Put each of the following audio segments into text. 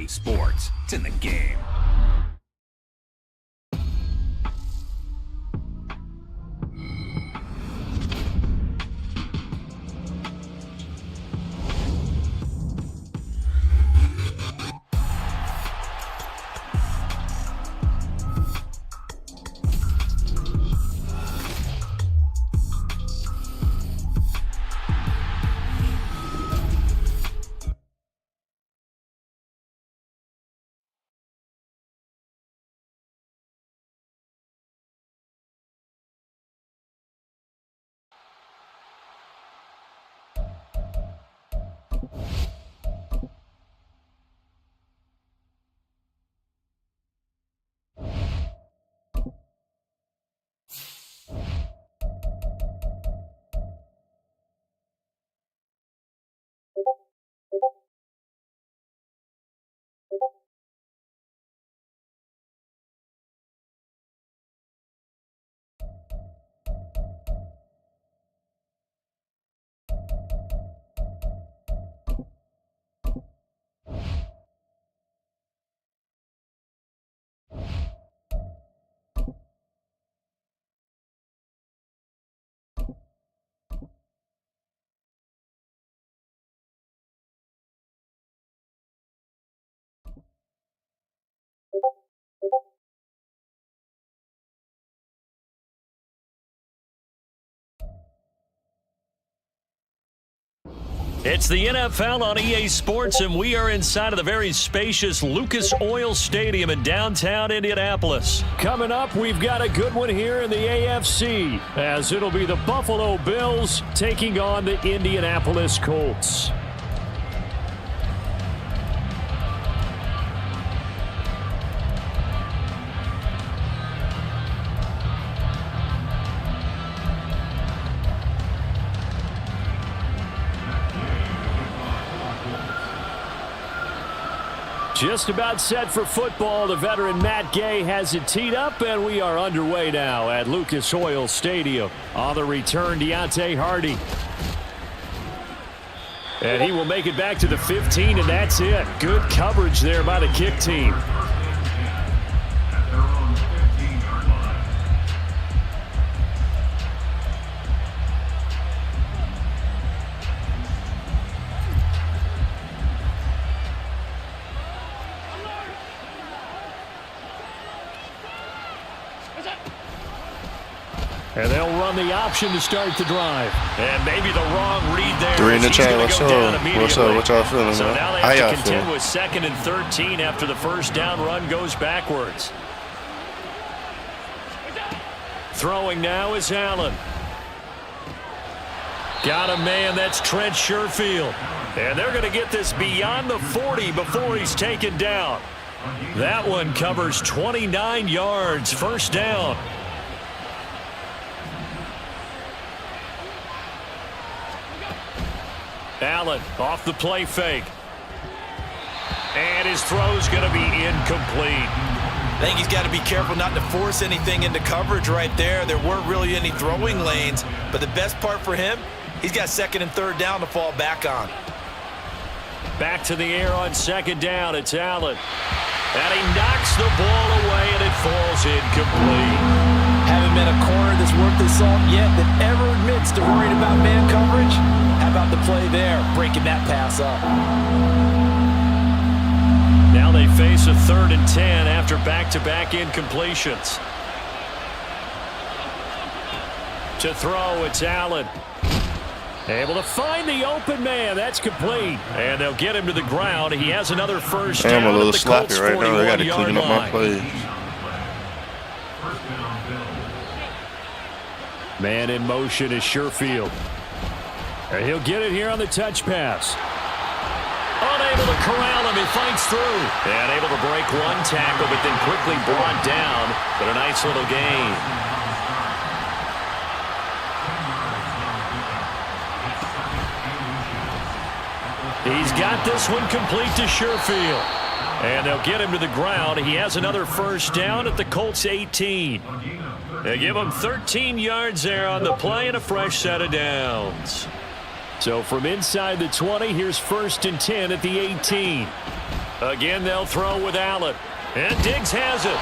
sports. It's in the game. It's the NFL on EA Sports, and we are inside of the very spacious Lucas Oil Stadium in downtown Indianapolis. Coming up, we've got a good one here in the AFC, as it'll be the Buffalo Bills taking on the Indianapolis Colts. Just about set for football. The veteran Matt Gay has it teed up, and we are underway now at Lucas Oil Stadium. On the return, Deontay Hardy. And he will make it back to the 15, and that's it. Good coverage there by the kick team. And they'll run the option to start the drive. And maybe the wrong read there. 3 in the chain. What's up? What y'all feeling, so man? now they have to contend with 2nd and 13 after the first down run goes backwards. Throwing now is Allen. Got a man. That's Trent Sherfield. And they're going to get this beyond the 40 before he's taken down. That one covers 29 yards. First down. Allen off the play fake. And his throw's going to be incomplete. I think he's got to be careful not to force anything into coverage right there. There weren't really any throwing lanes, but the best part for him, he's got 2nd and 3rd down to fall back on. Back to the air on 2nd down. It's Allen. And he knocks the ball away, and it falls incomplete. Haven't been a corner that's worth the salt yet that ever admits to worrying about man coverage. How about the play there, breaking that pass up? Now they face a 3rd and 10 after back-to-back incompletions. To throw, it's Allen. Able to find the open man. That's complete. And they'll get him to the ground. He has another first down. I'm a little at the Colts sloppy right now. I got to 41-yard clean up my line. plays. Man in motion is Sherfield. And he'll get it here on the touch pass. Unable to corral him. He fights through. And able to break one tackle, but then quickly brought down. But a nice little gain. He's got this one complete to Sherfield. And they'll get him to the ground. He has another first down at the Colts 18. They give him 13 yards there on the play and a fresh set of downs. So from inside the 20, here's 1st and 10 at the 18. Again, they'll throw with Allen. And Diggs has it.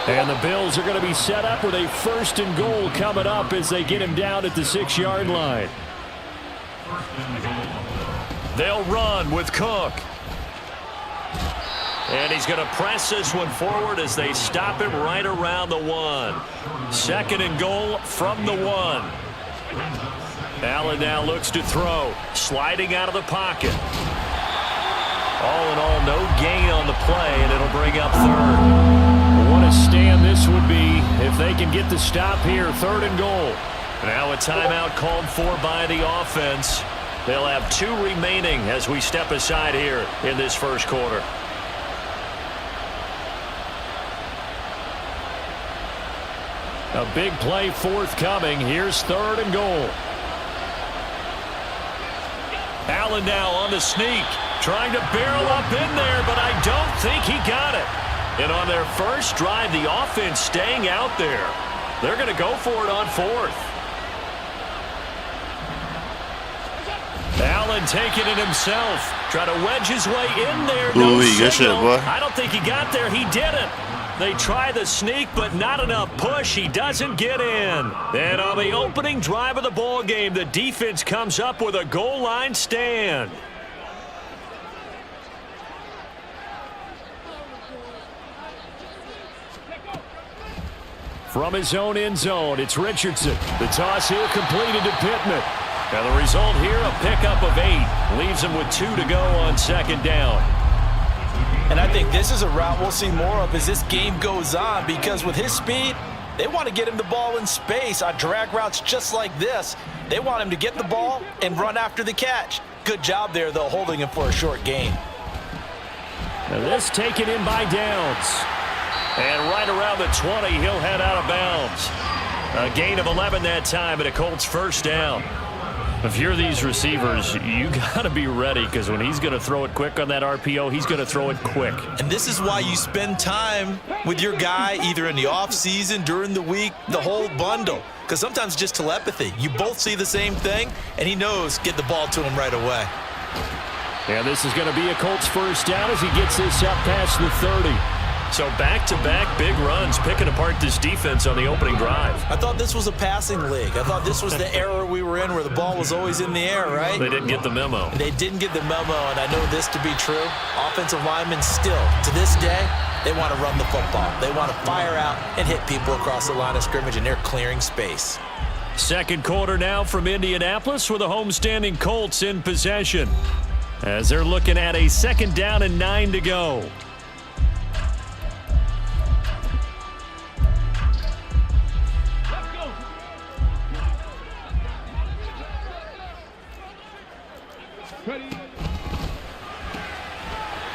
And the Bills are going to be set up with a 1st and goal coming up as they get him down at the 6-yard line. They'll run with Cook. And he's going to press this one forward as they stop him right around the 1. 2nd and goal from the 1. Allen now looks to throw. Sliding out of the pocket. All in all, no gain on the play, and it'll bring up 3rd. What a stand this would be if they can get the stop here. 3rd and goal. Now a timeout called for by the offense. They'll have 2 remaining as we step aside here in this first quarter. A big play forthcoming. Here's 3rd and goal. Allen now on the sneak, trying to barrel up in there, but I don't think he got it. And on their first drive, the offense staying out there. They're going to go for it on 4th. Allen taking it himself, trying to wedge his way in there. No signal. I don't think he got there. He didn't. They try the sneak, but not enough push. He doesn't get in. And on the opening drive of the ball game, the defense comes up with a goal line stand. From his own end zone, it's Richardson. The toss here completed to Pittman. Now the result here, a pickup of 8. Leaves him with 2 to go on 2nd down. And I think this is a route we'll see more of as this game goes on, because with his speed, they want to get him the ball in space on drag routes just like this. They want him to get the ball and run after the catch. Good job there, though, holding him for a short gain. Now this taken in by Downs. And right around the 20, he'll head out of bounds. A gain of 11 that time, and a Colts 1st down. If you're these receivers, you got to be ready, because when he's going to throw it quick on that RPO, he's going to throw it quick. And this is why you spend time with your guy either in the offseason, during the week, the whole bundle. Because sometimes just telepathy. You both see the same thing, and he knows get the ball to him right away. And this is going to be a Colts 1st down as he gets this up past the 30. So back-to-back big runs, picking apart this defense on the opening drive. I thought this was a passing league. I thought this was the era we were in where the ball was always in the air, right? They didn't get the memo. They didn't get the memo, and I know this to be true. Offensive linemen still, to this day, they want to run the football. They want to fire out and hit people across the line of scrimmage, and they're clearing space. 2nd quarter now from Indianapolis with the homestanding Colts in possession, as they're looking at a 2nd down and 9 to go.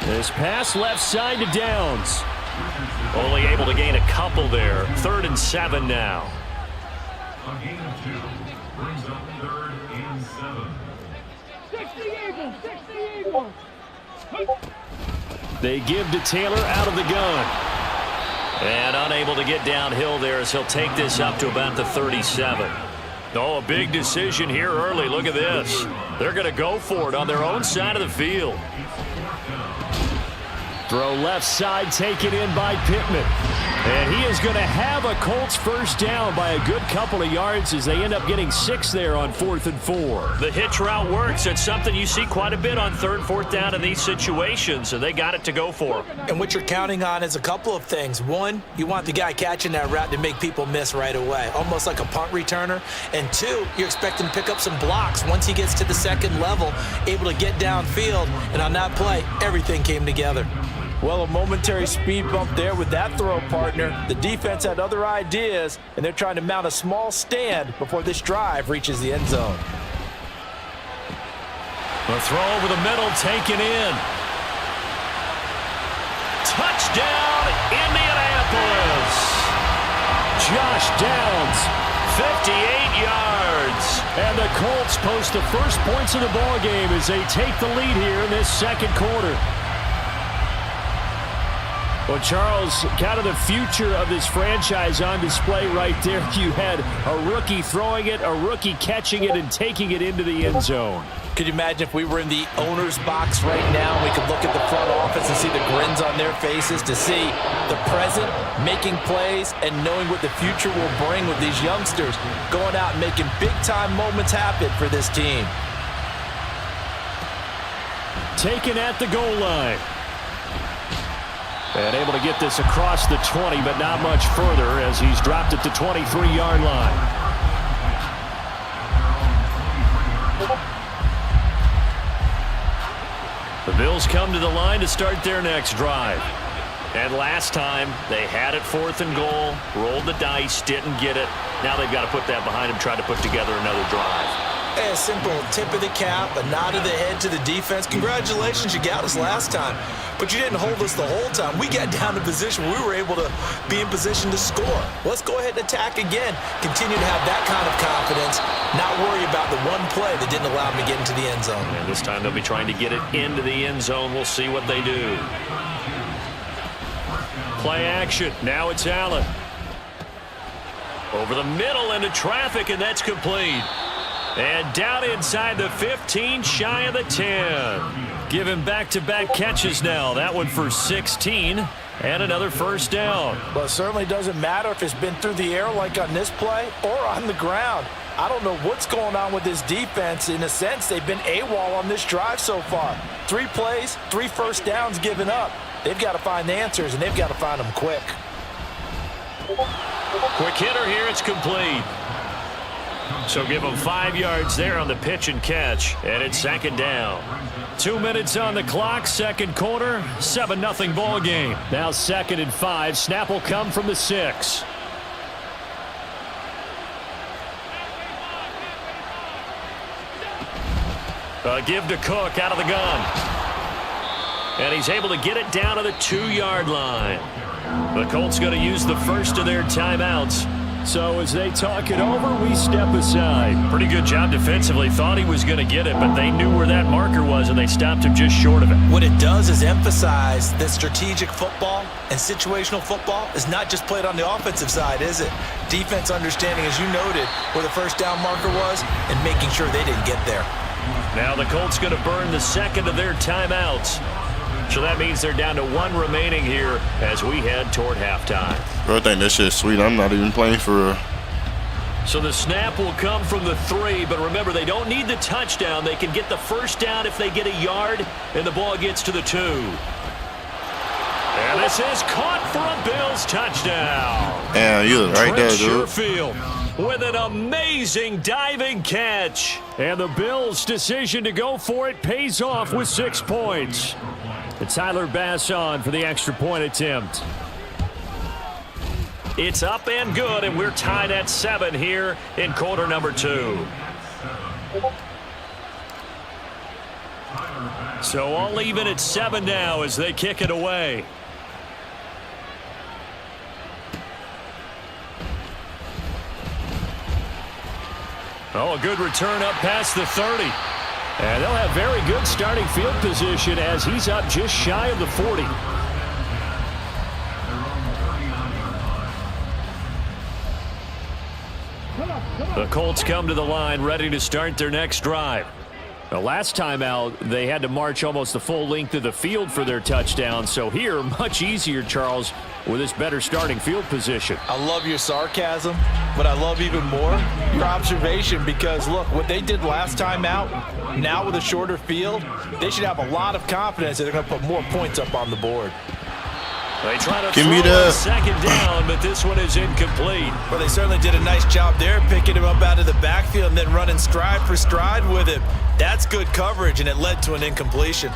This pass left side to Downs. Only able to gain a couple there. 3rd and 7 now. A gain of 2 brings up 3rd and 7. They give to Taylor out of the gun. And unable to get downhill there as he'll take this up to about the 37. Oh, a big decision here early. Look at this. They're going to go for it on their own side of the field. Throw left side, taken in by Pittman. And he is going to have a Colts 1st down by a good couple of yards as they end up getting 6 there on 4th and 4. The hitch route works. It's something you see quite a bit on 3rd, 4th down in these situations, and they got it to go for them. And what you're counting on is a couple of things. One, you want the guy catching that route to make people miss right away, almost like a punt returner. And 2, you're expecting to pick up some blocks once he gets to the 2nd level, able to get downfield. And on that play, everything came together. Well, a momentary speed bump there with that throw, partner. The defense had other ideas, and they're trying to mount a small stand before this drive reaches the end zone. The throw over the middle, taken in. Touchdown, Indianapolis. Josh Downs, 58 yards. And the Colts post the first points of the ball game as they take the lead here in this 2nd quarter. Well, Charles, kind of the future of this franchise on display right there. You had a rookie throwing it, a rookie catching it, and taking it into the end zone. Could you imagine if we were in the owner's box right now, we could look at the front office and see the grins on their faces, to see the present making plays and knowing what the future will bring with these youngsters going out and making big-time moments happen for this team. Taken at the goal line. And able to get this across the 20, but not much further as he's dropped it to 23-yard line. The Bills come to the line to start their next drive. And last time, they had it 4th and goal, rolled the dice, didn't get it. Now they've got to put that behind them, try to put together another drive. A simple tip of the cap, a nod of the head to the defense. Congratulations, you got us last time. But you didn't hold us the whole time. We got down to position where we were able to be in position to score. Let's go ahead and attack again. Continue to have that kind of confidence, not worry about the one play that didn't allow them to get into the end zone. And this time they'll be trying to get it into the end zone. We'll see what they do. Play action. Now it's Allen. Over the middle into traffic, and that's complete. And down inside the 15, shy of the 10. Give him back-to-back catches now. That one for 16 and another first down. Well, it certainly doesn't matter if it's been through the air like on this play or on the ground. I don't know what's going on with this defense. In a sense, they've been AWOL on this drive so far. 3 plays, 3 first downs given up. They've got to find the answers, and they've got to find them quick. Quick hitter here. It's complete. So give them 5 yards there on the pitch and catch, and it's 2nd down. 2 minutes on the clock, second quarter, 7-0 ball game. Now 2nd and 5. Snap will come from the 6. Give to Cook out of the gun. And he's able to get it down to the 2-yard line. The Colts going to use the first of their timeouts. So as they talk it over, we step aside. Pretty good job defensively. Thought he was going to get it, but they knew where that marker was, and they stopped him just short of it. What it does is emphasize that strategic football and situational football is not just played on the offensive side, is it? Defense understanding, as you noted, where the first down marker was and making sure they didn't get there. Now the Colts going to burn the second of their timeouts. So that means they're down to 1 remaining here as we head toward halftime. Bro, I think that shit's sweet. I'm not even playing for real. So the snap will come from the 3, but remember, they don't need the touchdown. They can get the first down if they get a yard, and the ball gets to the 2. And this is caught for a Bills touchdown. Yeah, you was right there, dude. Sherfield with an amazing diving catch. And the Bills' decision to go for it pays off with 6 points. And Tyler Bass on for the extra point attempt. It's up and good, and we're tied at 7 here in quarter number 2. So all even at 7 now as they kick it away. Oh, a good return up past the 30. And they'll have very good starting field position as he's up just shy of the 40. The Colts come to the line ready to start their next drive. The last time out, they had to march almost the full length of the field for their touchdown. So here, much easier, Charles, with this better starting field position. I love your sarcasm, but I love even more your observation because, look, what they did last time out, now with a shorter field, they should have a lot of confidence that they're going to put more points up on the board. They try to Give me throw the on 2nd down, but this one is incomplete. Well, they certainly did a nice job there, picking him up out of the backfield and then running stride for stride with him. That's good coverage, and it led to an incompletion.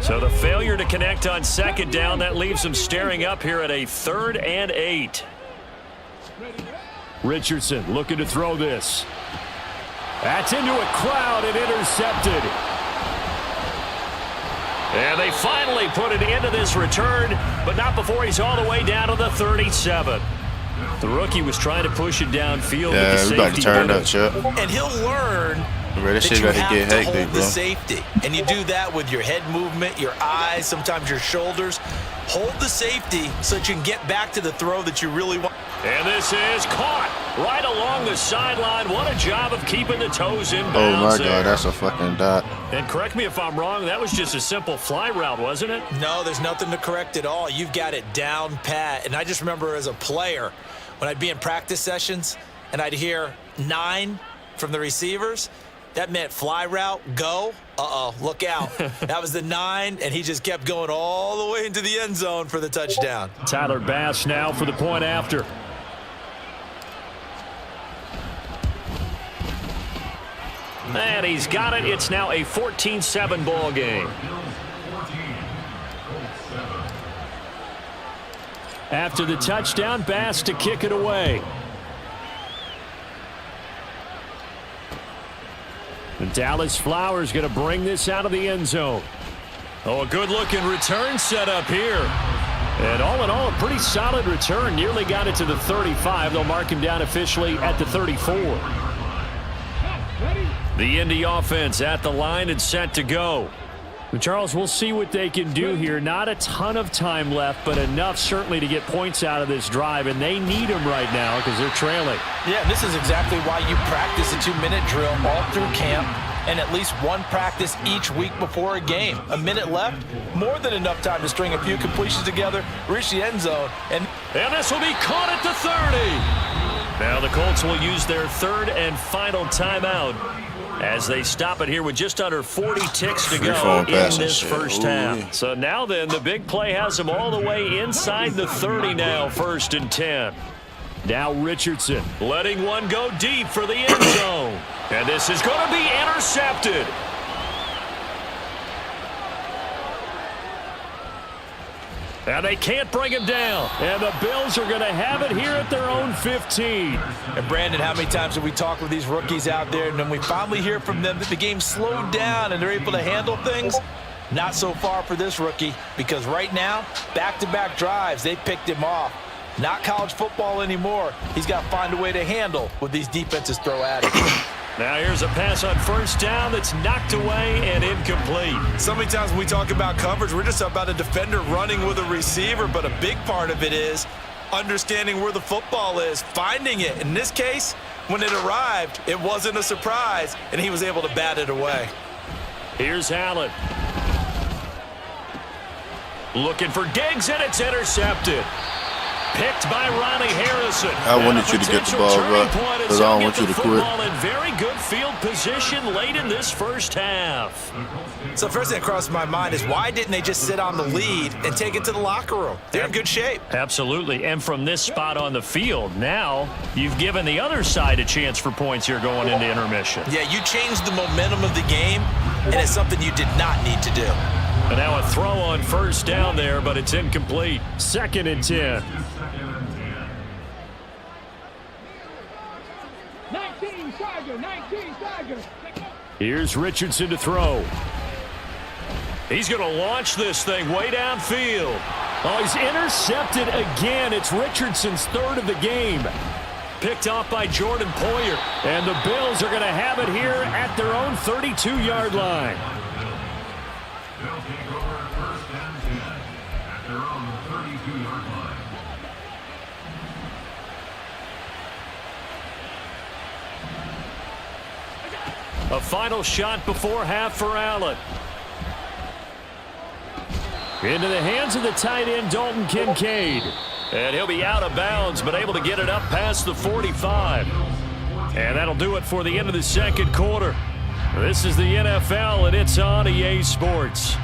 So the failure to connect on 2nd down, that leaves them staring up here at a 3rd and 8. Richardson looking to throw this. That's into a crowd and intercepted. And they finally put it into this return, but not before he's all the way down to the 37. The rookie was trying to push it downfield. Yeah, with the we about to turn that shit. And he'll learn Bro, that shit you got to have get to hectic, hold bro. the safety. And you do that with your head movement, your eyes, sometimes your shoulders. Hold the safety so that you can get back to the throw that you really want. And this is caught right along the sideline. What a job of keeping the toes in bounds. Oh, my there. God, that's a fucking dot. And correct me if I'm wrong, that was just a simple fly route, wasn't it? No, there's nothing to correct at all. You've got it down pat. And I just remember as a player, when I'd be in practice sessions and I'd hear 9 from the receivers, that meant fly route, go. Uh-oh, look out. That was the 9, and he just kept going all the way into the end zone for the touchdown. Tyler Bass now for the point after. And he's got it. It's now a 14-7 ball game. After the touchdown, Bass to kick it away. And Dallas Flowers going to bring this out of the end zone. Oh, a good-looking return set up here. And all in all, a pretty solid return. Nearly got it to the 35. They'll mark him down officially at the 34. The Indy offense at the line and set to go. And Charles, we'll see what they can do here. Not a ton of time left, but enough certainly to get points out of this drive, and they need them right now because they're trailing. Yeah, and this is exactly why you practice a 2-minute drill all through camp and at least one practice each week before a game. A minute left, more than enough time to string a few completions together, reach the end zone, and this will be caught at the 30. Now the Colts will use their third and final timeout as they stop it here with just under 40 ticks to go in this first half. So now then, the big play has them all the way inside the 30 now, 1st and 10. Now Richardson letting one go deep for the end zone. And this is going to be intercepted. And they can't bring him down. And the Bills are going to have it here at their own 15. And Brandon, how many times have we talked with these rookies out there, and then we finally hear from them that the game slowed down and they're able to handle things? Not so far for this rookie, because right now, back-to-back drives, they picked him off. Not college football anymore. He's got to find a way to handle what these defenses throw at him. Now here's a pass on 1st down that's knocked away and incomplete. So many times when we talk about coverage, we're just about a defender running with a receiver, but a big part of it is understanding where the football is, finding it. In this case, when it arrived, it wasn't a surprise, and he was able to bat it away. Here's Allen. Looking for Diggs, and it's intercepted. Picked by Ronnie Harrison. I wanted you to get the ball back because I don't want you to quit. In very good field position late in this first half. So first thing that crossed my mind is why didn't they just sit on the lead and take it to the locker room? They're in good shape. Absolutely. And from this spot on the field, now you've given the other side a chance for points here going into intermission. Yeah, you changed the momentum of the game, and it's something you did not need to do. And now a throw on 1st down there, but it's incomplete. 2nd and 10. 19 Tiger. Here's Richardson to throw. He's going to launch this thing way downfield. Oh, he's intercepted again. It's Richardson's 3rd of the game. Picked off by Jordan Poyer. And the Bills are going to have it here at their own 32-yard line. They'll take over 1st and 10 at their own 32-yard line. A final shot before half for Allen. Into the hands of the tight end, Dalton Kincaid. And he'll be out of bounds, but able to get it up past the 45. And that'll do it for the end of the 2nd quarter. This is the NFL, and it's on EA Sports.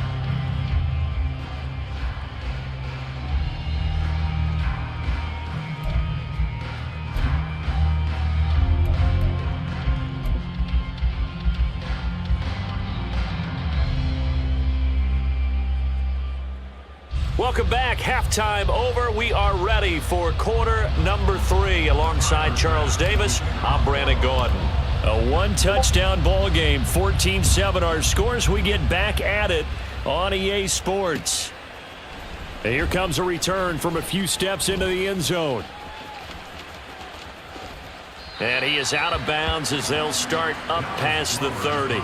Welcome back. Halftime over. We are ready for quarter number 3. Alongside Charles Davis, I'm Brandon Gordon. A one-touchdown ball game, 14-7 our scores. We get back at it on EA Sports. And here comes a return from a few steps into the end zone. And he is out of bounds as they'll start up past the 30.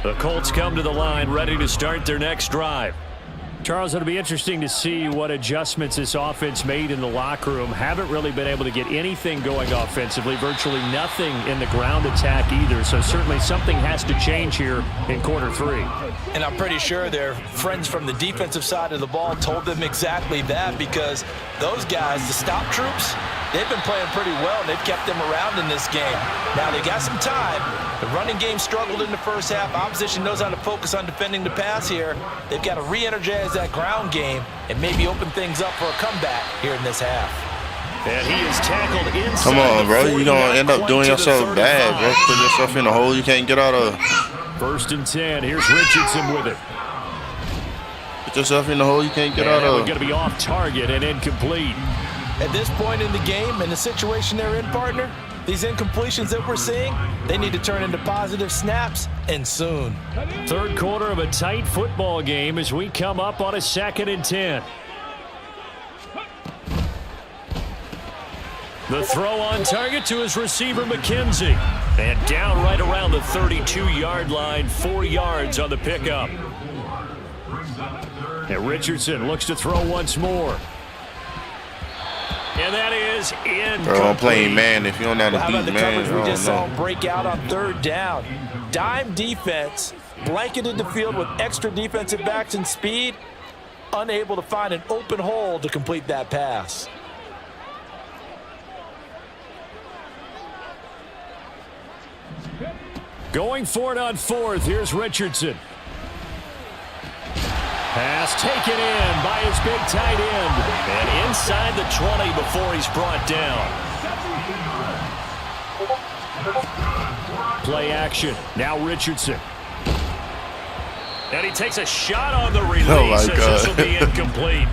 The Colts come to the line ready to start their next drive. Charles, it'll be interesting to see what adjustments this offense made in the locker room. Haven't really been able to get anything going offensively, virtually nothing in the ground attack either. So certainly something has to change here in quarter 3. And I'm pretty sure their friends from the defensive side of the ball told them exactly that, because those guys, the stop troops, they've been playing pretty well. They've kept them around in this game. Now they got some time. The running game struggled in the first half. Opposition knows how to focus on defending the pass here. They've got to re-energize that ground game and maybe open things up for a comeback here in this half. And he is tackled inside. Come on, bro. You're going to end up doing yourself bad, bro. Put yourself in a hole you can't get out of. 1st and 10. Here's Richardson with it. Put yourself in the hole you can't get out of. Going to be off target and incomplete. At this point in the game and the situation they're in, partner, these incompletions that we're seeing, they need to turn into positive snaps, and soon. 3rd quarter of a tight football game as we come up on a 2nd and 10. The throw on target to his receiver, McKenzie. And down right around the 32-yard line, 4 yards on the pickup. And Richardson looks to throw once more. And that is incomplete. Bro, I'm playing man. If you don't know how to How about beat the man, coverage we just saw I him break out on 3rd down? Dime defense, blanketed the field with extra defensive backs and speed, unable to find an open hole to complete that pass. Going for it on 4th. Here's Richardson. Pass taken in by his big tight end. And inside the 20 before he's brought down. Play action. Now Richardson. And he takes a shot on the release. Oh my as God. this will be incomplete.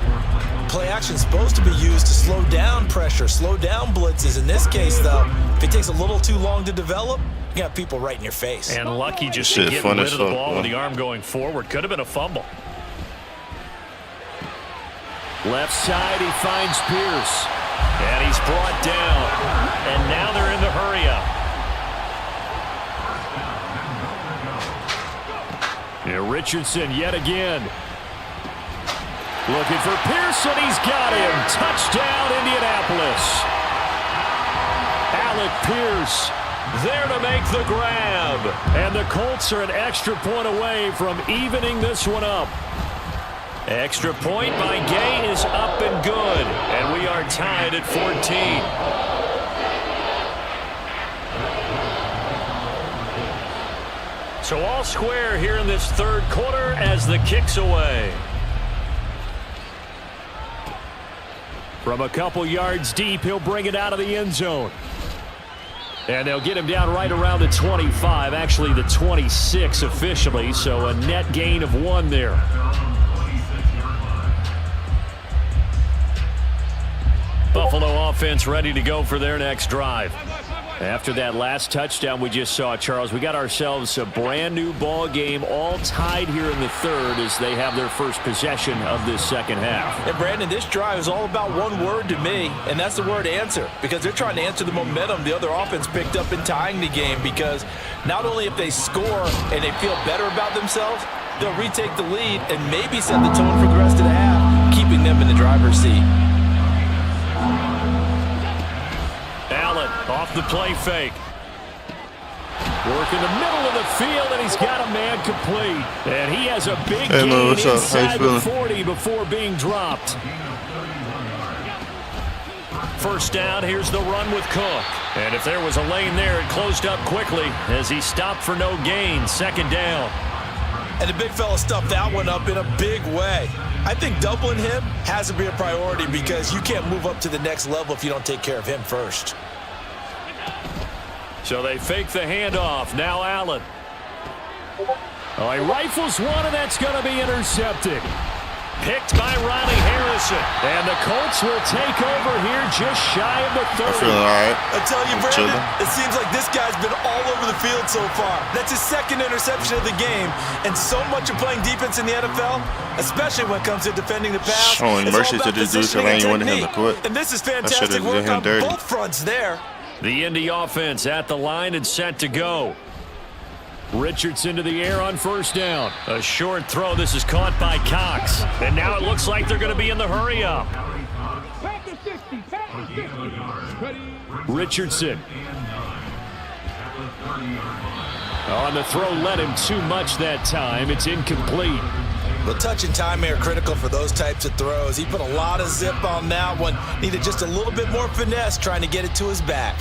Play action is supposed to be used to slow down pressure, slow down blitzes. In this case, though, if it takes a little too long to develop, you got people right in your face. And lucky just Shit, to get fun rid as of the fuck, ball man. with the arm going forward. Could have been a fumble. Left side, he finds Pierce. And he's brought down. And now they're in the hurry-up. Yeah, Richardson yet again. Looking for Pearson. He's got him. Touchdown, Indianapolis. Alec Pierce there to make the grab. And the Colts are an extra point away from evening this one up. Extra point by Gay is up and good. And we are tied at 14. So all square here in this 3rd quarter as the kick's away. From a couple yards deep, he'll bring it out of the end zone. And they'll get him down right around the 25, actually the 26 officially, so a net gain of 1 there. Buffalo offense ready to go for their next drive. After that last touchdown we just saw, Charles, we got ourselves a brand new ball game, all tied here in the 3rd as they have their first possession of this 2nd half. And Brandon, this drive is all about one word to me, and that's the word answer, because they're trying to answer the momentum the other offense picked up in tying the game, because not only if they score and they feel better about themselves, they'll retake the lead and maybe set the tone for the rest of the half, keeping them in the driver's seat. Allen off the play fake. Work in the middle of the field, and he's got a man complete. And he has a big gain inside the 40 before being dropped. First down, here's the run with Cook. And if there was a lane there, it closed up quickly as he stopped for no gain. 2nd down. And the big fella stuffed that one up in a big way. I think doubling him has to be a priority because you can't move up to the next level if you don't take care of him first. So they fake the handoff. Now Allen. Oh, he rifles one, and that's going to be intercepted. Picked by Ronnie Harrison. And the Colts will take over here just shy of the 30. I'm feeling all right. I tell you, Brandon, it seems like this guy's been all over the field so far. That's his 2nd interception of the game. And so much of playing defense in the NFL, especially when it comes to defending the pass, showing mercy to this dude till they ain't wanting him to quit. And this is fantastic work on both fronts there. The Indy offense at the line and set to go. Richardson to the air on first down. A short throw. This is caught by Cox. And now it looks like they're going to be in the hurry up. Pack to 60. Pack to 60. Richardson. On the throw, led him too much that time. It's incomplete. The touch and timing are critical for those types of throws. He put a lot of zip on that one. Needed just a little bit more finesse trying to get it to his back.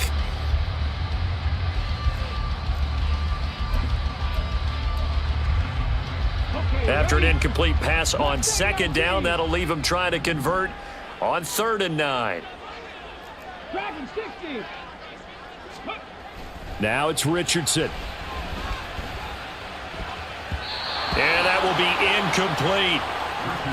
After an incomplete pass on second down, that'll leave him trying to convert on 3rd and 9. Dragon 60. Now it's Richardson. And that will be incomplete.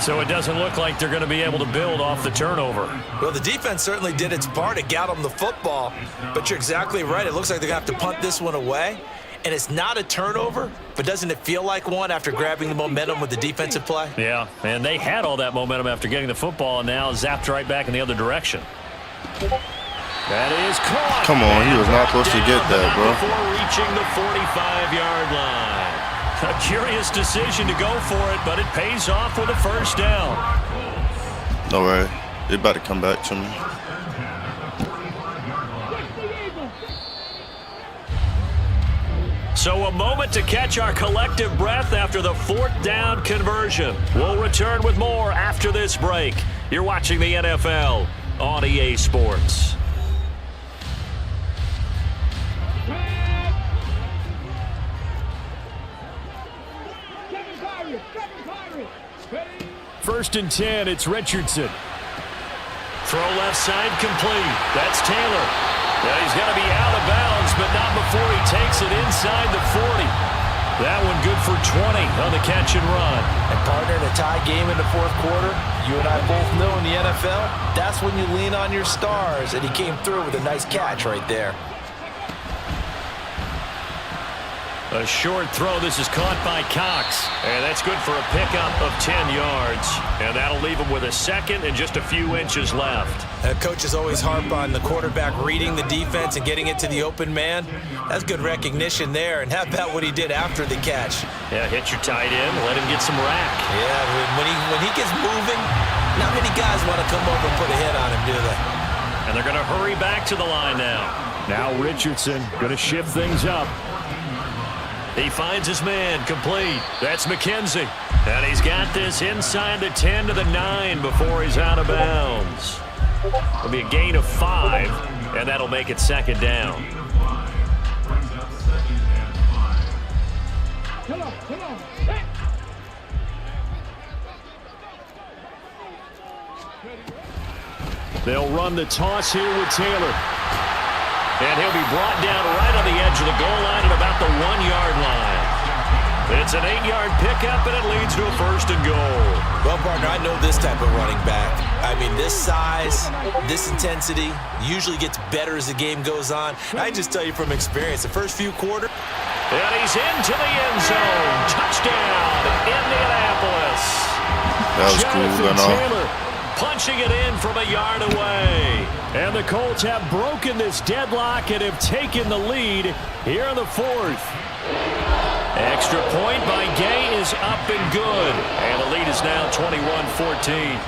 So it doesn't look like they're going to be able to build off the turnover. Well, the defense certainly did its part to get them the football. But you're exactly right. It looks like they're going to have to punt this one away. And it's not a turnover, but doesn't it feel like one after grabbing the momentum with the defensive play? Yeah, and they had all that momentum after getting the football and now zapped right back in the other direction. That is caught. Come on, he was not supposed to get that, bro. Before reaching the 45-yard line. A curious decision to go for it, but it pays off with a first down. All right, they about to come back to me. So a moment to catch our collective breath after the 4th down conversion. We'll return with more after this break. You're watching the NFL on EA Sports. First and 10, it's Richardson. Throw left side complete. That's Taylor. Yeah, he's going to be out of bounds, but not before he takes it inside the 40. That one good for 20 on the catch and run. And partner, in a tie game in the 4th quarter, you and I both know in the NFL, that's when you lean on your stars, and he came through with a nice catch right there. A short throw. This is caught by Cox. And that's good for a pickup of 10 yards. And that'll leave him with a second and just a few inches left. Coaches always harp on the quarterback reading the defense and getting it to the open man. That's good recognition there. And how about what he did after the catch? Yeah, hit your tight end, let him get some rack. Yeah, when he gets moving, not many guys want to come over and put a hit on him, do they? And they're going to hurry back to the line now. Now Richardson going to shift things up. He finds his man complete. That's McKenzie. And he's got this inside the 10 to the 9 before he's out of bounds. It'll be a gain of 5, and that'll make it 2nd down. Come on. They'll run the toss here with Taylor. And he'll be brought down right on the edge of the goal line at about the 1-yard line. It's an 8-yard pickup, and it leads to a 1st and goal. Well, partner, I know this type of running back. I mean, this size, this intensity usually gets better as the game goes on. I just tell you from experience, the first few quarters. And he's into the end zone. Touchdown, Indianapolis. That was Jonathan cool. Taylor punching it in from a yard away. And the Colts have broken this deadlock and have taken the lead here in the 4th. Extra point by Gay is up and good. And the lead is now 21-14.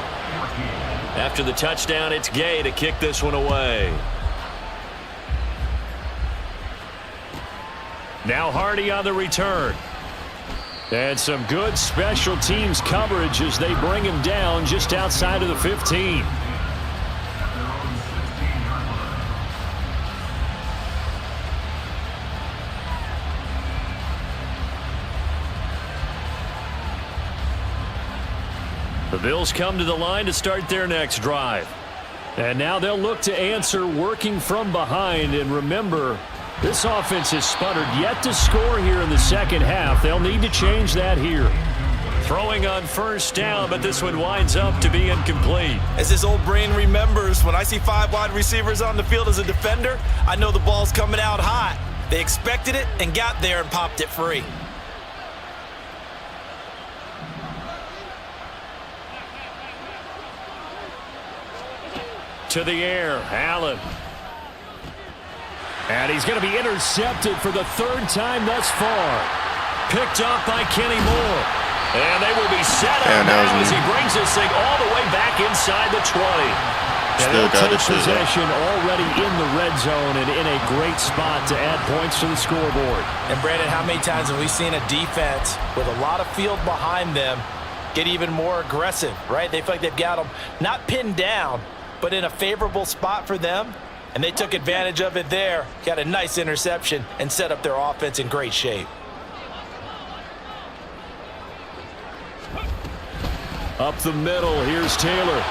After the touchdown, it's Gay to kick this one away. Now Hardy on the return. And some good special teams coverage as they bring him down just outside of the 15. The Bills come to the line to start their next drive. And now they'll look to answer working from behind. And remember, this offense has sputtered yet to score here in the second half. They'll need to change that here. Throwing on first down, but this one winds up to be incomplete. As this old brain remembers, when I see 5 wide receivers on the field as a defender, I know the ball's coming out hot. They expected it and got there and popped it free. To the air, Allen. And he's going to be intercepted for the 3rd time thus far. Picked off by Kenny Moore. And they will be set up now as he brings this thing all the way back inside the 20. Still got it. Possession already in the red zone and in a great spot to add points to the scoreboard. And Brandon, how many times have we seen a defense with a lot of field behind them get even more aggressive, right? They feel like they've got them not pinned down, but in a favorable spot for them. And they took advantage of it there. Got a nice interception and set up their offense in great shape. Up the middle, here's Taylor.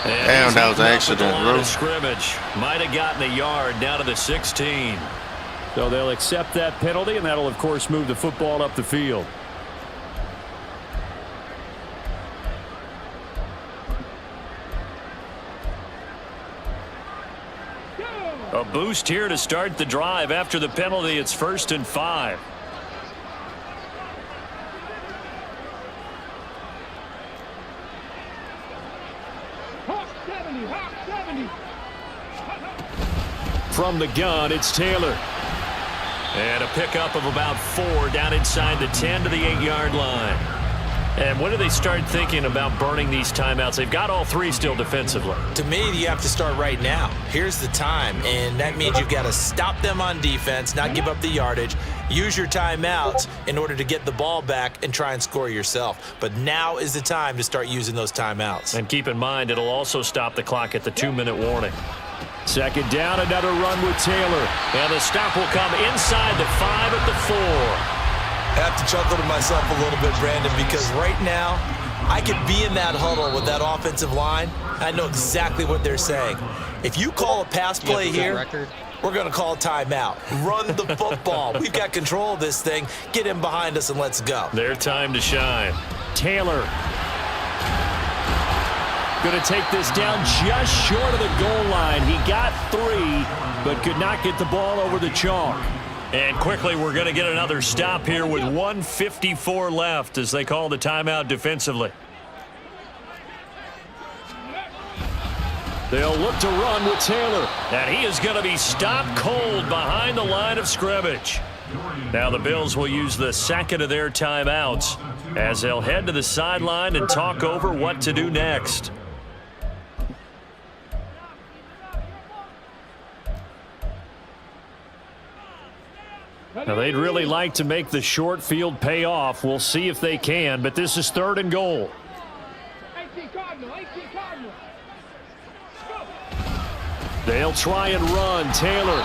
Damn, that was an accident, bro. Scrimmage. Might have gotten a yard down to the 16. So they'll accept that penalty, and that'll, of course, move the football up the field. A boost here to start the drive. After the penalty, it's 1st and 5. From the gun, it's Taylor. And a pickup of about 4 down inside the 10 to the 8-yard line. And when do they start thinking about burning these timeouts? They've got all 3 still defensively. To me, you have to start right now. Here's the time, and that means you've got to stop them on defense, not give up the yardage, use your timeouts in order to get the ball back and try and score yourself. But now is the time to start using those timeouts. And keep in mind, it'll also stop the clock at the 2-minute warning. 2nd down, another run with Taylor. And the stop will come inside the 5 at the 4. I have to chuckle to myself a little bit, Brandon, because right now I could be in that huddle with that offensive line. I know exactly what they're saying. If you call a pass play here, we're going to call a timeout. Run the football. We've got control of this thing. Get in behind us and let's go. Their time to shine. Taylor going to take this down just short of the goal line. He got 3, but could not get the ball over the chalk. And quickly, we're going to get another stop here with 1:54 left as they call the timeout defensively. They'll look to run with Taylor. And he is going to be stopped cold behind the line of scrimmage. Now the Bills will use the 2nd of their timeouts as they'll head to the sideline and talk over what to do next. Now, they'd really like to make the short field pay off. We'll see if they can, but this is 3rd and goal. 18 Cardinal. They'll try and run. Taylor.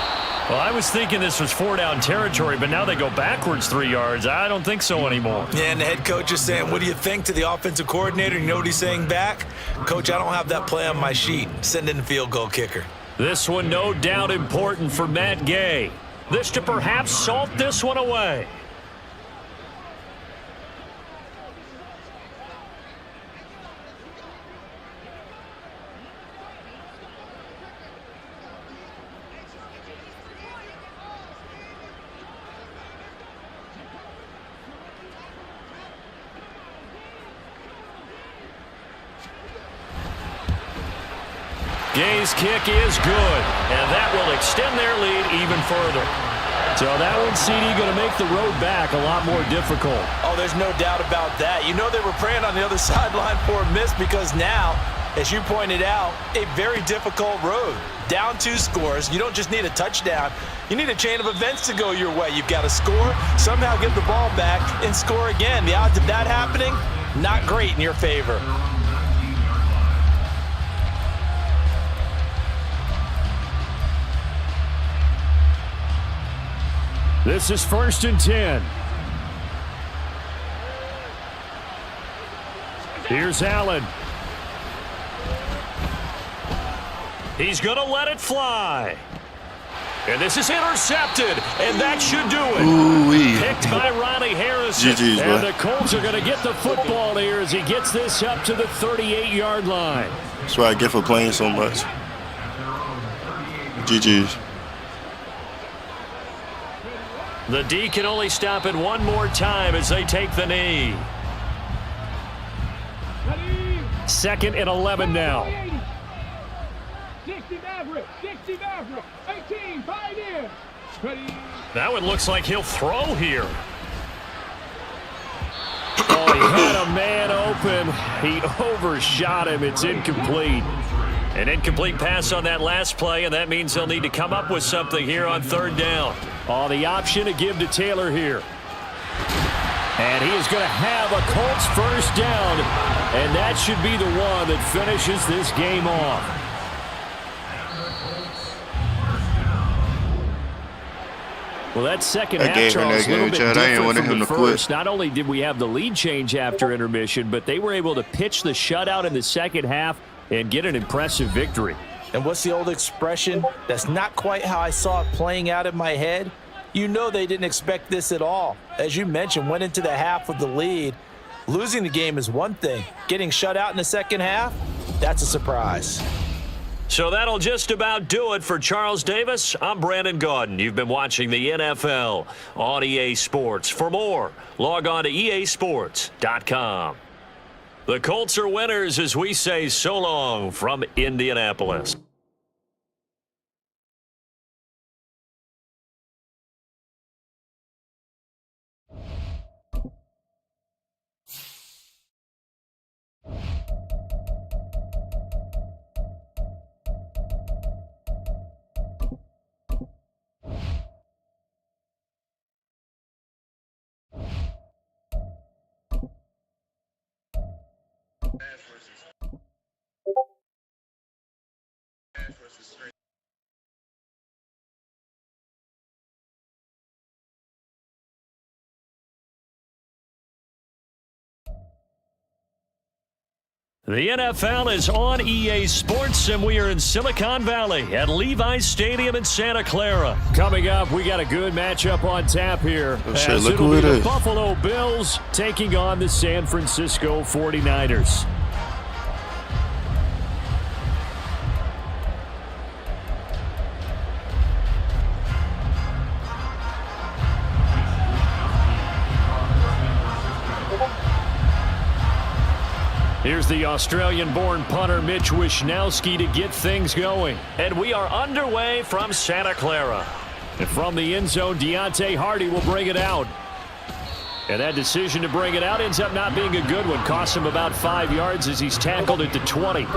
Well, I was thinking this was 4-down territory, but now they go backwards 3 yards. I don't think so anymore. Yeah, and the head coach is saying, what do you think, to the offensive coordinator? You know what he's saying back? Coach, I don't have that play on my sheet. Send in the field goal kicker. This one no doubt important for Matt Gay. This to perhaps salt this one away. Gay's kick is good, and that will extend their lead even further. So that one, CD, going to make the road back a lot more difficult. Oh, there's no doubt about that. You know they were praying on the other sideline for a miss because now, as you pointed out, a very difficult road. Down 2 scores. You don't just need a touchdown. You need a chain of events to go your way. You've got to score, somehow get the ball back, and score again. The odds of that happening, not great in your favor. This is 1st and 10. Here's Allen. He's going to let it fly. And this is intercepted, and that should do it. Ooh-wee. Picked by Ronnie Harrison. GG's, and boy. the Colts are going to get the football here as he gets this up to the 38-yard line. That's what I get for playing so much. GG's. The D can only stop it one more time as they take the knee. 2nd and 11 now. 60 Maverick, 18, 5 in. Ready. That one looks like he'll throw here. He had a man open. He overshot him. It's incomplete. An incomplete pass on that last play, and that means they'll need to come up with something here on third down. Oh, the option to give to Taylor here. And he is going to have a Colts first down, and that should be the one that finishes this game off. Well, that second half, Charles, a little bit different from the first. Not only did we have the lead change after intermission, but they were able to pitch the shutout in the second half and get an impressive victory. And what's the old expression? That's not quite how I saw it playing out in my head. You know they didn't expect this at all. As you mentioned, went into the half with the lead. Losing the game is one thing. Getting shut out in the second half, that's a surprise. So that'll just about do it for Charles Davis. I'm Brandon Gaudin. You've been watching the NFL on EA Sports. For more, log on to easports.com. The Colts are winners as we say so long from Indianapolis. The NFL is on EA Sports, and we are in Silicon Valley at Levi's Stadium in Santa Clara. Coming up, we got a good matchup on tap here. Shit, look who it is. The Buffalo Bills taking on the San Francisco 49ers. Here's the Australian-born punter Mitch Wishnowsky to get things going. And we are underway from Santa Clara. And from the end zone, Deontay Hardy will bring it out. And that decision to bring it out ends up not being a good one. Costs him about 5 yards as he's tackled at the 20.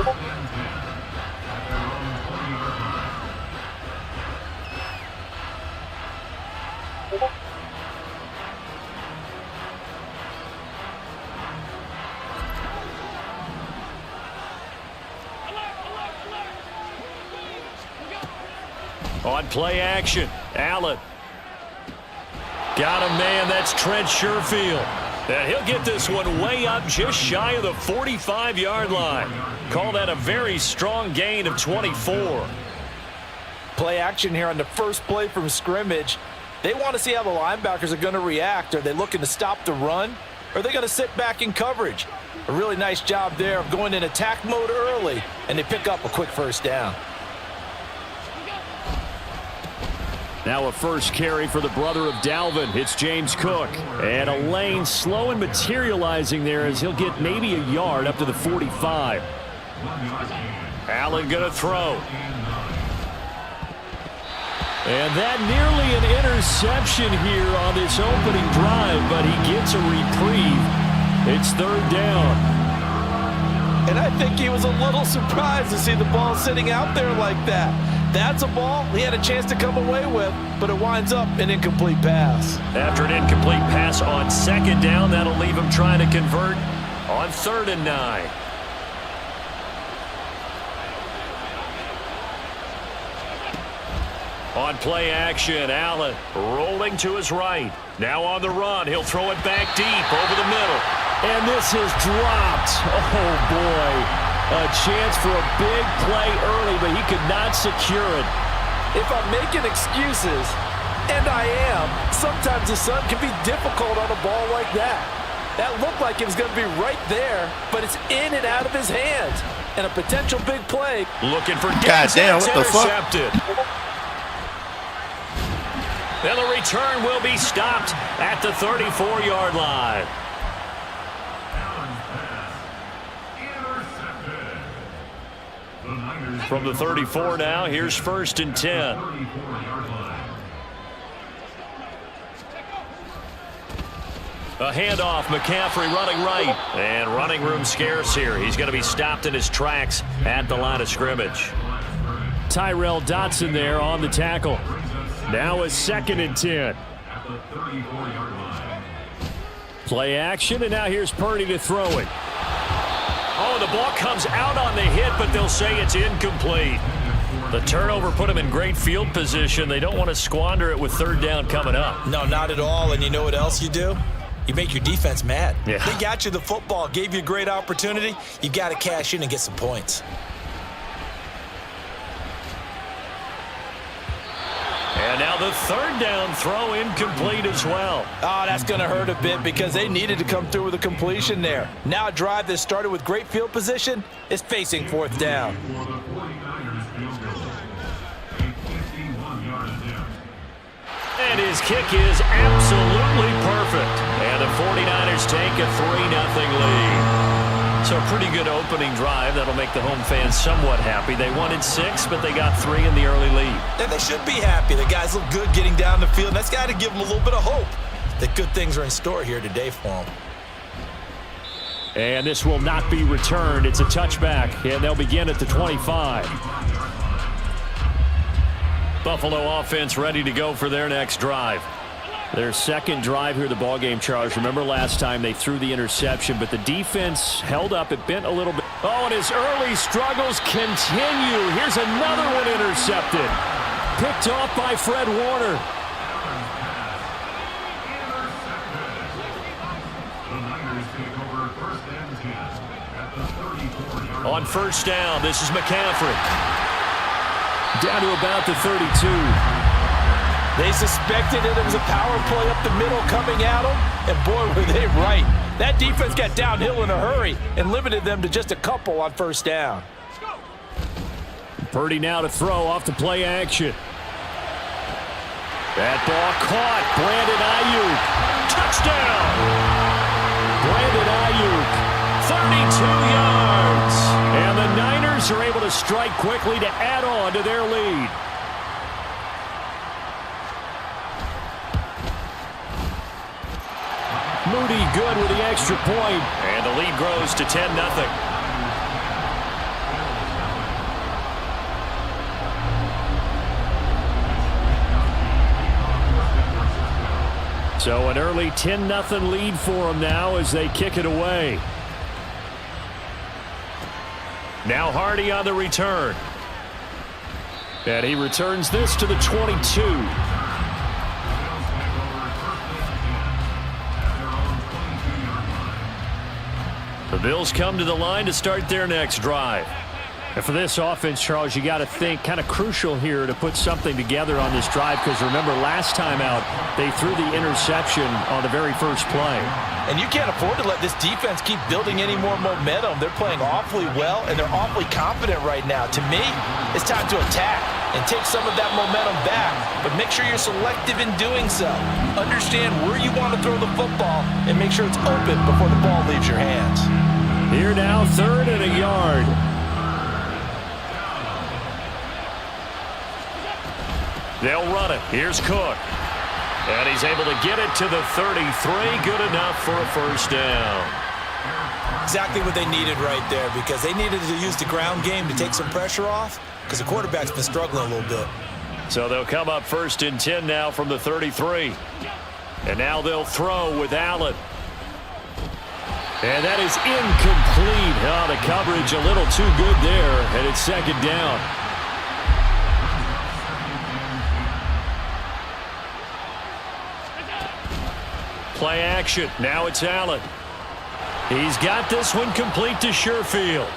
On play action, Allen. Got a man, that's Trent Sherfield. And he'll get this one way up just shy of the 45-yard line. Call that a very strong gain of 24. Play action here on the first play from scrimmage. They want to see how the linebackers are going to react. Are they looking to stop the run? Or are they going to sit back in coverage? A really nice job there of going in attack mode early, and they pick up a quick first down. Now a first carry for the brother of Dalvin. It's James Cook. And a lane slow and materializing there as he'll get maybe a yard up to the 45. Allen going to throw. And that nearly an interception here on this opening drive, but he gets a reprieve. It's third down. And I think he was a little surprised to see the ball sitting out there like that. That's a ball he had a chance to come away with, but it winds up an incomplete pass. After an incomplete pass on second down, that'll leave him trying to convert on 3rd and 9. On play action, Allen rolling to his right. Now on the run, he'll throw it back deep over the middle. And this is dropped. Oh, boy. A chance for a big play early, but he could not secure it. If I'm making excuses, and I am, sometimes the sun can be difficult on a ball like that. That looked like it was going to be right there, but it's in and out of his hands. And a potential big play. Looking for God damn, what the fuck? Then the return will be stopped at the 34-yard line. From the 34 now, here's 1st and 10. A handoff, McCaffrey running right. And running room scarce here. He's going to be stopped in his tracks at the line of scrimmage. Tyrell Dotson there on the tackle. Now a 2nd and 10. At the 34-yard line. Play action, and now here's Purdy to throw it. Oh, the ball comes out on the hit, but they'll say it's incomplete. The turnover put them in great field position. They don't want to squander it with 3rd down coming up. No, not at all. And you know what else you do? You make your defense mad. Yeah. They got you the football, gave you a great opportunity. You got to cash in and get some points. And now the 3rd down throw incomplete as well. Oh, that's going to hurt a bit because they needed to come through with a completion there. Now a drive that started with great field position is facing 4th down. For the 49ers field goal. A 51-yard attempt. And his kick is absolutely perfect. And the 49ers take a 3-0 lead. So a pretty good opening drive. That'll make the home fans somewhat happy. They wanted 6, but they got 3 in the early lead. And they should be happy. The guys look good getting down the field. And that's got to give them a little bit of hope that good things are in store here today for them. And this will not be returned. It's a touchback, and they'll begin at the 25. Buffalo offense ready to go for their next drive. Their 2nd drive here of the ballgame, Charles. Remember last time they threw the interception, but the defense held up. It bent a little bit. Oh, and his early struggles continue. Here's another one intercepted. Picked off by Fred Warner. The Niners take over 1st and 10 at the 34-yard line. On 1st down, this is McCaffrey. Down to about the 32. They suspected it was a power play up the middle coming at them, and boy, were they right. That defense got downhill in a hurry and limited them to just a couple on 1st down. Purdy now to throw off the play action. That ball caught. Brandon Ayuk. Touchdown! Brandon Ayuk. 32 yards. And the Niners are able to strike quickly to add on to their lead. Moody good with the extra point. And the lead grows to 10-0. So an early 10-0 lead for them now as they kick it away. Now Hardy on the return. And he returns this to the 22. The Bills come to the line to start their next drive. And for this offense, Charles, you got to think kind of crucial here to put something together on this drive, because remember last time out they threw the interception on the very first play. And you can't afford to let this defense keep building any more momentum. They're playing awfully well, and they're awfully confident right now. To me, it's time to attack and take some of that momentum back, but make sure you're selective in doing so. Understand where you want to throw the football and make sure it's open before the ball leaves your hands. Here now, 3rd and a yard. They'll run it. Here's Cook. And he's able to get it to the 33. Good enough for a 1st down. Exactly what they needed right there, because they needed to use the ground game to take some pressure off, because the quarterback's been struggling a little bit. So they'll come up 1st and 10 now from the 33. And now they'll throw with Allen. And that is incomplete. Oh, the coverage a little too good there, and it's 2nd down. Play action. Now it's Allen. He's got this one complete to Sherfield.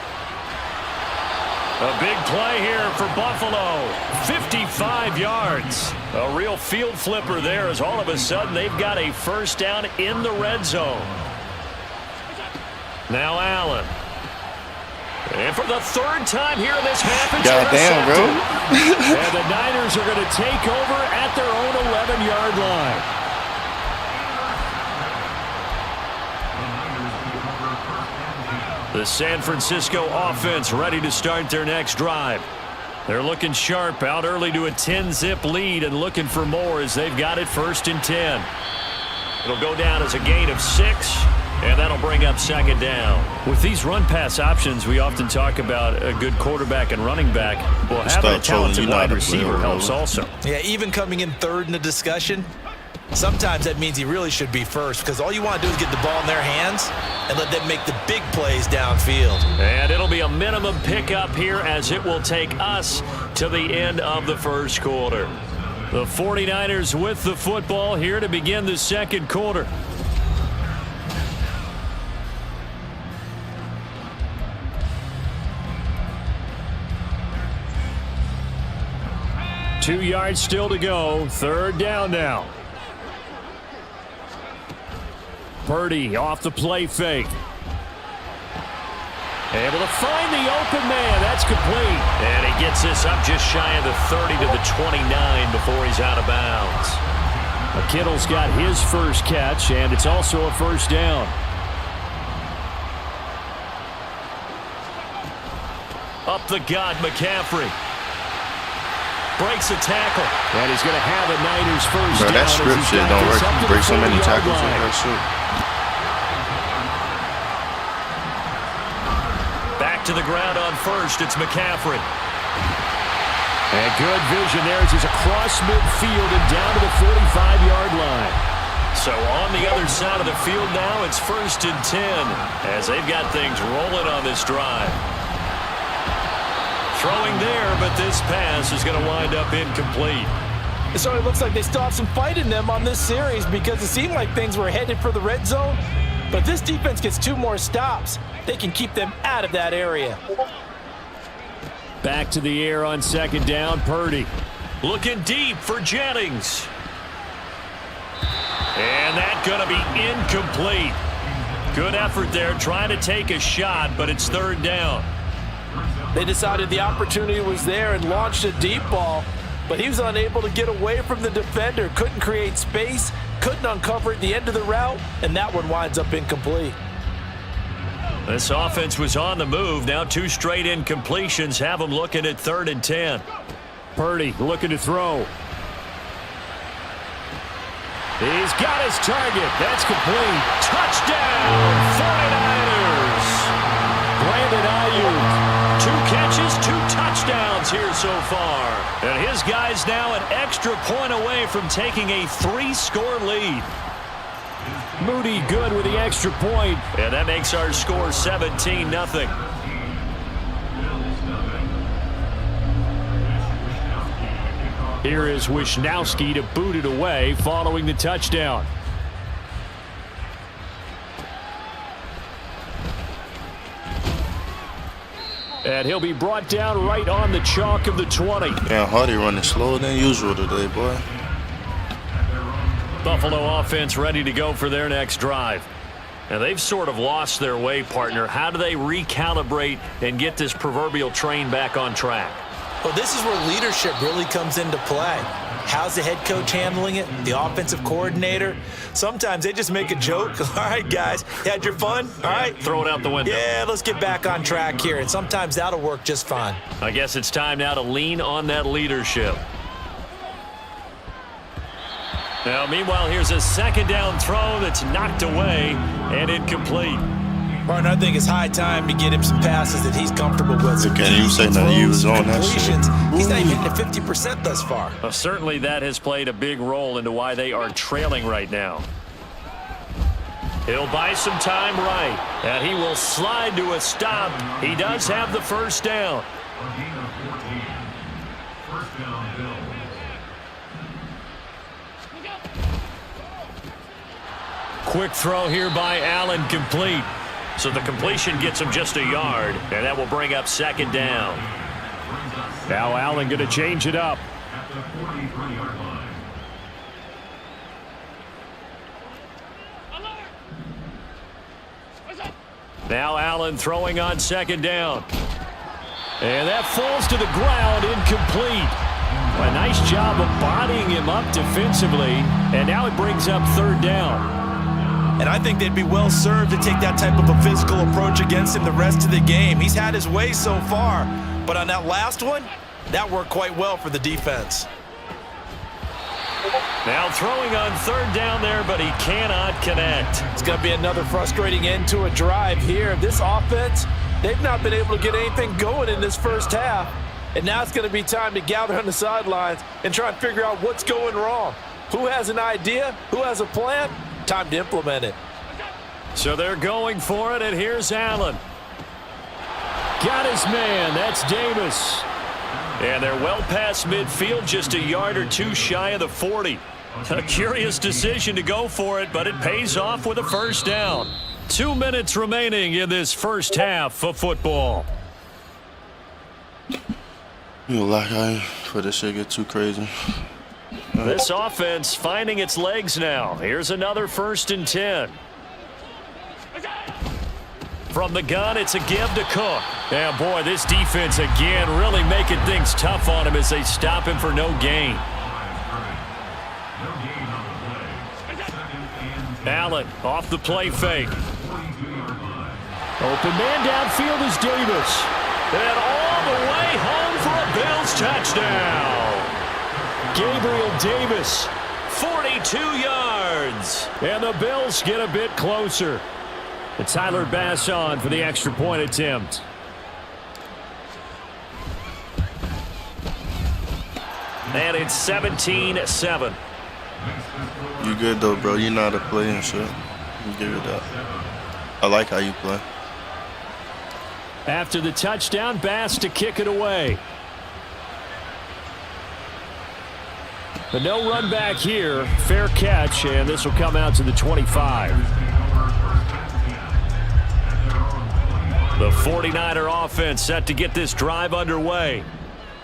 A big play here for Buffalo. 55 yards. A real field flipper there, as all of a sudden they've got a 1st down in the red zone. Now Allen. And for the 3rd time here in this half, it's goddamn, bro. And the Niners are going to take over at their own 11-yard line. The San Francisco offense ready to start their next drive. They're looking sharp, out early to a 10-zip lead and looking for more as they've got it 1st and 10. It'll go down as a gain of 6, and that'll bring up second down. With these run-pass options, we often talk about a good quarterback and running back. Well, having a talented wide receiver helps also. Yeah, even coming in third in the discussion, sometimes that means he really should be first, because all you want to do is get the ball in their hands and let them make the big plays downfield. And it'll be a minimum pickup here as it will take us to the end of the first quarter. The 49ers with the football here to begin the second quarter. Two yards still to go. Third down now. Purdy off the play fake. Able to find the open man. That's complete. And he gets this up just shy of the 30 to the 29 before he's out of bounds. Kittle's got his first catch, and it's also a first down. Up the gut, McCaffrey. Breaks a tackle. And he's going to have a Niners first down. That script shit don't work. You break so many tackles with that shit. Back to the ground on first. It's McCaffrey. And good vision there as he's across midfield and down to the 45-yard line. So on the other side of the field now, it's 1st and 10 as they've got things rolling on this drive. Throwing there, but this pass is going to wind up incomplete. So it looks like they still have some fight in them on this series, because it seemed like things were headed for the red zone. But if this defense gets 2 more stops, they can keep them out of that area. Back to the air on second down, Purdy. Looking deep for Jennings. And that's going to be incomplete. Good effort there, trying to take a shot, but it's third down. They decided the opportunity was there and launched a deep ball, but he was unable to get away from the defender, couldn't create space, couldn't uncover at the end of the route, and that one winds up incomplete. This offense was on the move. Now 2 straight incompletions have them looking at 3rd and 10. Purdy looking to throw. He's got his target. That's complete. Touchdown, 49ers. Brandon Ayuk. 2 catches, 2 touchdowns here so far. And his guy's now an extra point away from taking a 3-score lead. Moody good with the extra point. And that makes our score 17-0. Here is Wisnowski to boot it away following the touchdown. And he'll be brought down right on the chalk of the 20. Yeah, Hardy running slower than usual today, boy. Buffalo offense ready to go for their next drive. Now they've sort of lost their way, partner. How do they recalibrate and get this proverbial train back on track? Well, this is where leadership really comes into play. How's the head coach handling it? The offensive coordinator? Sometimes they just make a joke. All right, guys, you had your fun? All right. Throw it out the window. Yeah, let's get back on track here. And sometimes that'll work just fine. I guess it's time now to lean on that leadership. Now, meanwhile, here's a second down throw that's knocked away and incomplete. Martin, I think it's high time to get him some passes that he's comfortable with. So can't even say nothing. You was on that shit. He's not even hitting at 50% thus far. Well, certainly that has played a big role into why they are trailing right now. He'll buy some time right, and he will slide to a stop. He does have the first down. Quick throw here by Allen, complete. So the completion gets him just a yard, and that will bring up second down. Now Allen going to change it up. At the 43-yard line. Now Allen throwing on second down. And that falls to the ground, incomplete. A nice job of bodying him up defensively, and now it brings up third down. And I think they'd be well served to take that type of a physical approach against him the rest of the game. He's had his way so far, but on that last one, that worked quite well for the defense. Now throwing on third down there, but he cannot connect. It's going to be another frustrating end to a drive here. This offense, they've not been able to get anything going in this first half. And now it's going to be time to gather on the sidelines and try and figure out what's going wrong. Who has an idea? Who has a plan? Time to implement it. So they're going for it, and here's Allen. Got his man. That's Davis. And they're well past midfield, just a yard or two shy of the 40. A curious decision to go for it, but it pays off with a first down. 2 minutes remaining in this first half of football. You like I for this shit get too crazy. This offense finding its legs now. Here's another 1st and 10. From the gun, it's a give to Cook. Yeah, boy, this defense again really making things tough on him as they stop him for no gain. Allen off the play fake. Open man downfield is Davis. And all the way home for a Bills touchdown. Gabriel Davis, 42 yards. And the Bills get a bit closer. And Tyler Bass on for the extra point attempt. And it's 17-7. You good though, bro. You know how to play and shit. You give it up. I like how you play. After the touchdown, Bass to kick it away. But no run back here. Fair catch, and this will come out to the 25. The 49er offense set to get this drive underway.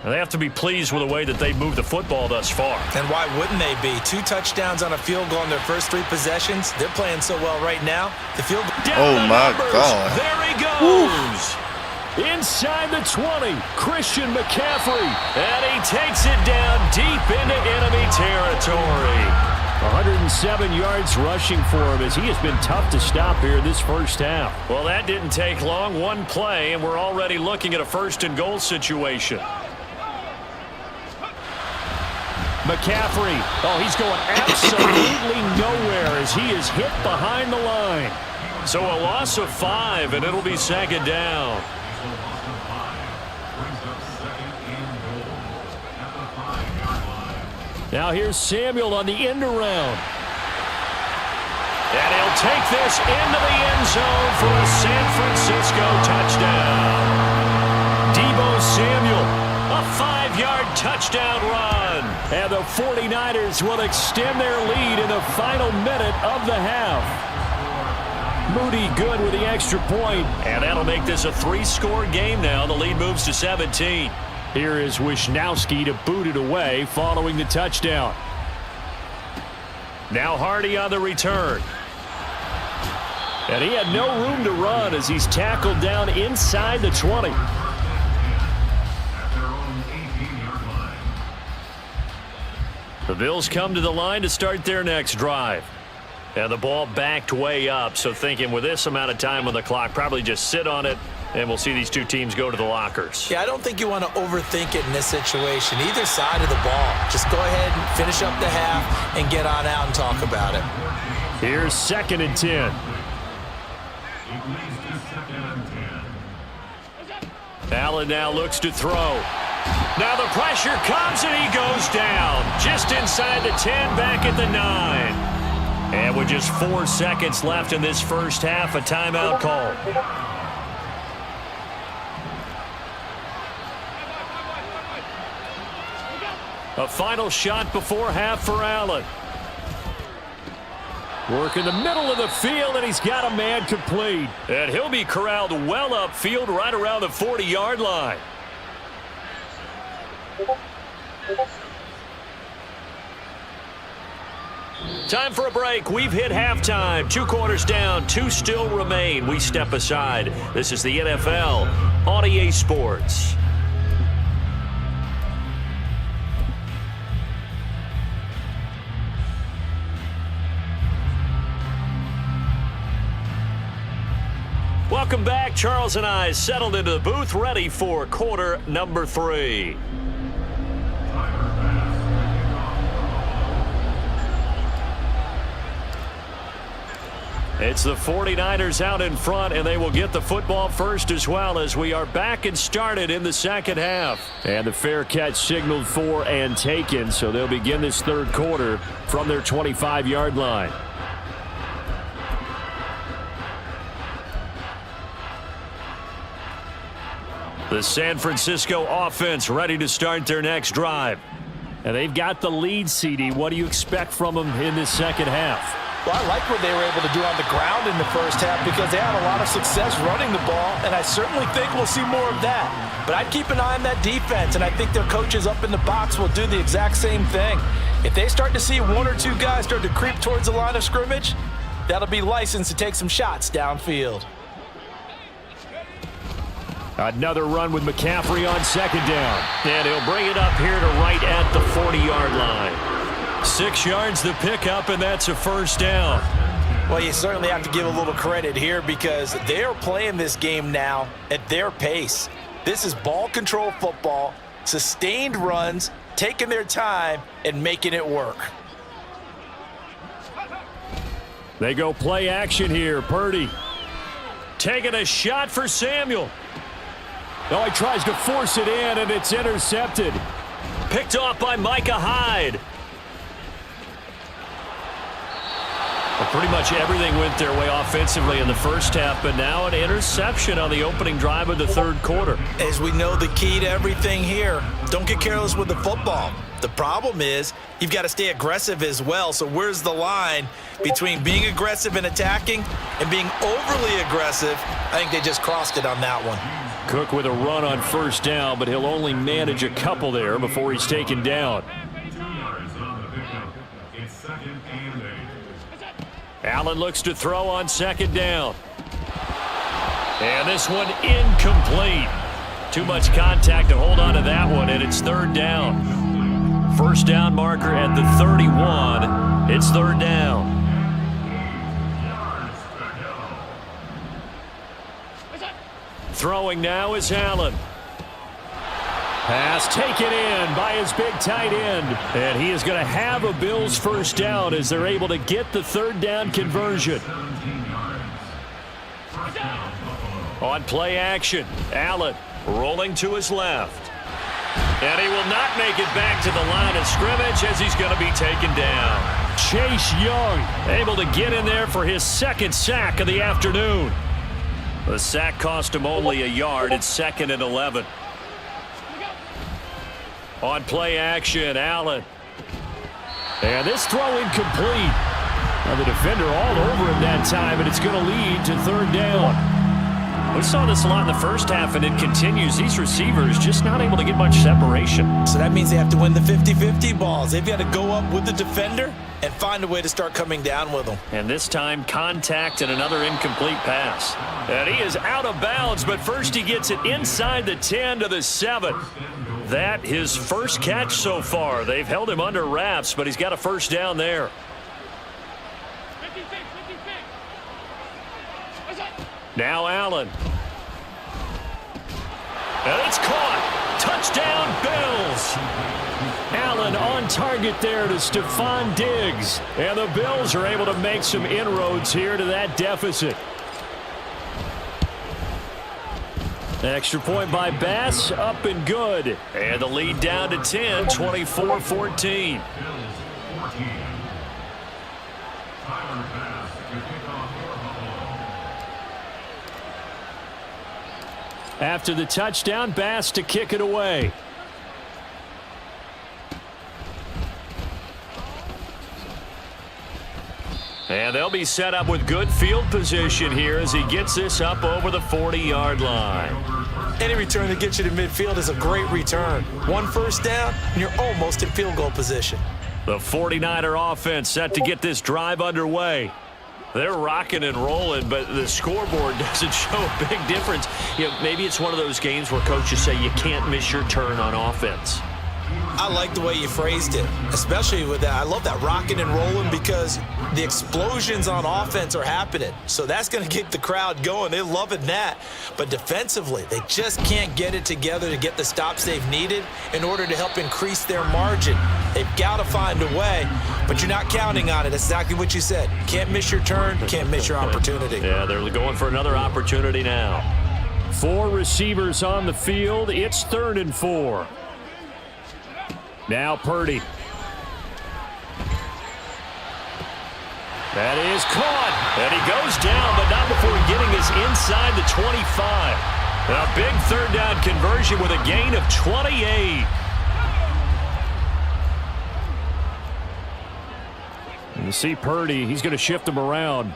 And they have to be pleased with the way that they moved the football thus far. And why wouldn't they be? 2 touchdowns on a field goal in their first 3 possessions. They're playing so well right now. The field goal. Oh, my God. There he goes. Inside the 20, Christian McCaffrey. And he takes it down deep into enemy territory. 107 yards rushing for him as he has been tough to stop here this first half. Well, that didn't take long. 1 play, and we're already looking at a 1st and goal situation. McCaffrey. Oh, he's going absolutely nowhere as he is hit behind the line. So a loss of 5, and it'll be 2nd down. Now here's Samuel on the end around. And he'll take this into the end zone for a San Francisco touchdown. Deebo Samuel, a 5-yard touchdown run. And the 49ers will extend their lead in the final minute of the half. Moody good with the extra point. And that'll make this a 3-score game now. The lead moves to 17. Here is Wisnowski to boot it away following the touchdown. Now Hardy on the return. And he had no room to run as he's tackled down inside the 20. The Bills come to the line to start their next drive. And the ball backed way up, so thinking with this amount of time on the clock, probably just sit on it, and we'll see these 2 teams go to the lockers. Yeah, I don't think you want to overthink it in this situation. Either side of the ball. Just go ahead and finish up the half and get on out and talk about it. Here's 2nd and 10. Allen now looks to throw. Now the pressure comes and he goes down. Just inside the 10, back at the 9. And with just 4 seconds left in this first half, a timeout call. A final shot before half for Allen. Work in the middle of the field, and he's got a man complete. And he'll be corralled well upfield right around the 40-yard line. Time for a break. We've hit halftime. 2 quarters down, 2 still remain. We step aside. This is the NFL on EA Sports. Welcome back. Charles and I settled into the booth, ready for quarter number 3. It's the 49ers out in front, and they will get the football first as well as we are back and started in the second half. And the fair catch signaled for and taken, so they'll begin this third quarter from their 25-yard line. The San Francisco offense ready to start their next drive. And they've got the lead, CD. What do you expect from them in this second half? Well, I like what they were able to do on the ground in the first half because they had a lot of success running the ball, and I certainly think we'll see more of that. But I'd keep an eye on that defense, and I think their coaches up in the box will do the exact same thing. If they start to see one or two guys start to creep towards the line of scrimmage, that'll be licensed to take some shots downfield. Another run with McCaffrey on second down. And he'll bring it up here to right at the 40-yard line. 6 yards the pickup, and that's a first down. Well, you certainly have to give a little credit here because they're playing this game now at their pace. This is ball control football, sustained runs, taking their time, and making it work. They go play action here. Purdy Taking a shot for Samuel. Oh, he tries to force it in, and it's intercepted. Picked off by Micah Hyde. Well, pretty much everything went their way offensively in the first half, but now an interception on the opening drive of the third quarter. As we know, the key to everything here, don't get careless with the football. The problem is you've got to stay aggressive as well. So where's the line between being aggressive and attacking and being overly aggressive? I think they just crossed it on that one. Cook with a run on first down, but he'll only manage a couple there before he's taken down. 2 yards on the pickup. It's 2nd and 8. Allen looks to throw on second down. And this one incomplete. Too much contact to hold on to that one, and it's third down. First down marker at the 31. It's third down. Throwing now is Allen. Pass taken in by his big tight end. And he is going to have a Bills first down as they're able to get the third down conversion. On play action, Allen rolling to his left. And he will not make it back to the line of scrimmage as he's going to be taken down. Chase Young able to get in there for his second sack of the afternoon. The sack cost him only a yard. It's 2nd and 11. On play action, Allen. And this throw incomplete. Now the defender all over him that time, and it's going to lead to third down. We saw this a lot in the first half, and it continues. These receivers just not able to get much separation. So that means they have to win the 50-50 balls. They've got to go up with the defender and find a way to start coming down with them. And this time, contact and another incomplete pass. And he is out of bounds, but first he gets it inside the 10 to the 7. That his first catch so far. They've held him under wraps, but he's got a first down there. Now Allen. And it's caught. Touchdown, Bills. Allen on target there to Stephon Diggs. And the Bills are able to make some inroads here to that deficit. Extra point by Bass, up and good. And the lead down to 10, 24-14. After the touchdown, Bass to kick it away. And they'll be set up with good field position here as he gets this up over the 40-yard line. Any return that gets you to midfield is a great return. One first down, and you're almost in field goal position. The 49er offense set to get this drive underway. They're rocking and rolling, but the scoreboard doesn't show a big difference. You know, maybe it's one of those games where coaches say you can't miss your turn on offense. I like the way you phrased it, especially with that. I love that rocking and rolling because the explosions on offense are happening. So that's going to get the crowd going. They're loving that. But defensively, they just can't get it together to get the stops they've needed in order to help increase their margin. They've got to find a way, but you're not counting on it. That's exactly what you said. Can't miss your turn, can't miss your opportunity. Yeah, they're going for another opportunity now. 4 receivers on the field. It's 3rd and 4. Now Purdy. That is caught. And he goes down, but not before getting us inside the 25. A big 3rd down conversion with a gain of 28. You see Purdy, he's going to shift him around.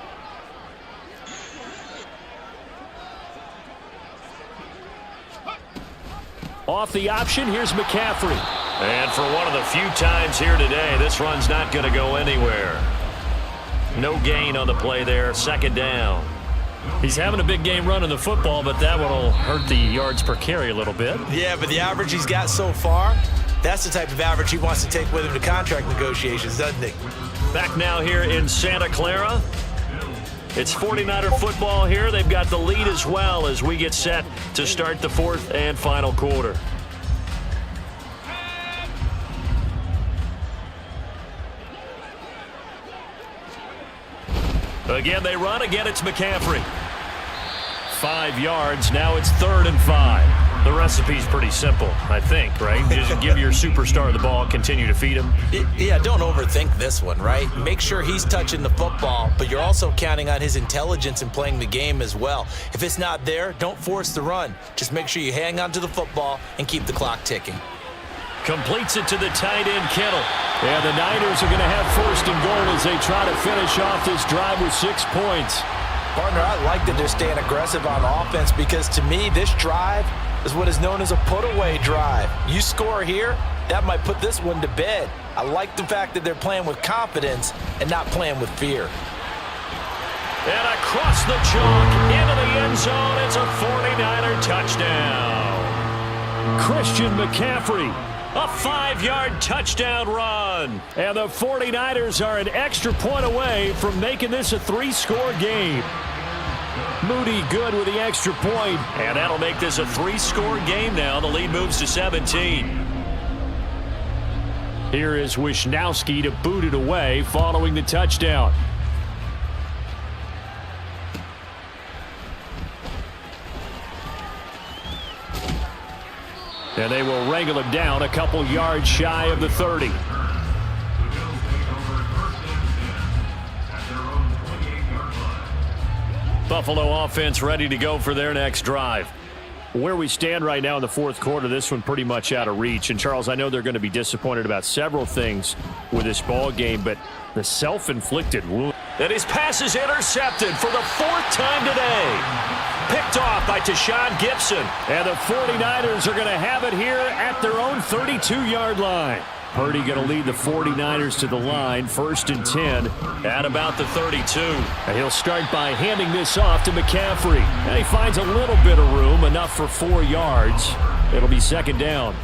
Off the option, here's McCaffrey. And for one of the few times here today, this run's not going to go anywhere. No gain on the play there, 2nd down. He's having a big game running the football, but that one will hurt the yards per carry a little bit. Yeah, but the average he's got so far, that's the type of average he wants to take with him to contract negotiations, doesn't he? Back now here in Santa Clara. It's 49er football here. They've got the lead as well as we get set to start the 4th and final quarter. Again, they run. Again, it's McCaffrey. 5 yards. Now it's 3rd and 5. The recipe's pretty simple, I think, right? Just give your superstar the ball, continue to feed him. Yeah, don't overthink this one, right? Make sure he's touching the football, but you're also counting on his intelligence in playing the game as well. If it's not there, don't force the run. Just make sure you hang on to the football and keep the clock ticking. Completes it to the tight end, Kittle. Yeah, the Niners are going to have 1st and goal as they try to finish off this drive with 6 points. Partner, I like that they're staying aggressive on offense because to me, this drive is what is known as a put-away drive. You score here, that might put this one to bed. I like the fact that they're playing with confidence and not playing with fear. And across the chalk, into the end zone, it's a 49er touchdown. Christian McCaffrey. A 5-yard touchdown run. And the 49ers are an extra point away from making this a 3-score game. Moody good with the extra point. And that'll make this a 3-score game now. The lead moves to 17. Here is Wisnowski to boot it away following the touchdown. And they will wrangle him down a couple yards shy of the 30. Buffalo offense ready to go for their next drive. Where we stand right now in the 4th quarter, this one pretty much out of reach. And, Charles, I know they're going to be disappointed about several things with this ball game, but the self-inflicted wound. And his pass is intercepted for the 4th time today. Picked off by Tashawn Gibson. And the 49ers are going to have it here at their own 32-yard line. Purdy going to lead the 49ers to the line, 1st and 10. At about the 32. And he'll start by handing this off to McCaffrey. And he finds a little bit of room, enough for 4 yards. It'll be 2nd down.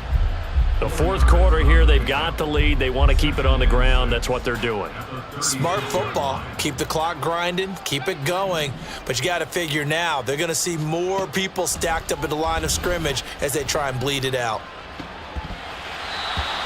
The 4th quarter here, they've got the lead. They want to keep it on the ground. That's what they're doing. Smart football. Keep the clock grinding. Keep it going. But you got to figure now, they're going to see more people stacked up at the line of scrimmage as they try and bleed it out.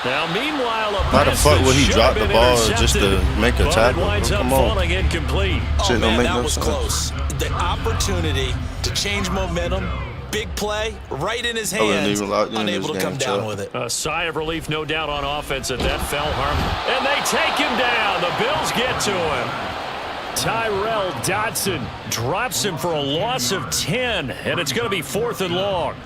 Now, meanwhile, Why the fuck would he drop the ball just to make a tackle? It winds up Come on. falling incomplete. Oh, man, that was close. The opportunity to change momentum, big play, right in his hands, unable to come down with it. A sigh of relief, no doubt, on offense that fell harmless. And they take him down. The Bills get to him. Tyrell Dodson drops him for a loss of 10, and it's going to be 4th and long.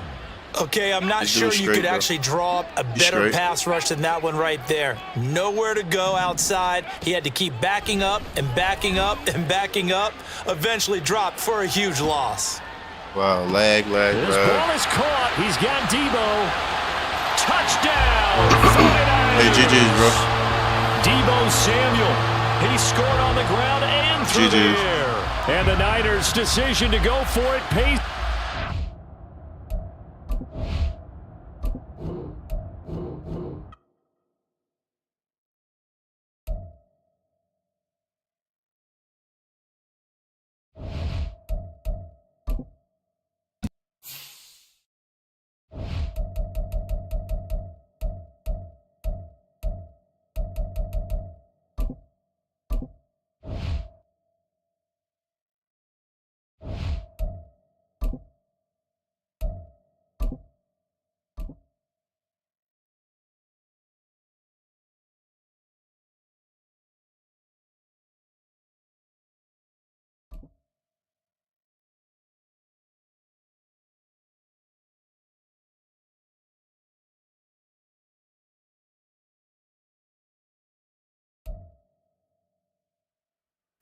Okay, I'm not sure you could actually draw up a better pass rush than that one right there. Nowhere to go outside. He had to keep backing up and backing up and backing up. Eventually dropped for a huge loss. Wow, lag. This ball is caught. He's got Debo. Touchdown! Hey, GG's, bro. Debo Samuel. He scored on the ground and through the air. And the Niners' decision to go for it pays.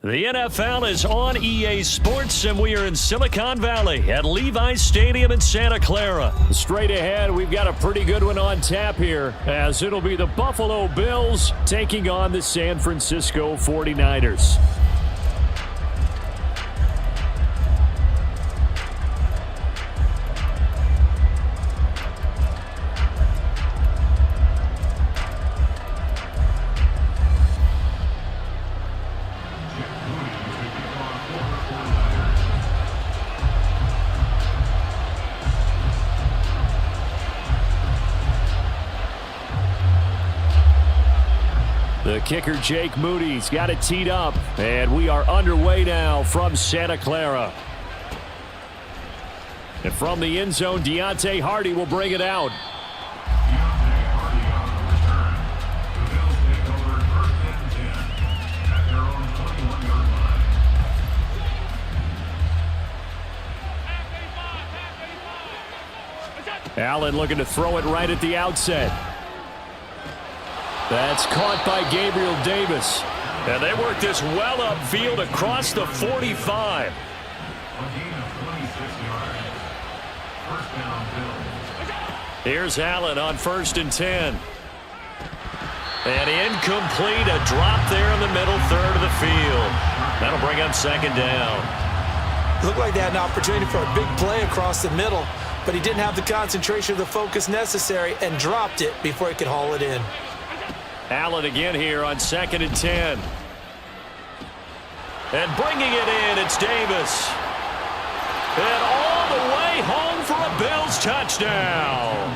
The NFL is on EA Sports, and we are in Silicon Valley at Levi's Stadium in Santa Clara. Straight ahead, we've got a pretty good one on tap here, as it'll be the Buffalo Bills taking on the San Francisco 49ers. The kicker, Jake Moody's got it teed up, and we are underway now from Santa Clara. And from the end zone, Deontay Hardy will bring it out. Allen looking to throw it right at the outset. That's caught by Gabriel Davis. And they work this well upfield across the 45. Here's Allen on 1st and 10. And incomplete, a drop there in the middle third of the field. That'll bring up 2nd down. Looked like they had an opportunity for a big play across the middle, but he didn't have the concentration or the focus necessary and dropped it before he could haul it in. Allen again here on 2nd and 10. And bringing it in, it's Davis. And all the way home for a Bills touchdown.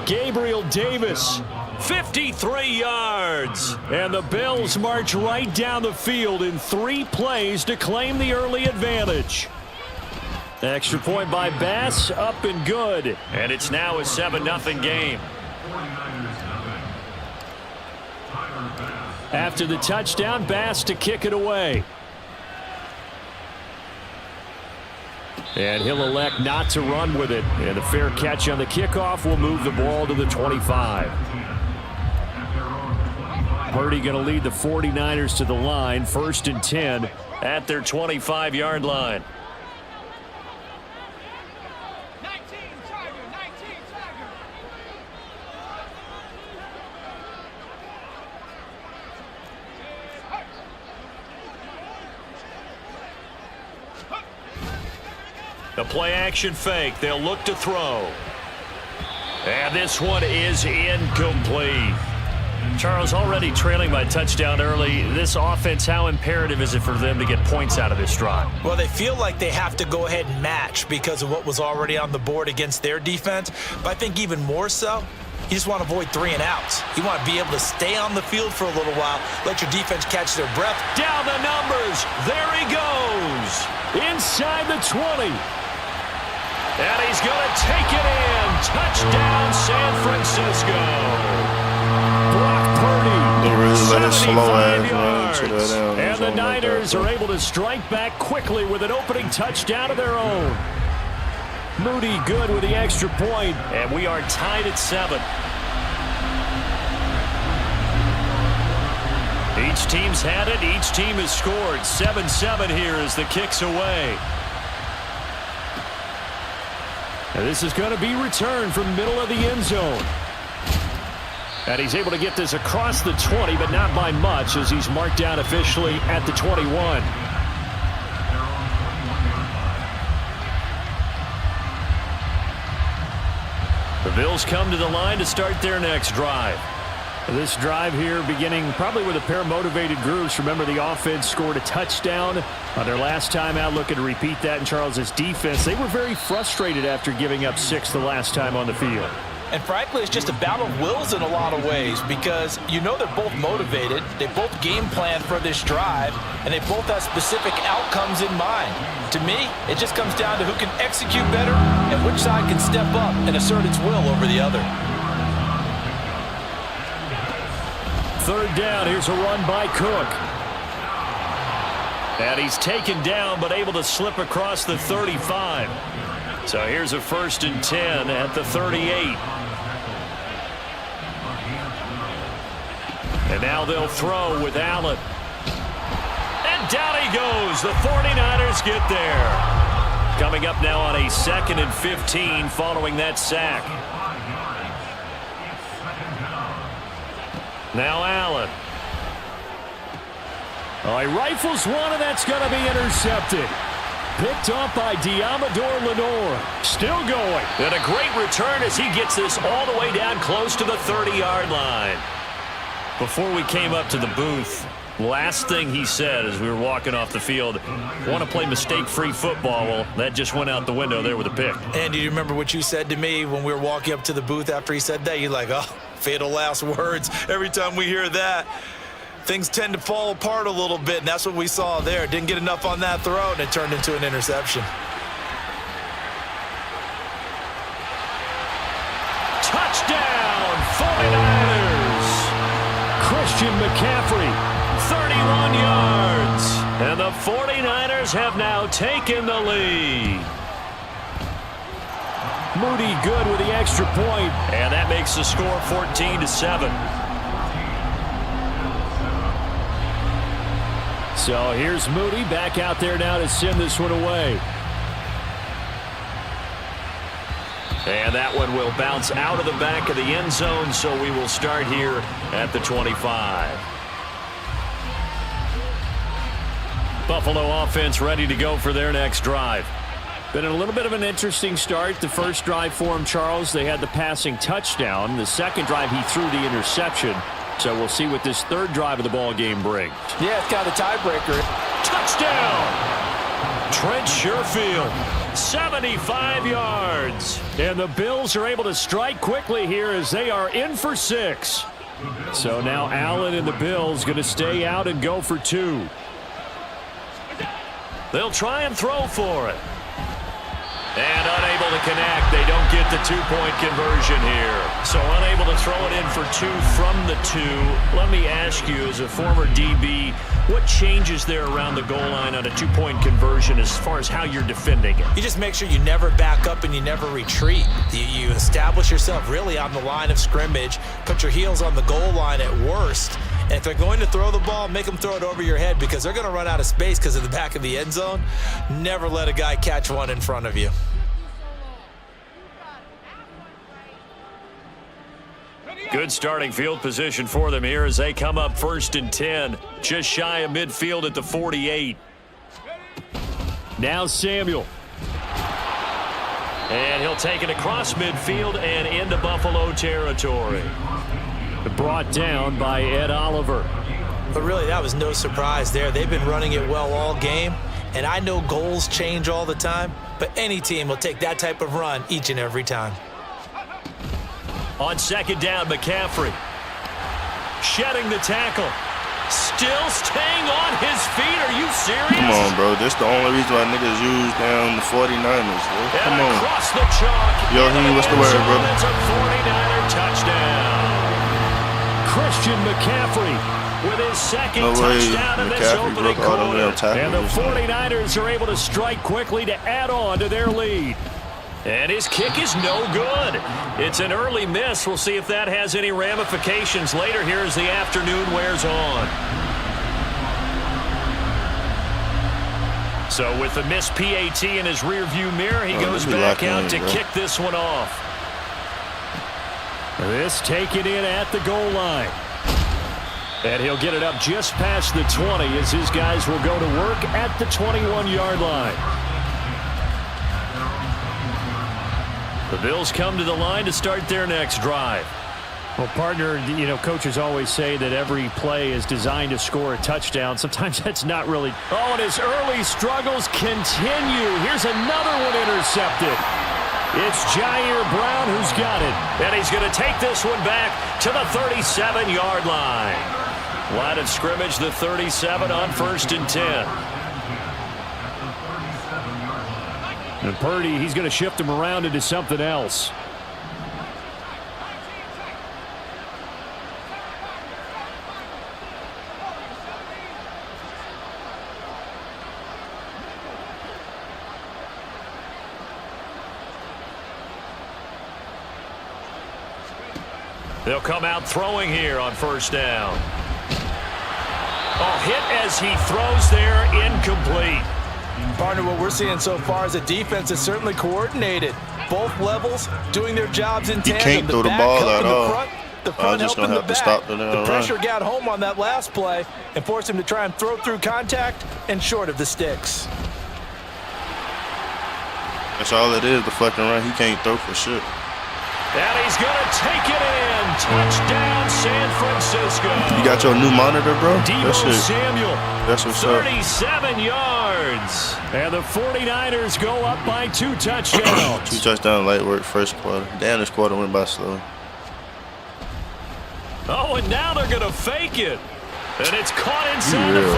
Gabriel Davis, 53 yards. And the Bills march right down the field in 3 plays to claim the early advantage. Extra point by Bass, up and good. And it's now a 7-0 game. After the touchdown, Bass to kick it away. And he'll elect not to run with it. And the fair catch on the kickoff will move the ball to the 25. Purdy going to lead the 49ers to the line, 1st and 10 at their 25-yard line. The play-action fake. They'll look to throw. And this one is incomplete. Charles, already trailing by touchdown early. This offense, how imperative is it for them to get points out of this drive? Well, they feel like they have to go ahead and match because of what was already on the board against their defense. But I think even more so, you just want to avoid 3 and outs. You want to be able to stay on the field for a little while, let your defense catch their breath. Down the numbers. There he goes. Inside the 20. And he's going to take it in. Touchdown, San Francisco. Brock Purdy. They really let it slow 75 yards. And the Niners are able to strike back quickly with an opening touchdown of their own. Moody good with the extra point. And we are tied at 7. Each team's had it. Each team has scored. 7-7 here as the kick's away. And this is going to be returned from middle of the end zone. And he's able to get this across the 20, but not by much as he's marked down officially at the 21. The Bills come to the line to start their next drive. This drive here beginning probably with a pair of motivated groups. Remember, the offense scored a touchdown on their last time out. Looking to repeat that in Charles's defense. They were very frustrated after giving up 6 the last time on the field. And frankly, it's just a battle of wills in a lot of ways because you know they're both motivated, they both game plan for this drive, and they both have specific outcomes in mind. To me, it just comes down to who can execute better and which side can step up and assert its will over the other. Third down, here's a run by Cook. And he's taken down but able to slip across the 35. So here's a 1st and 10 at the 38. And now they'll throw with Allen. And down he goes. The 49ers get there. Coming up now on a 2nd and 15 following that sack. Now Allen. Oh, he rifles one, and that's going to be intercepted. Picked up by Diamador Lenore. Still going. And a great return as he gets this all the way down close to the 30-yard line. Before we came up to the booth, last thing he said as we were walking off the field, want to play mistake-free football. Well, that just went out the window there with a pick. And do you remember what you said to me when we were walking up to the booth after he said that? You're like, oh, fatal last words. Every time we hear that, things tend to fall apart a little bit, and that's what we saw there. Didn't get enough on that throw, and it turned into an interception. Touchdown, 49ers! Christian McCaffrey, 31 yards. And the 49ers have now taken the lead. Moody good with the extra point, and that makes the score 14-7. So here's Moody back out there now to send this one away. And that one will bounce out of the back of the end zone, so we will start here at the 25. Buffalo offense ready to go for their next drive. Been a little bit of an interesting start. The first drive for him, Charles, they had the passing touchdown. The second drive, he threw the interception. So we'll see what this third drive of the ball game brings. Yeah, it's kind of the tiebreaker. Touchdown! Trent Sherfield, 75 yards. And the Bills are able to strike quickly here as they are in for 6. So now Allen and the Bills going to stay out and go for 2. They'll try and throw for it. And unable to connect. They don't get the 2-point conversion here. So unable to throw it in for 2 from the 2. Let me ask you, as a former DB, what changes there around the goal line on a 2-point conversion as far as how you're defending it? You just make sure you never back up and you never retreat. You establish yourself really on the line of scrimmage, put your heels on the goal line at worst. And if they're going to throw the ball, make them throw it over your head because they're going to run out of space because of the back of the end zone. Never let a guy catch one in front of you. Good starting field position for them here as they come up 1st and 10. Just shy of midfield at the 48. Now Samuel. And he'll take it across midfield and into Buffalo territory. Brought down by Ed Oliver. But really, that was no surprise there. They've been running it well all game. And I know goals change all the time, but any team will take that type of run each and every time. On 2nd down, McCaffrey. Shedding the tackle. Still staying on his feet. Are you serious? Come on, bro. This the only reason why niggas use down the 49ers, bro. Come on. Across the chalk. Yo, Henry, what's the word, bro? That's a 49er touchdown. Christian McCaffrey with his second touchdown in this opening quarter. And the 49ers are able to strike quickly to add on to their lead. And his kick is no good. It's an early miss. We'll see if that has any ramifications later here as the afternoon wears on. So with the missed PAT in his rearview mirror, he goes back out to kick this one off. This taken in at the goal line. And he'll get it up just past the 20 as his guys will go to work at the 21-yard line. The Bills come to the line to start their next drive. Well, partner, you know, coaches always say that every play is designed to score a touchdown. Sometimes that's not really. Oh, and his early struggles continue. Here's another one intercepted. It's Jair Brown who's got it. And he's going to take this one back to the 37-yard line. Line of scrimmage, the 37 on 1st and 10. And Purdy, he's going to shift him around into something else. They'll come out throwing here on 1st down. Oh, hit as he throws there, incomplete. Partner, what we're seeing so far is a defense that's certainly coordinated. Both levels doing their jobs in tandem. You can't throw the ball at all. The front just helping gonna the have to back. stop the pressure got home on that last play and forced him to try and throw through contact and short of the sticks. That's all it is, deflecting run. He can't throw for shit. And he's going to take it in. Touchdown, San Francisco. You got your new monitor, bro? Deebo Samuel. That's what's up. 37 yards. And the 49ers go up by 2 touchdowns. 2 touchdowns, light work, first quarter. Damn, this quarter went by slow. Oh, and now they're going to fake it. And it's caught inside the 5.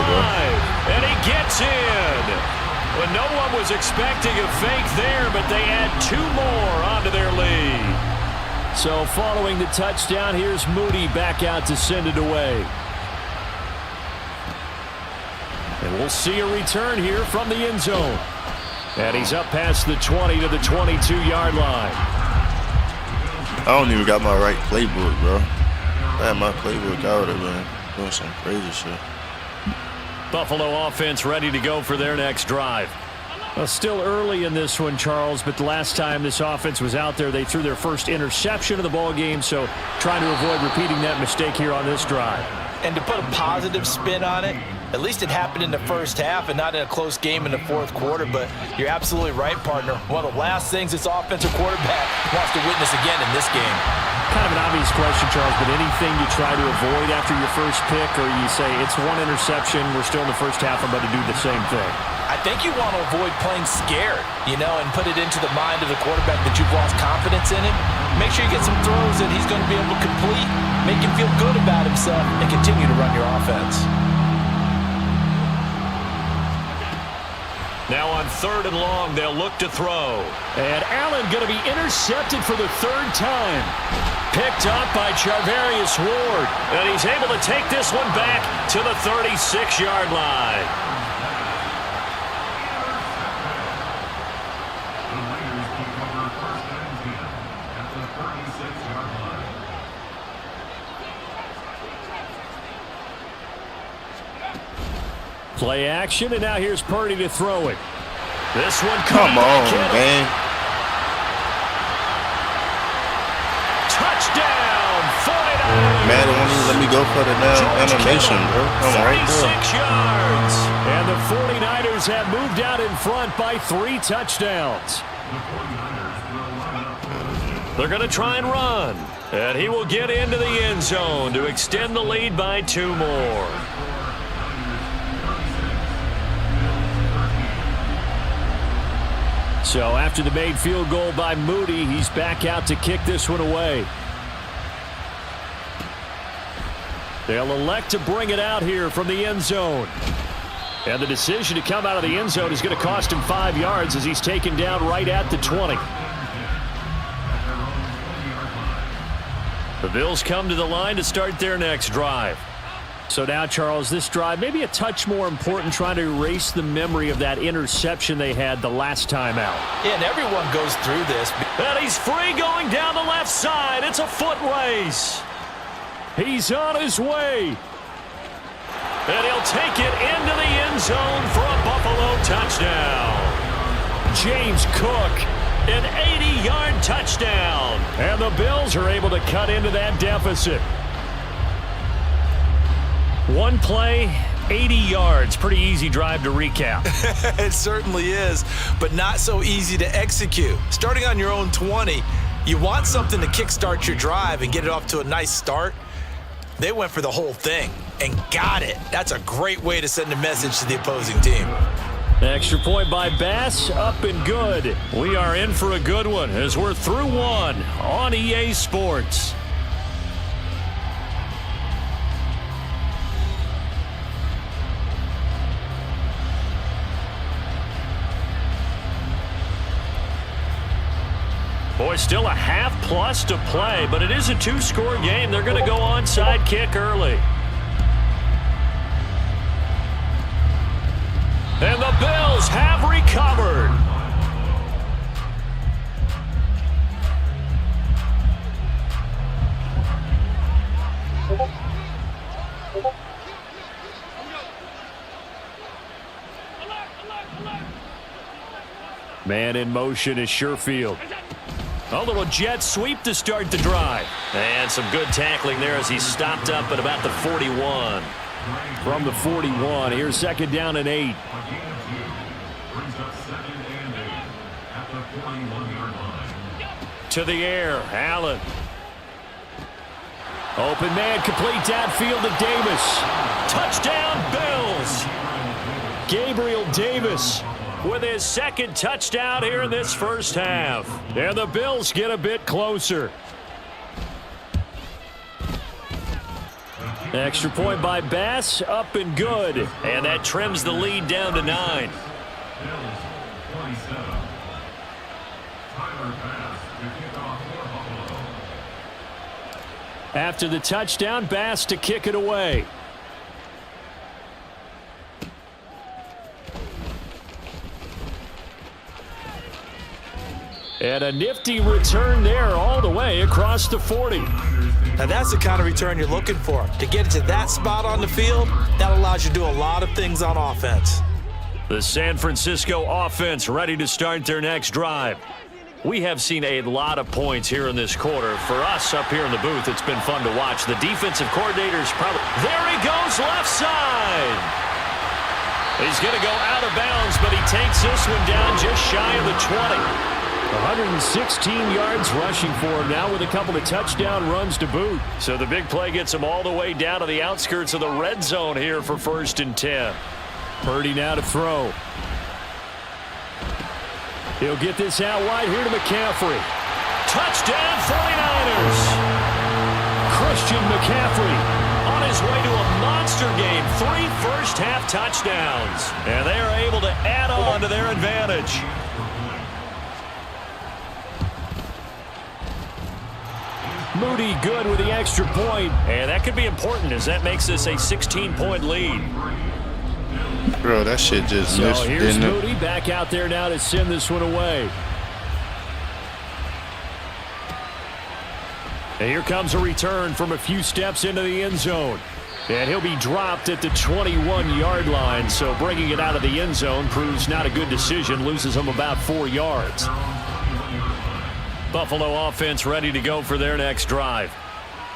And he gets in. Well, no one was expecting a fake there, but they add 2 more onto their lead. So following the touchdown, here's Moody back out to send it away. And we'll see a return here from the end zone. And he's up past the 20 to the 22-yard line. I don't even got my right playbook, bro. If I had my playbook, I would have been doing some crazy shit. Buffalo offense ready to go for their next drive. Well, still early in this one, Charles, but the last time this offense was out there, they threw their first interception of the ball game, so trying to avoid repeating that mistake here on this drive. And to put a positive spin on it, at least it happened in the first half and not in a close game in the 4th quarter, but you're absolutely right, partner. One of the last things this offensive quarterback wants to witness again in this game. Kind of an obvious question, Charles, but anything you try to avoid after your first pick, or you say it's 1 interception, we're still in the first half, I'm about to do the same thing? I think you want to avoid playing scared, and put it into the mind of the quarterback that you've lost confidence in him. Make sure you get some throws that he's going to be able to complete, make him feel good about himself, and continue to run your offense. Now on 3rd and long, they'll look to throw. And Allen going to be intercepted for the 3rd time. Picked up by Charvarius Ward. And he's able to take this one back to the 36-yard line. Play action, and now here's Purdy to throw it. This one come on, man. Touchdown, 49ers. Madden won't even let me go for the animation, bro. I'm right there. 36 yards. And the 49ers have moved out in front by 3 touchdowns. They're going to try and run. And he will get into the end zone to extend the lead by 2 more. So after the made field goal by Moody, he's back out to kick this one away. They'll elect to bring it out here from the end zone. And the decision to come out of the end zone is going to cost him 5 yards as he's taken down right at the 20. The Bills come to the line to start their next drive. So now, Charles, this drive maybe a touch more important, trying to erase the memory of that interception they had the last time out. Yeah, and everyone goes through this. And he's free going down the left side. It's a foot race. He's on his way. And he'll take it into the end zone for a Buffalo touchdown. James Cook, an 80-yard touchdown. And the Bills are able to cut into that deficit. One play, 80 yards. Pretty easy drive to recap. It certainly is, but not so easy to execute. Starting on your own 20, you want something to kickstart your drive and get it off to a nice start. They went for the whole thing and got it. That's a great way to send a message to the opposing team. Extra point by Bass, up and good. We are in for a good one as we're through one on EA Sports. Boy, still a half plus to play, but it is a two-score game. They're going to go onside kick early. And the Bills have recovered. Man in motion is Sherfield. A little jet sweep to start the drive. And some good tackling there as he stopped up at about the 41. From the 41, here's second down and 8. To the air, Allen. Open man, complete downfield to Davis. Touchdown, Bills. Gabriel Davis with his second touchdown here in this first half. And the Bills get a bit closer. Extra point by Bass, up and good. And that trims the lead down to 9. After the touchdown, Bass to kick it away. And a nifty return there all the way across the 40. Now that's the kind of return you're looking for. To get it to that spot on the field, that allows you to do a lot of things on offense. The San Francisco offense ready to start their next drive. We have seen a lot of points here in this quarter. For us up here in the booth, it's been fun to watch. The defensive coordinator's probably... There he goes, left side. He's going to go out of bounds, but he takes this one down just shy of the 20. 116 yards rushing for him now with a couple of touchdown runs to boot. So the big play gets him all the way down to the outskirts of the red zone here for 1st and 10. Purdy now to throw. He'll get this out wide here to McCaffrey. Touchdown 49ers. Christian McCaffrey on his way to a monster game. 3 first-half touchdowns. And they are able to add on to their advantage. Moody good with the extra point. And that could be important as that makes this a 16-point lead. Bro, that shit just missed. So here's Moody back out there now to send this one away. And here comes a return from a few steps into the end zone. And he'll be dropped at the 21-yard line. So bringing it out of the end zone proves not a good decision. Loses him about 4 yards. Buffalo offense ready to go for their next drive.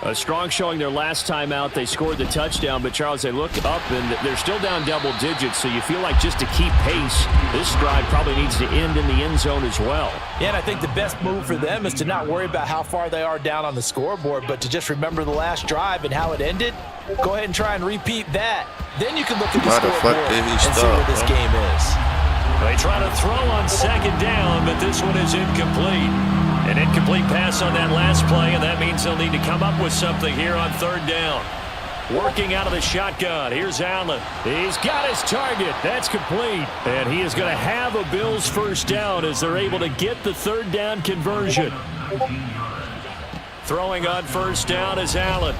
A strong showing their last time out. They scored the touchdown, but Charles, they look up and they're still down double digits, so you feel like just to keep pace, this drive probably needs to end in the end zone as well. Yeah, and I think the best move for them is to not worry about how far they are down on the scoreboard, but to just remember the last drive and how it ended. Go ahead and try and repeat that. Then you can look at the scoreboard and see where this game is. They try to throw on 2nd down, but this one is incomplete. An incomplete pass on that last play, and that means they'll need to come up with something here on 3rd down. Working out of the shotgun. Here's Allen. He's got his target. That's complete. And he is going to have a Bills first down as they're able to get the 3rd down conversion. Throwing on 1st down is Allen.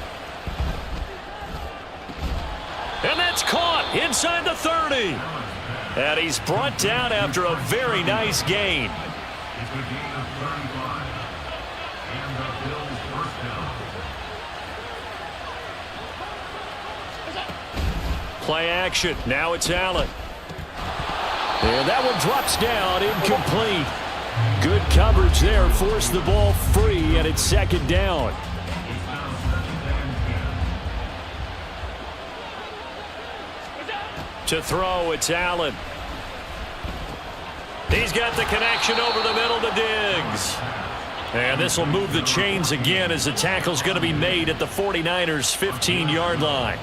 And that's caught inside the 30. And he's brought down after a very nice gain. Play action. Now it's Allen. And that one drops down, incomplete. Good coverage there. Forced the ball free, and it's 2nd down. To throw, it's Allen. He's got the connection over the middle to Diggs. And this will move the chains again as the tackle's going to be made at the 49ers' 15-yard line.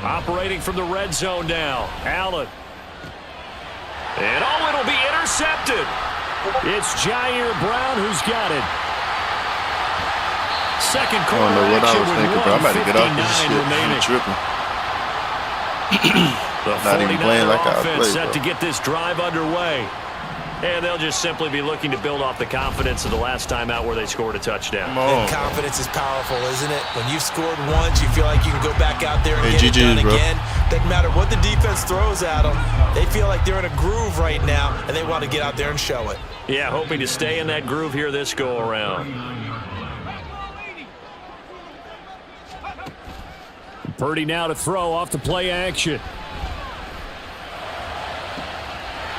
Operating from the red zone now. Allen And it'll be intercepted. It's Jair Brown who's got it. Second I quarter don't know what I action was with thinking, but I'm about to get off this 1:59 shit. remaining. I'm tripping. The Not even playing 49er like I offense play, set bro. to get this drive underway. And they'll just simply be looking to build off the confidence of the last time out where they scored a touchdown. Come on. And confidence is powerful, isn't it? When you've scored once, you feel like you can go back out there and Hey, get it GG's, done bro. again. Doesn't matter what the defense throws at them. They feel like they're in a groove right now, and they want to get out there and show it. Yeah, hoping to stay in that groove here this go-around. Purdy now to throw off the play action.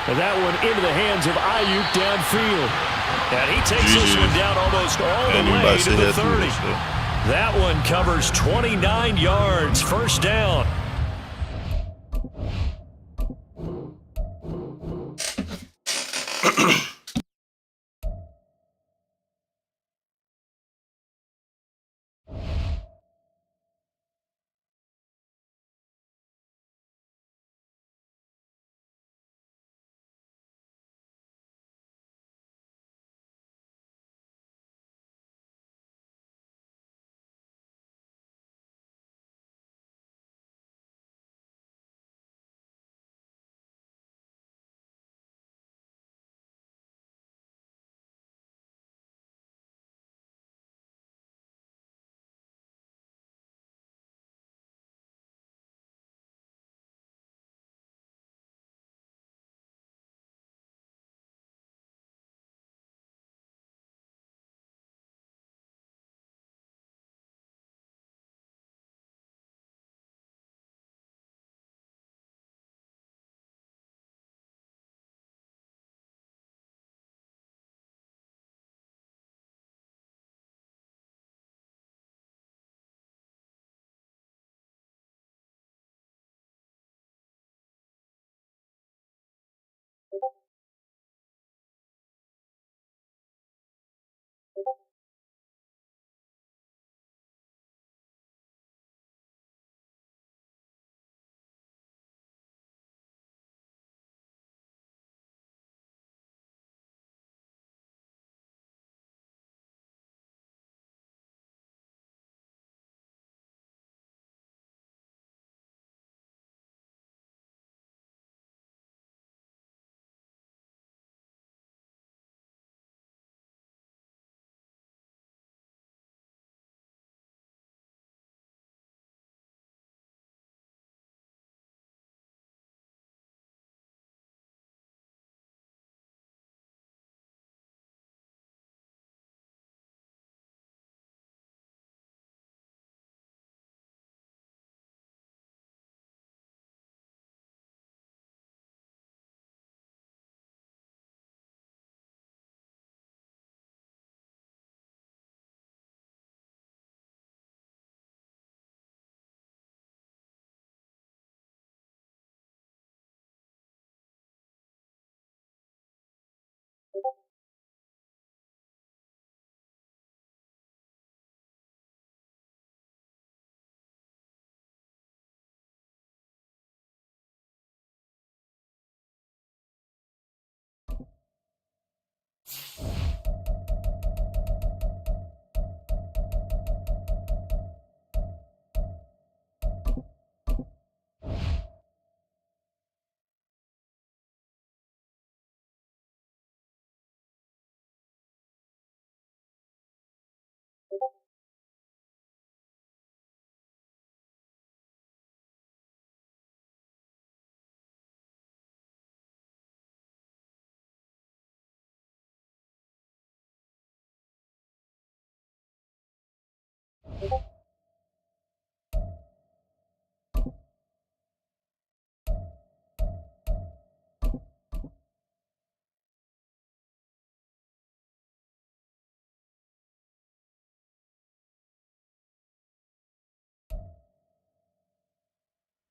And that one into the hands of Ayuk downfield. And he takes this one down almost all the way to the 30. That one covers 29 yards, first down.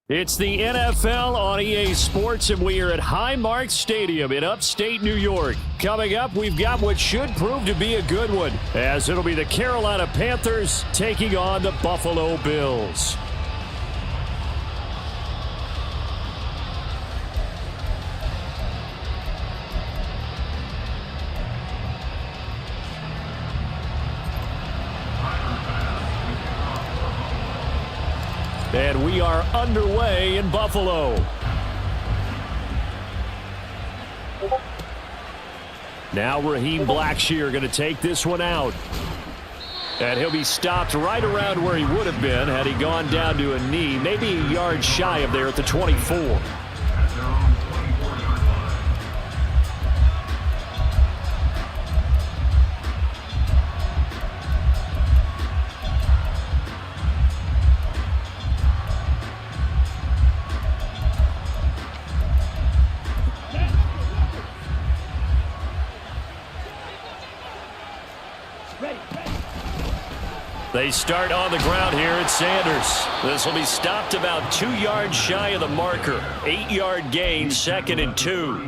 It's the NFL on EA Sports, and we are at Highmark Stadium in upstate New York. Coming up, we've got what should prove to be a good one, as it'll be the Carolina Panthers taking on the Buffalo Bills. And we are underway in Buffalo. Now Raheem Blackshear going to take this one out. And he'll be stopped right around where he would have been had he gone down to a knee, maybe a yard shy of there at the 24. They start on the ground here at Sanders. This will be stopped about 2 yards shy of the marker. 8-yard gain, 2nd and 2.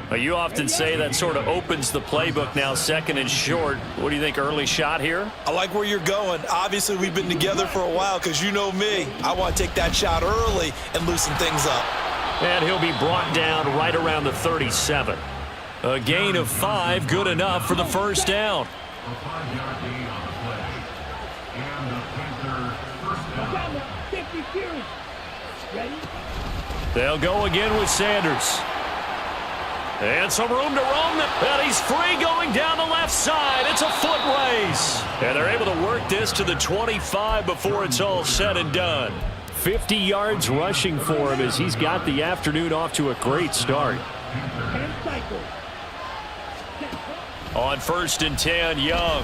Now, you often say that sort of opens the playbook now, 2nd and short. What do you think, early shot here? I like where you're going. Obviously, we've been together for a while because you know me. I want to take that shot early and loosen things up. And he'll be brought down right around the 37. A gain of 5, good enough for the first down. A 5-yard gain on the play. And the Panthers first down. 52. Ready? They'll go again with Sanders. And some room to roam. And he's free going down the left side. It's a foot race. And they're able to work this to the 25 before it's all said and done. 50 yards rushing for him as he's got the afternoon off to a great start. And cycle. On 1st and 10, Young.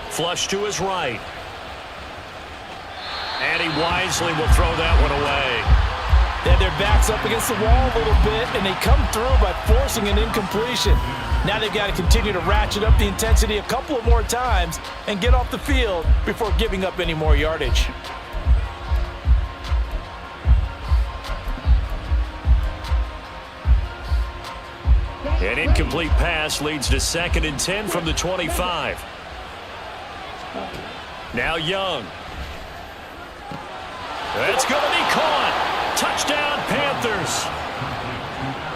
Flush to his right. And he wisely will throw that one away. They have their backs up against the wall a little bit, and they come through by forcing an incompletion. Now they've got to continue to ratchet up the intensity a couple of more times and get off the field before giving up any more yardage. An incomplete pass leads to 2nd and 10 from the 25. Now Young. That's going to be caught. Touchdown, Panthers.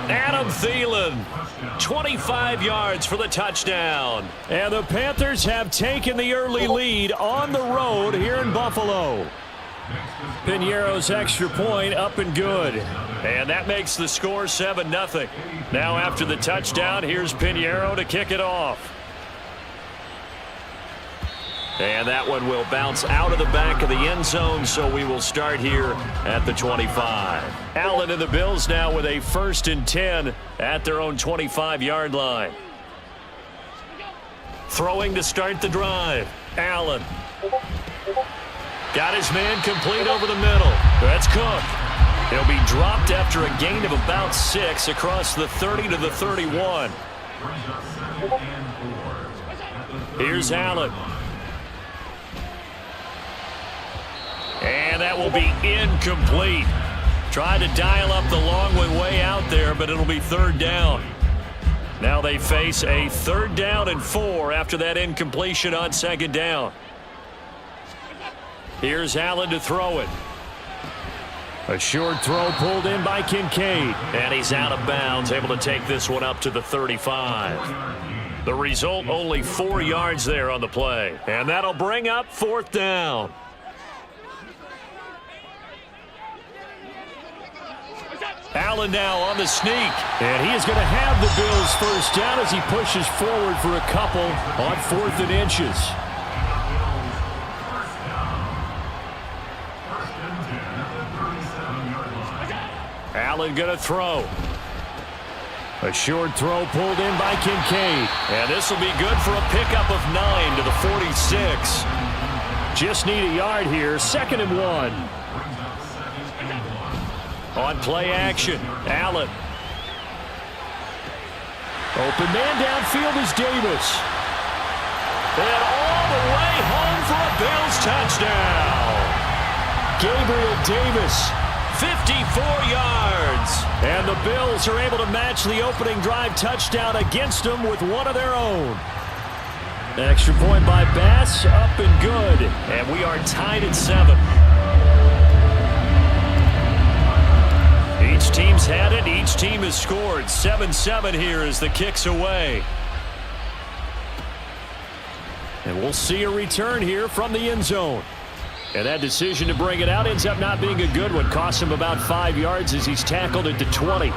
Adam Thielen, 25 yards for the touchdown. And the Panthers have taken the early lead on the road here in Buffalo. Piñeiro's extra point up and good. And that makes the score 7-0. Now after the touchdown, here's Piñeiro to kick it off. And that one will bounce out of the back of the end zone, so we will start here at the 25. Allen and the Bills now with a 1st and 10 at their own 25-yard line. Throwing to start the drive. Allen. Got his man complete over the middle. That's Cook. He'll be dropped after a gain of about 6 across the 30 to the 31. Here's Allen. And that will be incomplete. Tried to dial up the long one way out there, but it'll be 3rd down. Now they face a 3rd down and 4 after that incompletion on 2nd down. Here's Allen to throw it. A short throw pulled in by Kincaid. And he's out of bounds, able to take this one up to the 35. The result, only 4 yards there on the play. And that'll bring up 4th down. Allen now on the sneak. And he is going to have the Bills' first down as he pushes forward for a couple on 4th and inches. Allen going to throw. A short throw pulled in by Kincaid. And this will be good for a pickup of 9 to the 46. Just need a yard here. 2nd and 1. On play action, Allen. Open man downfield is Davis. And all the way home for a Bills touchdown. Gabriel Davis, 54 yards. And the Bills are able to match the opening drive touchdown against them with one of their own. Extra point by Bass, up and good. And we are tied at 7. Each team's had it. Each team has scored. 7-7 here as the kick's away. And we'll see a return here from the end zone. And that decision to bring it out ends up not being a good one. Costs him about 5 yards as he's tackled it to 20.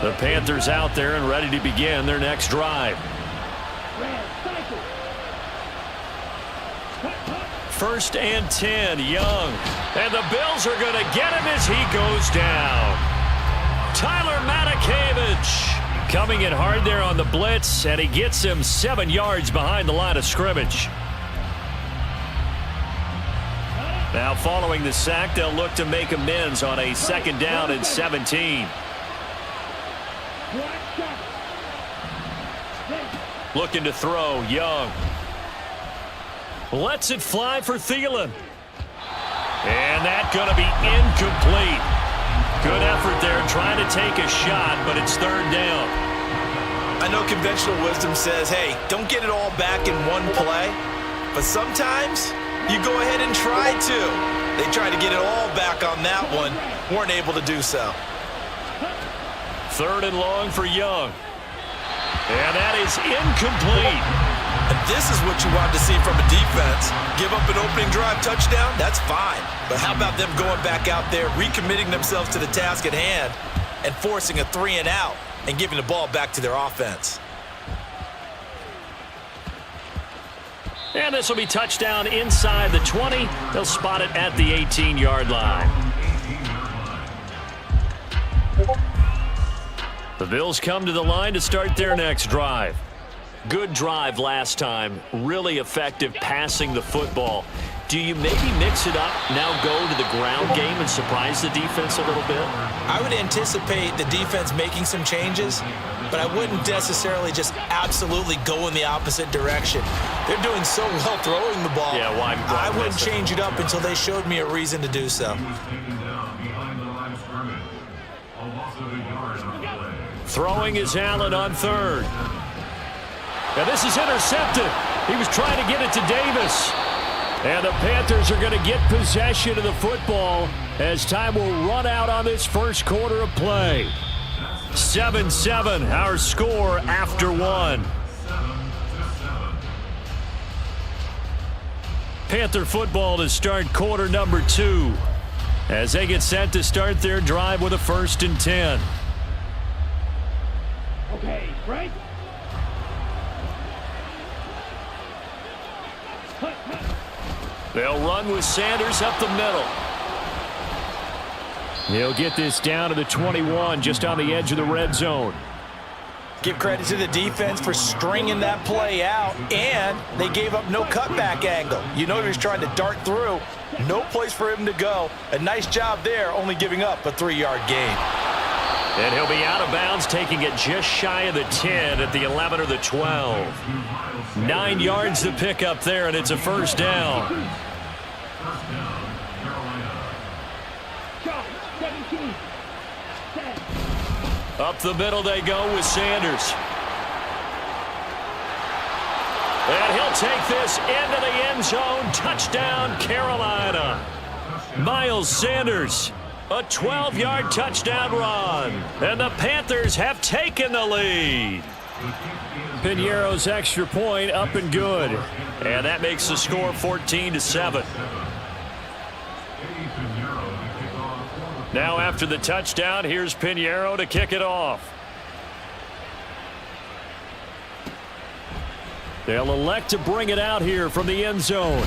The Panthers out there and ready to begin their next drive. First and 10, Young. And the Bills are going to get him as he goes down. Tyler Matakevich coming in hard there on the blitz, and he gets him 7 yards behind the line of scrimmage. Now following the sack, they'll look to make amends on a second down and 17. Looking to throw, Young. Lets it fly for Thielen. And that's going to be incomplete. Good effort there trying to take a shot, but it's third down. I know conventional wisdom says, hey, don't get it all back in one play. But sometimes you go ahead and try to. They tried to get it all back on that one. Weren't able to do so. Third and long for Young. And that is incomplete. And this is what you want to see from a defense. Give up an opening drive touchdown, that's fine. But how about them going back out there, recommitting themselves to the task at hand, and forcing a 3 and out and giving the ball back to their offense. And this will be touchdown inside the 20. They'll spot it at the 18-yard line. The Bills come to the line to start their next drive. Good drive last time. Really effective passing the football. Do you maybe mix it up, now go to the ground game and surprise the defense a little bit? I would anticipate the defense making some changes, but I wouldn't necessarily just absolutely go in the opposite direction. They're doing so well throwing the ball. Yeah, why I wouldn't change it up until they showed me a reason to do so. Throwing is Allen on third. Now this is intercepted. He was trying to get it to Davis. And the Panthers are going to get possession of the football as time will run out on this first quarter of play. 7-7, our score after one. Panther football to start quarter number 2 as they get set to start their drive with a 1st and 10. Okay, right? They'll run with Sanders up the middle. He'll get this down to the 21, just on the edge of the red zone. Give credit to the defense for stringing that play out, and they gave up no cutback angle. You know he was trying to dart through. No place for him to go. A nice job there, only giving up a 3-yard gain. And he'll be out of bounds, taking it just shy of the 10 at the 11 or the 12. 9 yards to pick up there, and it's a first down. Up the middle they go with Sanders. And he'll take this into the end zone. Touchdown, Carolina. Miles Sanders. A 12-yard touchdown run. And the Panthers have taken the lead. Piñeiro's extra point up and good. And that makes the score 14-7. Now after the touchdown, here's Piñeiro to kick it off. They'll elect to bring it out here from the end zone.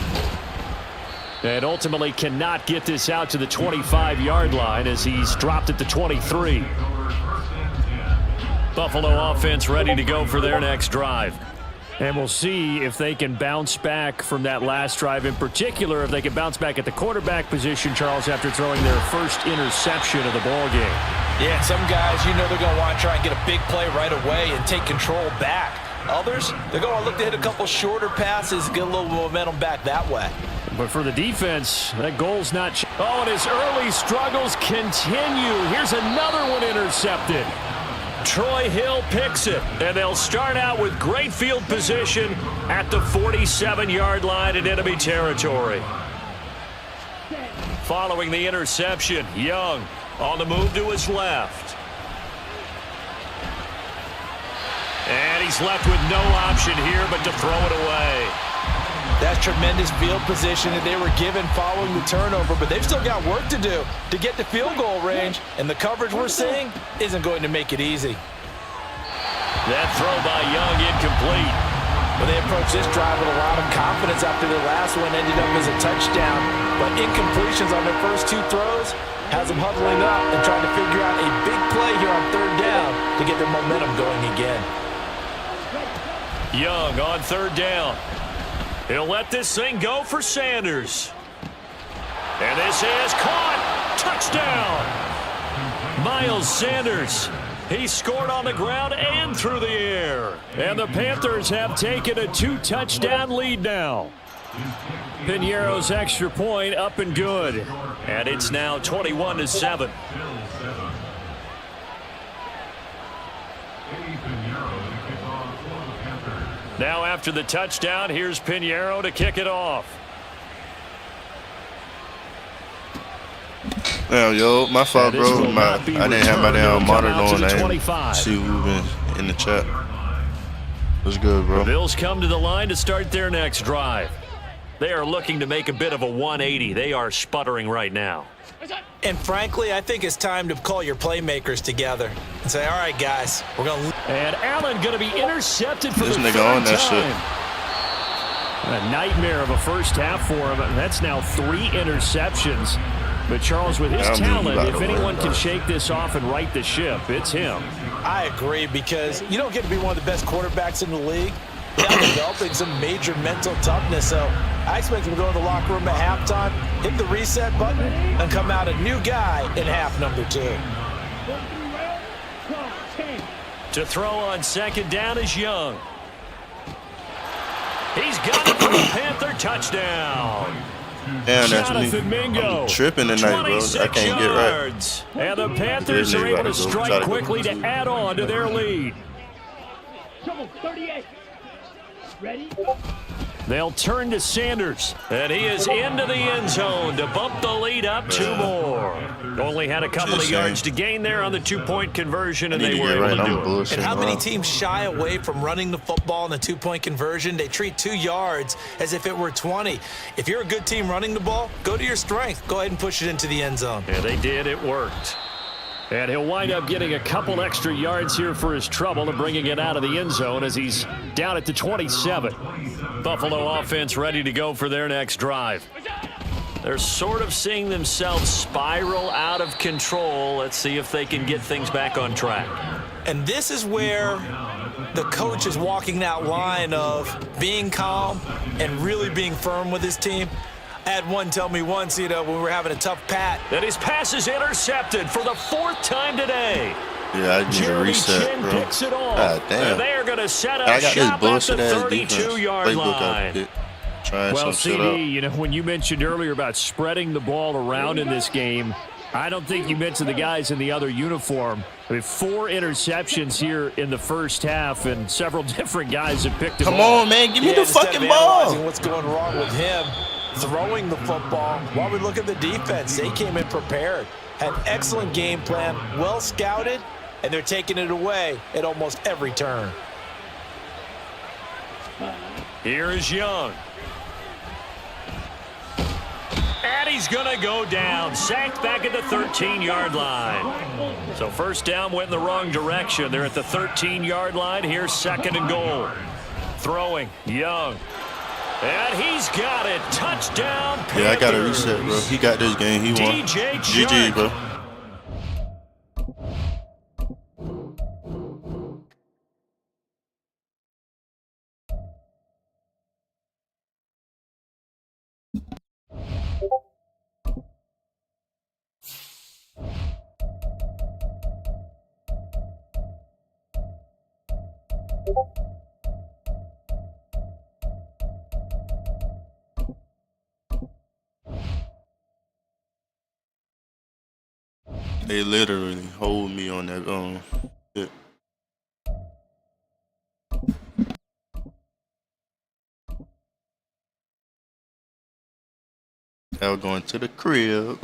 And ultimately cannot get this out to the 25-yard line as he's dropped at the 23. Buffalo offense ready to go for their next drive. And we'll see if they can bounce back from that last drive, in particular if they can bounce back at the quarterback position, Charles, after throwing their first interception of the ball game. Yeah, some guys, you know they're going to want to try and get a big play right away and take control back. Others, they're going to look to hit a couple shorter passes, get a little momentum back that way. But for the defense, that goal's not... Oh, and his early struggles continue. Here's another one intercepted. Troy Hill picks it, and they'll start out with great field position at the 47-yard line in enemy territory. Following the interception, Young on the move to his left. And he's left with no option here but to throw it away. That's tremendous field position that they were given following the turnover, but they've still got work to do to get to field goal range, and the coverage we're seeing isn't going to make it easy. That throw by Young incomplete. Well, they approached this drive with a lot of confidence after their last one ended up as a touchdown, but incompletions on their first two throws has them huddling up and trying to figure out a big play here on third down to get their momentum going again. Young on third down. He'll let this thing go for Sanders. And this is caught. Touchdown. Miles Sanders. He scored on the ground and through the air. And the Panthers have taken a 2-touchdown lead now. Piñeiro's extra point up and good. And it's now 21-7. Now after the touchdown, here's Piñeiro to kick it off. Yo, my fault, bro. I didn't have my damn monitor on. I see who been in the chat. What's good, bro? The Bills come to the line to start their next drive. They are looking to make a bit of a 180. They are sputtering right now. And frankly, I think it's time to call your playmakers together and say, all right, guys, we're going to... And Allen going to be intercepted for this the nigga third on that time. shit. A nightmare of a first half for him. That's now 3 interceptions. But Charles, with his talent, if anyone can shake this off and right the ship, it's him. I agree, because you don't get to be one of the best quarterbacks in the league without developing some major mental toughness. So I expect him to go to the locker room at halftime, hit the reset button, and come out a new guy in half number 2. To throw on second down is Young. He's got it for the Panther touchdown. Damn, that's Jonathan me. Mingo, I'm tripping tonight, bro. I can't get right. And the Panthers are able to strike quickly to add on to their lead. 38. Ready? They'll turn to Sanders, and he is into the end zone to bump the lead up 2 more. Only had a couple of yards to gain there on the 2-point conversion, and they were able to do it. And how many teams shy away from running the football in the 2-point conversion? They treat 2 yards as if it were 20. If you're a good team running the ball, go to your strength. Go ahead and push it into the end zone. Yeah, they did. It worked. And he'll wind up getting a couple extra yards here for his trouble and bringing it out of the end zone as he's down at the 27. Buffalo offense ready to go for their next drive. They're sort of seeing themselves spiral out of control. Let's see if they can get things back on track. And this is where the coach is walking that line of being calm and really being firm with his team. I had one tell me once, when we were having a tough pat, that his pass is intercepted for the 4th time today. Yeah, I need a reset, bro. Picks it off. God damn. And they are going to set up I got shop this at the bullshit 32-yard line. Well, CD, when you mentioned earlier about spreading the ball around in this game, I don't think you mentioned the guys in the other uniform. I mean, 4 interceptions here in the first half, and several different guys have picked them Come off. on, man. Give me the fucking instead of ball. analyzing what's going wrong with him throwing the football, while we look at the defense, they came in prepared, had an excellent game plan, well scouted, and they're taking it away at almost every turn. Here is Young. And he's going to go down. Sacked back at the 13-yard line. So first down went in the wrong direction. They're at the 13-yard line. Here's 2nd and goal. Throwing, Young. And he's got it. Touchdown, Panthers. Yeah, I got to reset, bro. He got this game. He won. GG, bro. They literally hold me on that shit. Now going to the crib.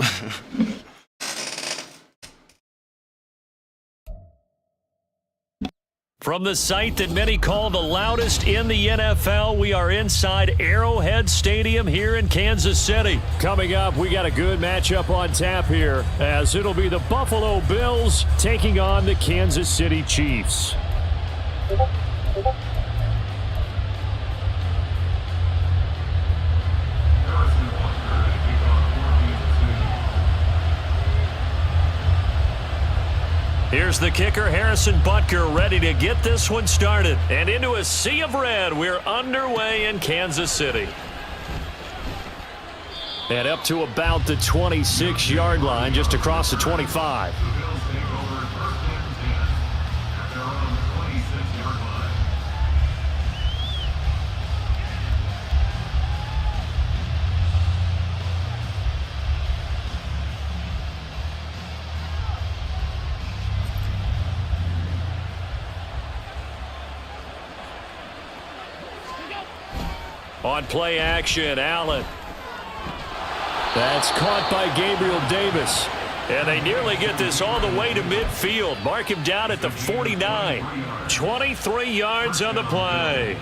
From the site that many call the loudest in the NFL, we are inside Arrowhead Stadium here in Kansas City. Coming up, we got a good matchup on tap here, as it'll be the Buffalo Bills taking on the Kansas City Chiefs. Here's the kicker, Harrison Butker, ready to get this one started. And into a sea of red, we're underway in Kansas City. And up to about the 26-yard line, just across the 25. On play action, Allen. That's caught by Gabriel Davis. And they nearly get this all the way to midfield. Mark him down at the 49. 23 yards on the play.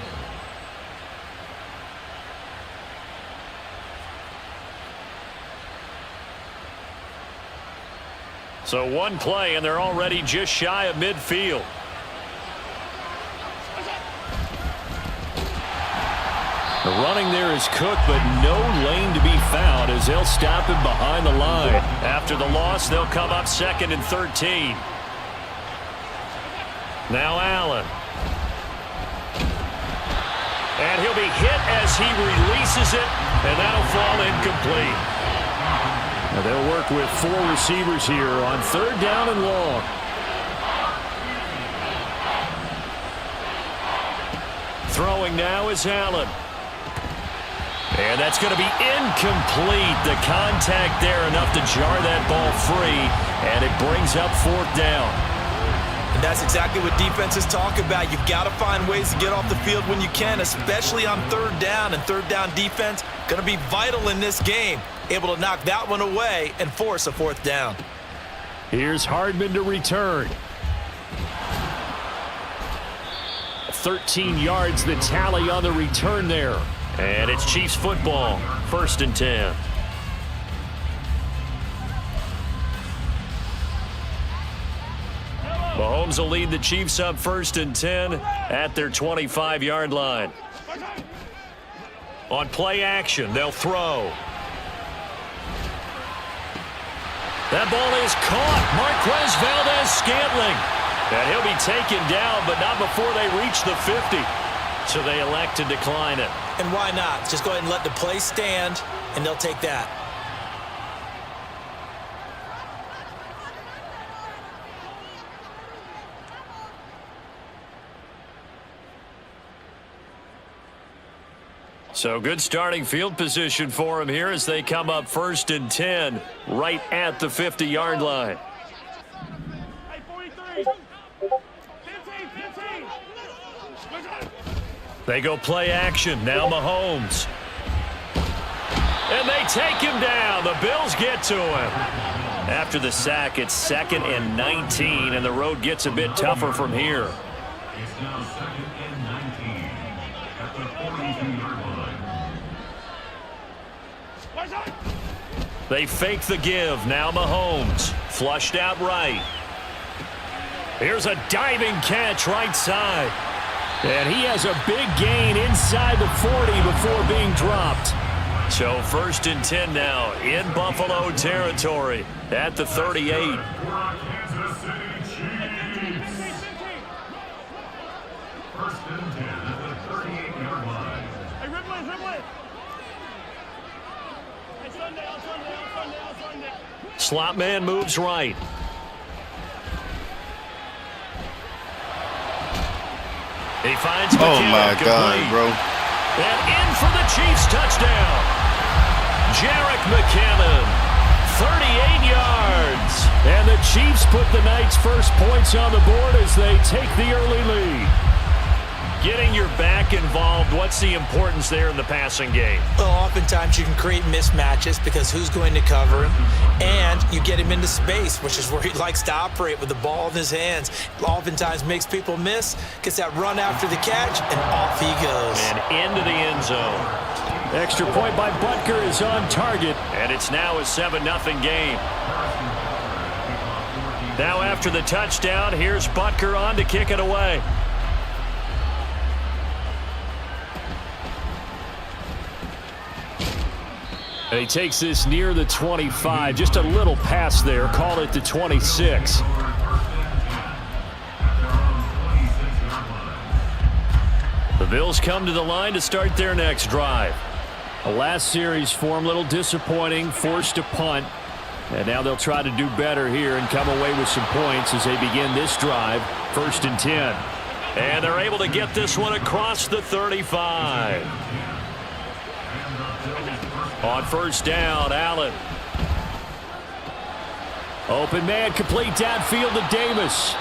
So one play, and they're already just shy of midfield. The running there is Cook, but no lane to be found as they'll stop him behind the line. After the loss, they'll come up 2nd and 13. Now Allen. And he'll be hit as he releases it, and that'll fall incomplete. Now they'll work with 4 receivers here on 3rd down and long. Throwing now is Allen. And that's going to be incomplete. The contact there enough to jar that ball free, and it brings up 4th down. And that's exactly what defenses talk about. You've got to find ways to get off the field when you can, especially on 3rd down. And 3rd down defense going to be vital in this game. Able to knock that one away and force a 4th down. Here's Hardman to return. 13 yards the tally on the return there. And it's Chiefs football, 1st and 10. Mahomes will lead the Chiefs up 1st and 10 at their 25-yard line. On play action, they'll throw. That ball is caught. Marquez Valdez-Scantling. And he'll be taken down, but not before they reach the 50. So they elect to decline it. And why not? Just go ahead and let the play stand, and they'll take that. So good starting field position for them here as they come up 1st and 10 right at the 50-yard line. Hey, 43. 15. They go play action. Now Mahomes. And they take him down. The Bills get to him. After the sack, it's 2nd and 19, and the road gets a bit tougher from here. It's now 2nd and 19 at the 42-yard line. They fake the give. Now Mahomes. Flushed out right. Here's a diving catch right side. And he has a big gain inside the 40 before being dropped. So 1st and 10 now in Buffalo territory at the 38. Kansas City Chiefs. 1st and 10 at the 38-yard line. Hey, Ripley. Hey, Sunday. Slot man moves right. He finds McKinnon. Oh my God, complete. bro. And in for the Chiefs touchdown. Jerick McKinnon, 38 yards. And the Chiefs put the night's first points on the board as they take the early lead. Getting your back involved, what's the importance there in the passing game? Well, oftentimes you can create mismatches because who's going to cover him, and you get him into space, which is where he likes to operate with the ball in his hands. Oftentimes makes people miss, gets that run after the catch, and off he goes. And into the end zone. Extra point by Butker is on target. And it's now a 7-0 game. Now after the touchdown, here's Butker on to kick it away. And he takes this near the 25. Just a little pass there. Call it the 26. The Bills come to the line to start their next drive. The last series for him, a little disappointing. Forced to punt. And now they'll try to do better here and come away with some points as they begin this drive. 1st and 10. And they're able to get this one across the 35. On 1st down, Allen. Open man, complete downfield to Davis.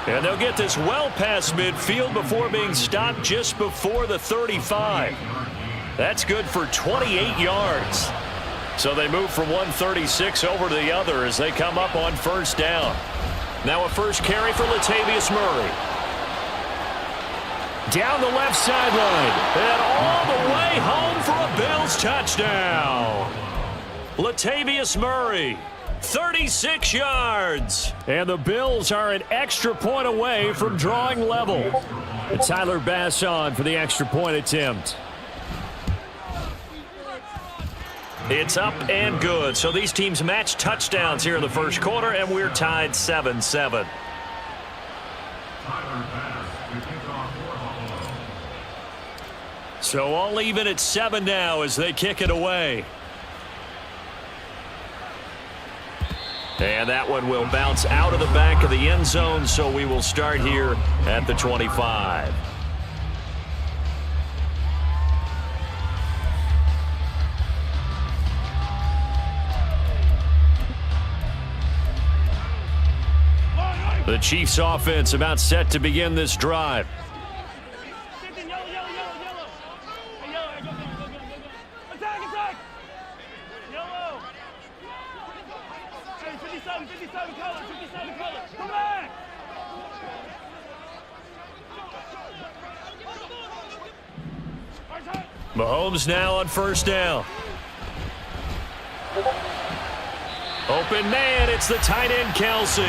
And they'll get this well past midfield before being stopped just before the 35. That's good for 28 yards. So they move from 136 over to the other as they come up on 1st down. Now a first carry for Latavius Murray. Down the left sideline. And all the way home for a Bills touchdown. Latavius Murray, 36 yards. And the Bills are an extra point away from drawing level. And Tyler Bass on for the extra point attempt. It's up and good. So these teams match touchdowns here in the first quarter, and we're tied 7-7. So all even at 7 now as they kick it away. And that one will bounce out of the back of the end zone, so we will start here at the 25. The Chiefs offense about set to begin this drive. Mahomes now on 1st down. Open man, it's the tight end Kelsey.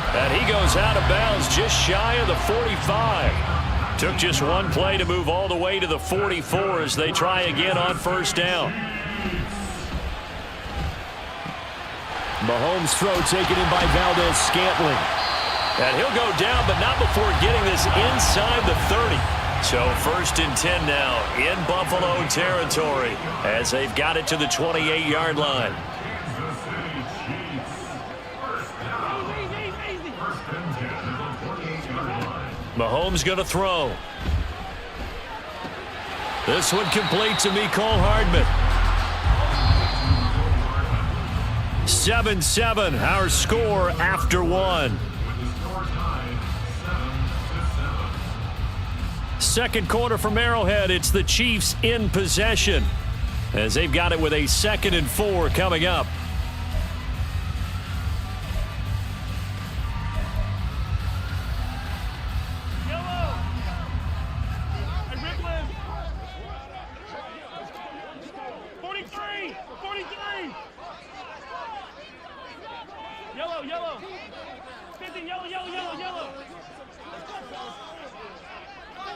And he goes out of bounds just shy of the 45. Took just one play to move all the way to the 44 as they try again on 1st down. Mahomes' throw taken in by Valdez-Scantling. And he'll go down, but not before getting this inside the 30. So 1st and 10 now in Buffalo territory as they've got it to the 28-yard line. Mahomes going to throw. This one complete to Mecole Hardman. 7-7, our score after one. Second quarter from Arrowhead, it's the Chiefs in possession as they've got it with a 2nd and 4 coming up.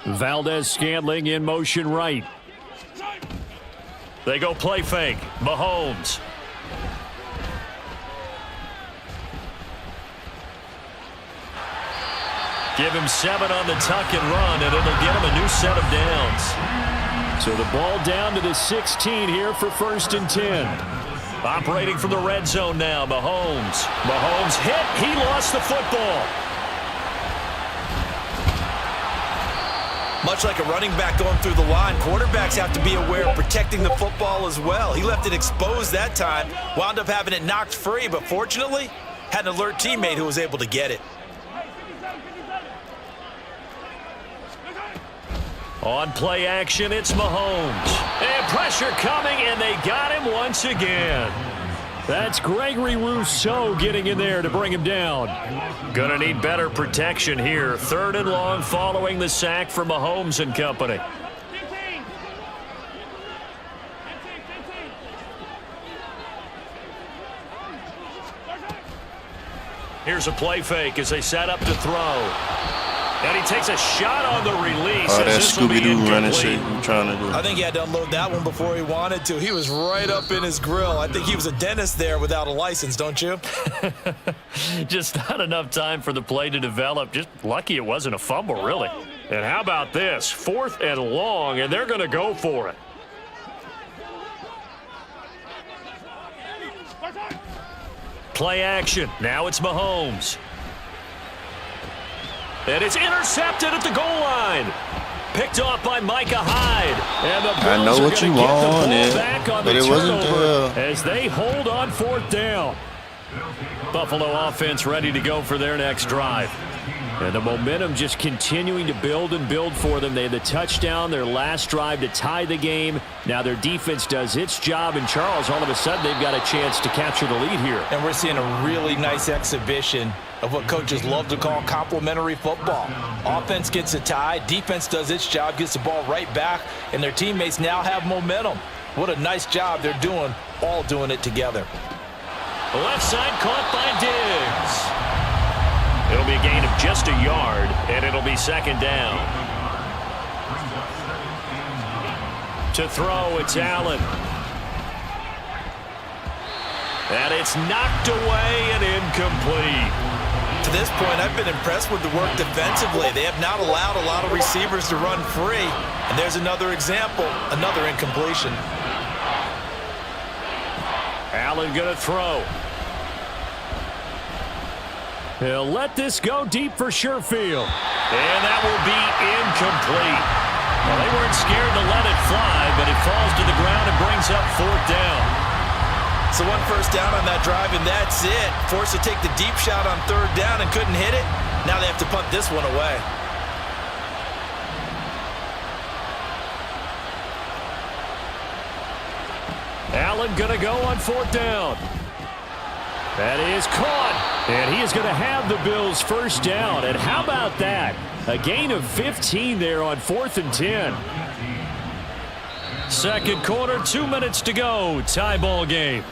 Valdez-Scantling in motion right. They go play fake. Mahomes. Give him 7 on the tuck and run, and it'll get him a new set of downs. So the ball down to the 16 here for 1st and 10. Operating from the red zone now, Mahomes. Mahomes hit. He lost the football. Much like a running back going through the line, quarterbacks have to be aware of protecting the football as well. He left it exposed that time, wound up having it knocked free, but fortunately, had an alert teammate who was able to get it. On play action, it's Mahomes. And pressure coming, and they got him once again. That's Gregory Rousseau getting in there to bring him down. Gonna need better protection here. 3rd and long following the sack for Mahomes and company. Here's a play fake as they set up to throw. And he takes a shot on the release. Oh, that Scooby-Doo running shit you trying to do. I think he had to unload that one before he wanted to. He was right up in his grill. I think he was a dentist there without a license, don't you? Just not enough time for the play to develop. Just lucky it wasn't a fumble, really. And how about this? 4th and long, and they're going to go for it. Play action. Now it's Mahomes. And it's intercepted at the goal line. Picked off by Micah Hyde. And the Bills I know what you wanted, but it wasn't there. As they hold on 4th down. Buffalo offense ready to go for their next drive. And the momentum just continuing to build and build for them. They had the touchdown, their last drive to tie the game. Now their defense does its job, and Charles, all of a sudden, they've got a chance to capture the lead here. And we're seeing a really nice exhibition of what coaches love to call complementary football. Offense gets a tie, defense does its job, gets the ball right back, and their teammates now have momentum. What a nice job they're doing, all doing it together. Left side caught by Diggs. It'll be a gain of just a yard, and it'll be 2nd down. To throw, it's Allen. And it's knocked away and incomplete. To this point, I've been impressed with the work defensively. They have not allowed a lot of receivers to run free. And there's another example, another incompletion. Allen going to throw. He'll let this go deep for Sherfield. And that will be incomplete. Well, they weren't scared to let it fly, but it falls to the ground and brings up 4th down. So 1 first down on that drive, and that's it. Forced to take the deep shot on 3rd down and couldn't hit it. Now they have to punt this one away. Allen going to go on 4th down. That is caught. And he is going to have the Bills' first down. And how about that? A gain of 15 there on 4th and 10. 2nd quarter, 2 minutes to go. Tie ball game.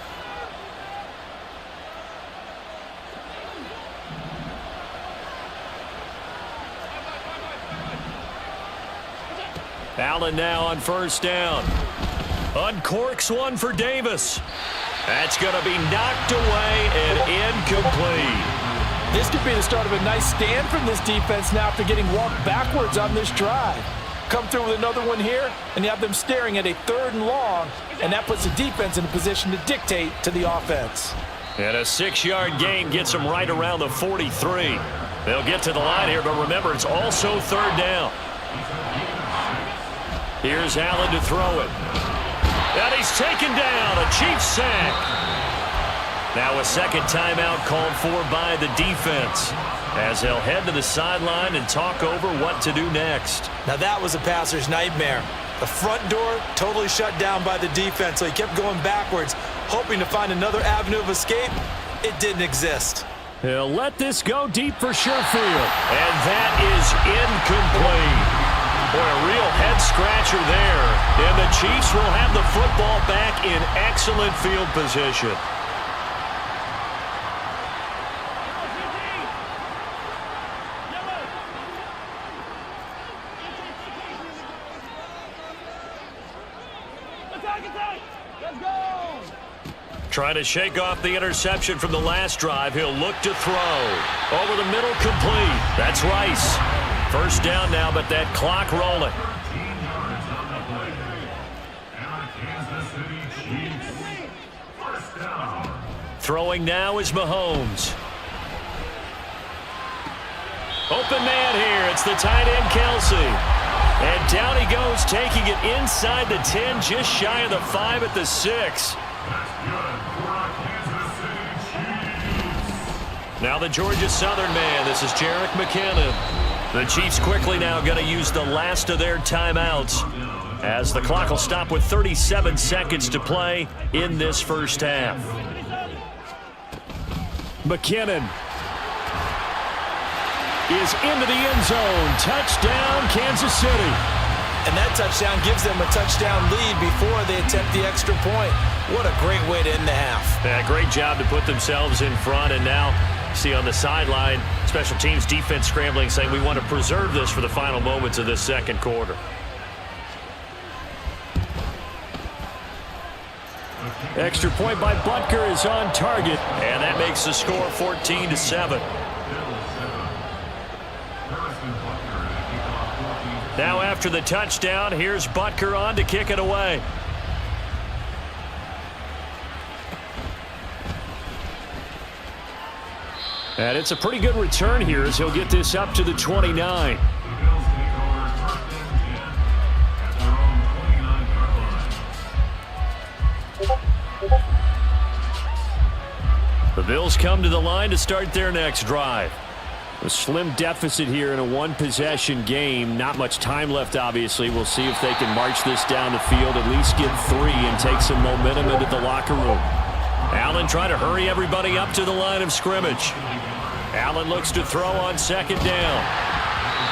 Allen now on 1st down. Uncorks one for Davis. That's going to be knocked away and incomplete. This could be the start of a nice stand from this defense now after getting walked backwards on this drive. Come through with another one here, and you have them staring at a 3rd and long, and that puts the defense in a position to dictate to the offense. And a 6-yard gain gets them right around the 43. They'll get to the line here, but remember, it's also 3rd down. Here's Allen to throw it. And he's taken down, a Chiefs sack. Now a 2nd timeout called for by the defense as they'll head to the sideline and talk over what to do next. Now that was a passer's nightmare. The front door totally shut down by the defense, so he kept going backwards, hoping to find another avenue of escape. It didn't exist. He'll let this go deep for Sherfield. And that is incomplete. Boy, a real head-scratcher there. And the Chiefs will have the football back in excellent field position. Let's go! Trying to shake off the interception from the last drive. He'll look to throw. Over the middle, complete. That's Rice. First down now, but that clock rolling. 13 yards on the play. And the Kansas City Chiefs. First down. Throwing now is Mahomes. Open man here. It's the tight end, Kelsey. And down he goes, taking it inside the 10, just shy of the 5 at the 6. Now the Georgia Southern man. This is Jerick McKinnon. The Chiefs quickly now going to use the last of their timeouts as the clock will stop with 37 seconds to play in this first half. McKinnon is into the end zone. Touchdown, Kansas City. And that touchdown gives them a touchdown lead before they attempt the extra point. What a great way to end the half. Yeah, great job to put themselves in front, and now see on the sideline, special teams defense scrambling, saying we want to preserve this for the final moments of this second quarter. Extra point by Butker is on target. And that makes the score 14-7. Now after the touchdown, here's Butker on to kick it away. And it's a pretty good return here as he'll get this up to the 29. The Bills come to the line to start their next drive. A slim deficit here in a one-possession game. Not much time left, obviously. We'll see if they can march this down the field, at least get 3 and take some momentum into the locker room. Allen trying to hurry everybody up to the line of scrimmage. Allen looks to throw on second down.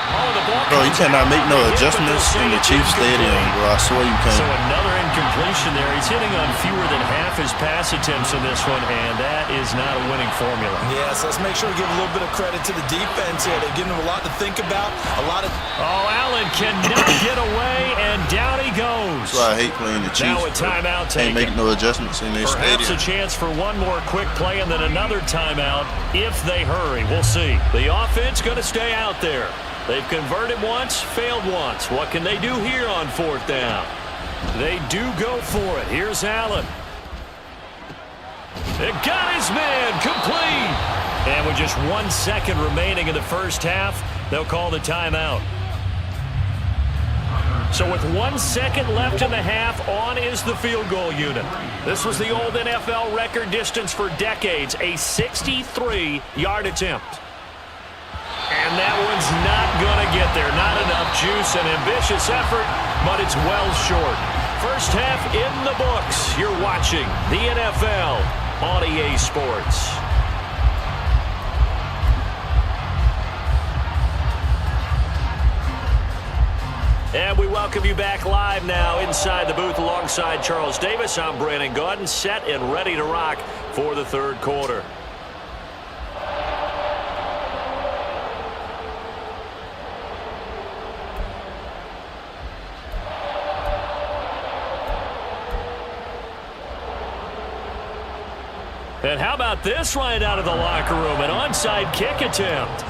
Oh, the ball Bro, you cannot make no adjustments in the Chiefs Stadium, bro. I swear you So can't. another incompletion there. He's hitting on fewer than half his pass attempts in this one, and that is not a winning formula. Yes, let's make sure we give a little bit of credit to the defense here. They're giving them a lot to think about. Oh, Allen cannot get away, and down he goes. That's why I hate playing the Chiefs. Now a timeout Can't make taken. no adjustments in their Perhaps stadium. a chance for one more quick play and then another timeout if they hurry. We'll see. The offense going to stay out there. They've converted once, failed once. What can they do here on fourth down? They do go for it. Here's Allen. It got his man complete. And with just 1 second remaining in the first half, they'll call the timeout. So with 1 second left in the half, on is the field goal unit. This was the old NFL record distance for decades, a 63-yard attempt. And that one's not going to get there. Not enough juice, an ambitious effort, but it's well short. First half in the books. You're watching the NFL on EA Sports. And we welcome you back live now inside the booth alongside Charles Davis. I'm Brandon Gaudin, set and ready to rock for the third quarter. And how about this right out of the locker room? An onside kick attempt.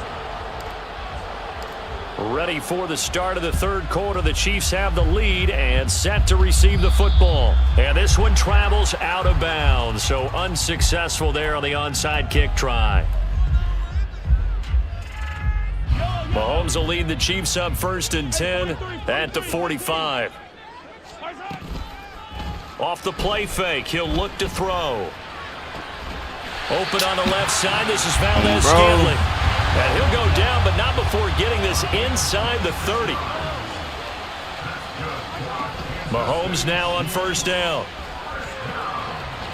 Ready for the start of the third quarter. The Chiefs have the lead and set to receive the football. And this one travels out of bounds. So unsuccessful there on the onside kick try. Mahomes will lead the Chiefs up 1st and 10 at the 45. Off the play fake, he'll look to throw. Open on the left side. This is Valdez-Scantling. And he'll go down, but not before getting this inside the 30. Mahomes now on first down.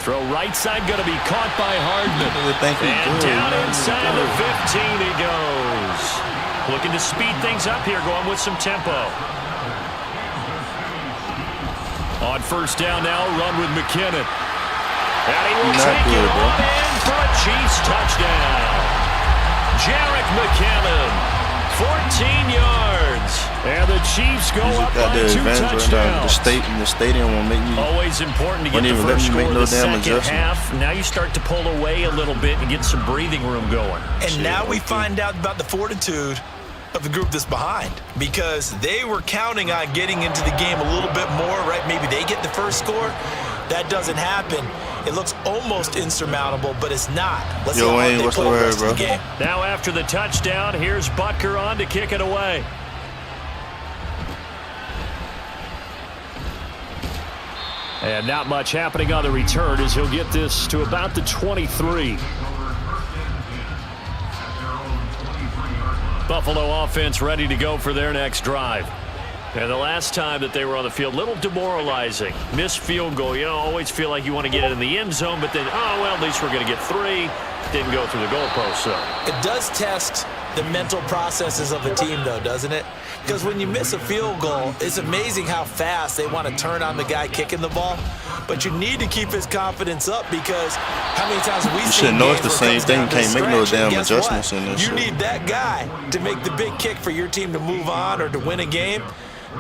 Throw right side, going to be caught by Hardman. And down inside the 15 he goes. Looking to speed things up here, going with some tempo. On first down now, run with McKinnon. And he will take it on in for a Chiefs touchdown. Jarek McKinnon, 14 yards. And the Chiefs go up by 2 touchdowns. The stadium won't make me. Always important to get the first score of the second half. Now you start to pull away a little bit and get some breathing room going. And now we find out about the fortitude of the group that's behind, because they were counting on getting into the game a little bit more, right? Maybe they get the first score. That doesn't happen. It looks almost insurmountable, but it's not. Let's see how hard they play the rest of the game. Now after the touchdown, here's Butker on to kick it away. And not much happening on the return as he'll get this to about the 23. Buffalo offense ready to go for their next drive. And the last time that they were on the field, a little demoralizing. Missed field goal. You know, always feel like you want to get it in the end zone, but then, oh, well, at least we're going to get 3. Didn't go through the goalpost, though. It does test the mental processes of a team, though, doesn't it? Because when you miss a field goal, it's amazing how fast they want to turn on the guy kicking the ball. But you need to keep his confidence up because how many times we see know it's the same thing. Can't make no damn adjustments in this You shit. need that guy to make the big kick for your team to move on or to win a game.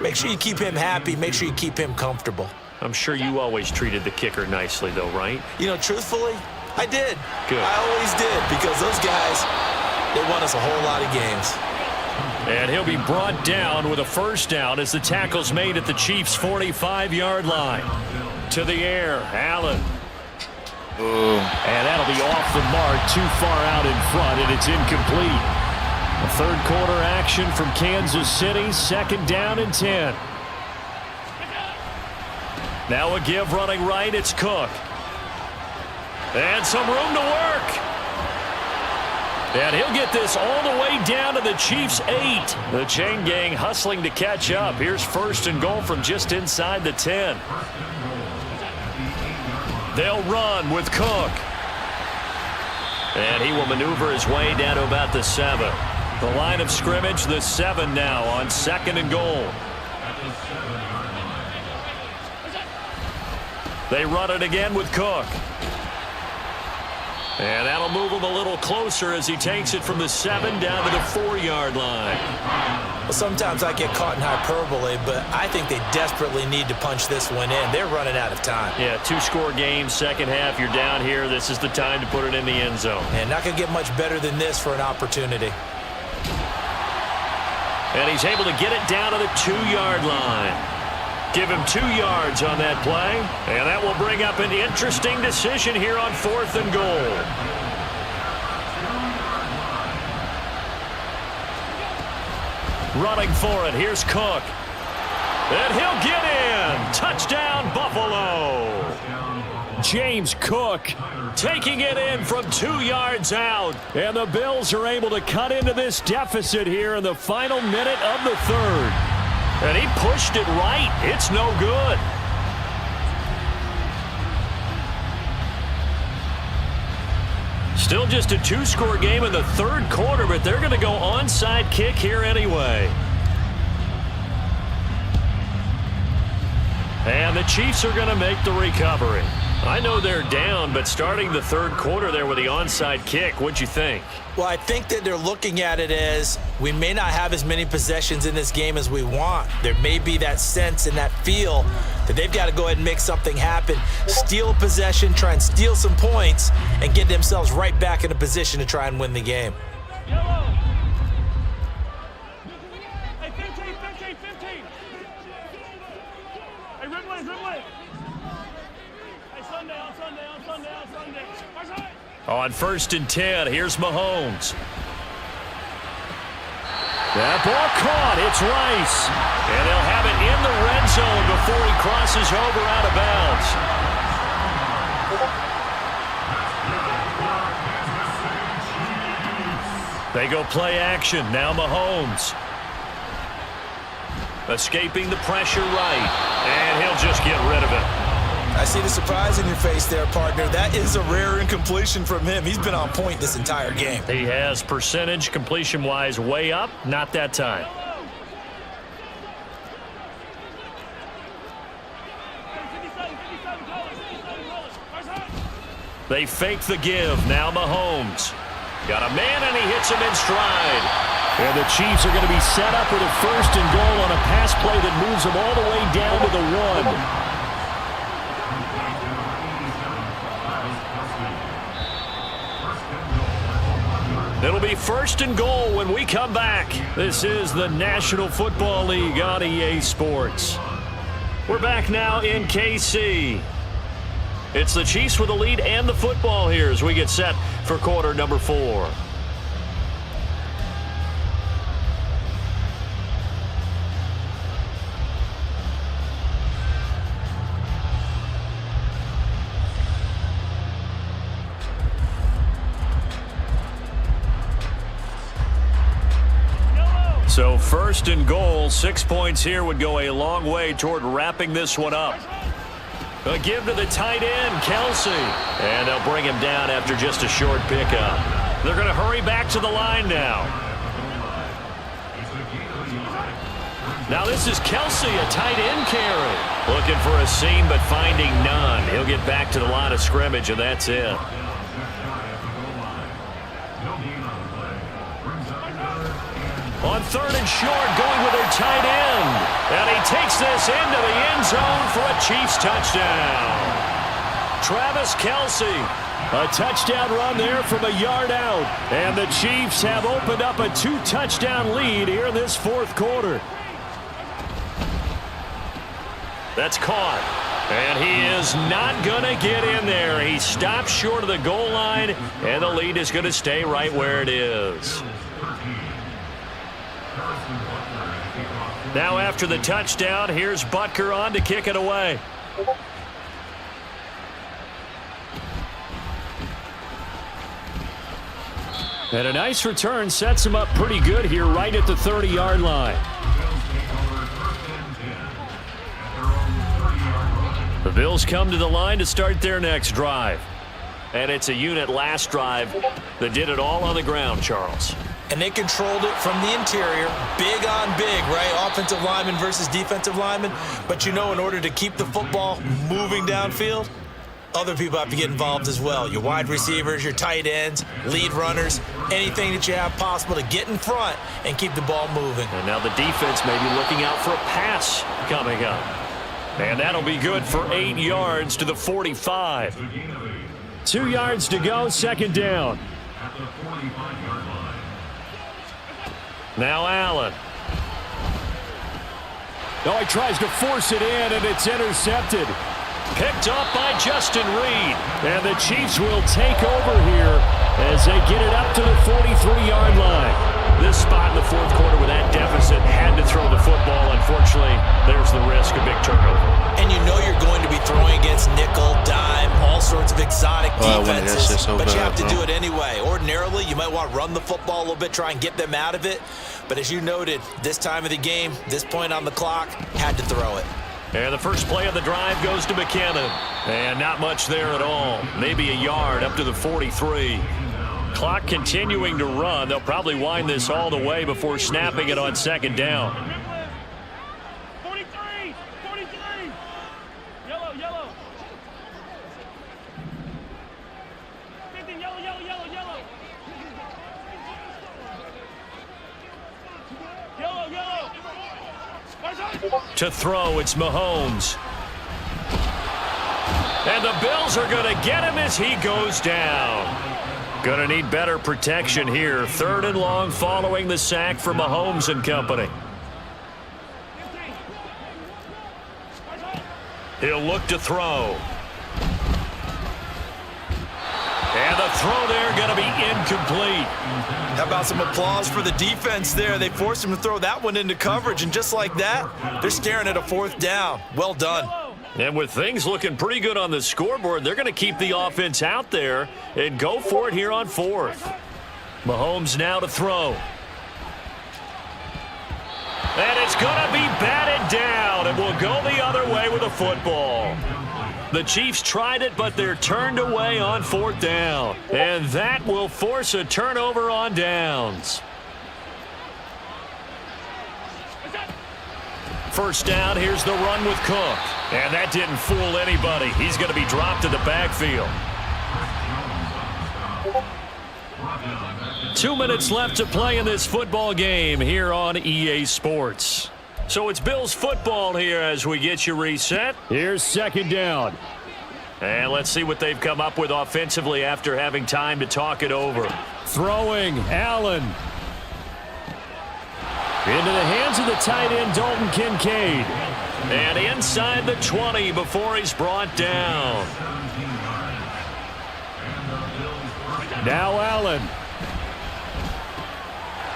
Make sure you keep him happy. Make sure you keep him comfortable. I'm sure you always treated the kicker nicely, though, right? You know, truthfully, I did. Good. I always did because those guys, they won us a whole lot of games. And he'll be brought down with a first down as the tackle's made at the Chiefs' 45-yard line. To the air, Allen. And that'll be off the mark, too far out in front, and it's incomplete. A third quarter action from Kansas City, 2nd down and 10. Now a give running right, it's Cook. And some room to work. And he'll get this all the way down to the Chiefs' 8. The chain gang hustling to catch up. Here's 1st and goal from just inside the 10. They'll run with Cook. And he will maneuver his way down to about the 7. The line of scrimmage, the 7 now on 2nd and goal. They run it again with Cook. And that'll move him a little closer as he takes it from the 7 down to the 4-yard line. Well, sometimes I get caught in hyperbole, but I think they desperately need to punch this one in. They're running out of time. Yeah, 2-score game, second half, you're down here. This is the time to put it in the end zone. And not going to get much better than this for an opportunity. And he's able to get it down to the 2-yard line. Give him 2 yards on that play. And that will bring up an interesting decision here on 4th and goal. Running for it. Here's Cook. And he'll get in. Touchdown, Buffalo. James Cook taking it in from 2 yards out. And the Bills are able to cut into this deficit here in the final minute of the 3rd. And he pushed it right. It's no good. Still just a 2-score game in the 3rd quarter, but they're going to go onside kick here anyway. And the Chiefs are going to make the recovery. I know they're down, but starting the 3rd quarter there with the onside kick, what'd you think? Well, I think that they're looking at it as we may not have as many possessions in this game as we want. There may be that sense and that feel that they've got to go ahead and make something happen, steal a possession, try and steal some points, and get themselves right back in a position to try and win the game. Hey, 15. Hey, dribble it. Hey, Sunday. On 1st and 10, here's Mahomes. That ball caught. It's Rice. And they'll have it in the red zone before he crosses over out of bounds. They go play action. Now Mahomes. Escaping the pressure right. And he'll just get rid of it. I see the surprise in your face there, partner. That is a rare incompletion from him. He's been on point this entire game. He has percentage completion-wise way up. Not that time. They fake the give. Now Mahomes. Got a man, and he hits him in stride. And the Chiefs are going to be set up with a 1st and goal on a pass play that moves them all the way down to the 1. It'll be 1st and goal when we come back. This is the National Football League on EA Sports. We're back now in KC. It's the Chiefs with the lead and the football here as we get set for quarter number 4. First and goal. 6 points here would go a long way toward wrapping this one up. A give to the tight end, Kelsey. And they'll bring him down after just a short pickup. They're going to hurry back to the line now. Now this is Kelsey, a tight end carry. Looking for a seam, but finding none. He'll get back to the line of scrimmage, and that's it. On third and short, going with their tight end. And he takes this into the end zone for a Chiefs touchdown. Travis Kelsey, a touchdown run there from a yard out. And the Chiefs have opened up a 2-touchdown lead here in this fourth quarter. That's caught. And he is not going to get in there. He stops short of the goal line, and the lead is going to stay right where it is. Now after the touchdown, here's Butker on to kick it away. And a nice return sets him up pretty good here right at the 30-yard line. The Bills come to the line to start their next drive. And it's a unit last drive that did it all on the ground, Charles. And they controlled it from the interior, big on big, right? Offensive lineman versus defensive lineman. But you know, in order to keep the football moving downfield, other people have to get involved as well. Your wide receivers, your tight ends, lead runners, anything that you have possible to get in front and keep the ball moving. And now the defense may be looking out for a pass coming up. And that'll be good for 8 yards to the 45. 2 yards to go, second down. Now Allen. Oh, he tries to force it in, and it's intercepted. Picked up by Justin Reed. And the Chiefs will take over here as they get it up to the 43-yard line. This spot in the fourth quarter with that deficit had to throw the football. Unfortunately, there's the risk of big turnover. And you know you're going to be throwing against nickel, dime, all sorts of exotic defenses, but you have to do it anyway. Ordinarily, you might want to run the football a little bit, try and get them out of it. But as you noted, this time of the game, this point on the clock, had to throw it. And the first play of the drive goes to McKinnon. And not much there at all. Maybe a yard up to the 43. Clock continuing to run. They'll probably wind this all the way before snapping it on second down. 43! 43! Yellow, yellow. 50, yellow, yellow, yellow, yellow. Yellow, yellow. To throw, it's Mahomes. And the Bills are going to get him as he goes down. Going to need better protection here. Third and long following the sack for Mahomes and company. He'll look to throw. And the throw there going to be incomplete. How about some applause for the defense there? They forced him to throw that one into coverage, and just like that, they're staring at a fourth down. Well done. And with things looking pretty good on the scoreboard, they're going to keep the offense out there and go for it here on fourth. Mahomes now to throw. And it's going to be batted down, and will go the other way with a football. The Chiefs tried it, but they're turned away on fourth down. And that will force a turnover on downs. First down, here's the run with Cook. And that didn't fool anybody. He's going to be dropped in the backfield. 2 minutes left to play in this football game here on EA Sports. So it's Bills football here as we get you reset. Here's second down. And let's see what they've come up with offensively after having time to talk it over. Throwing, Allen. Into the hands of the tight end, Dalton Kincaid. And inside the 20 before he's brought down. Now Allen.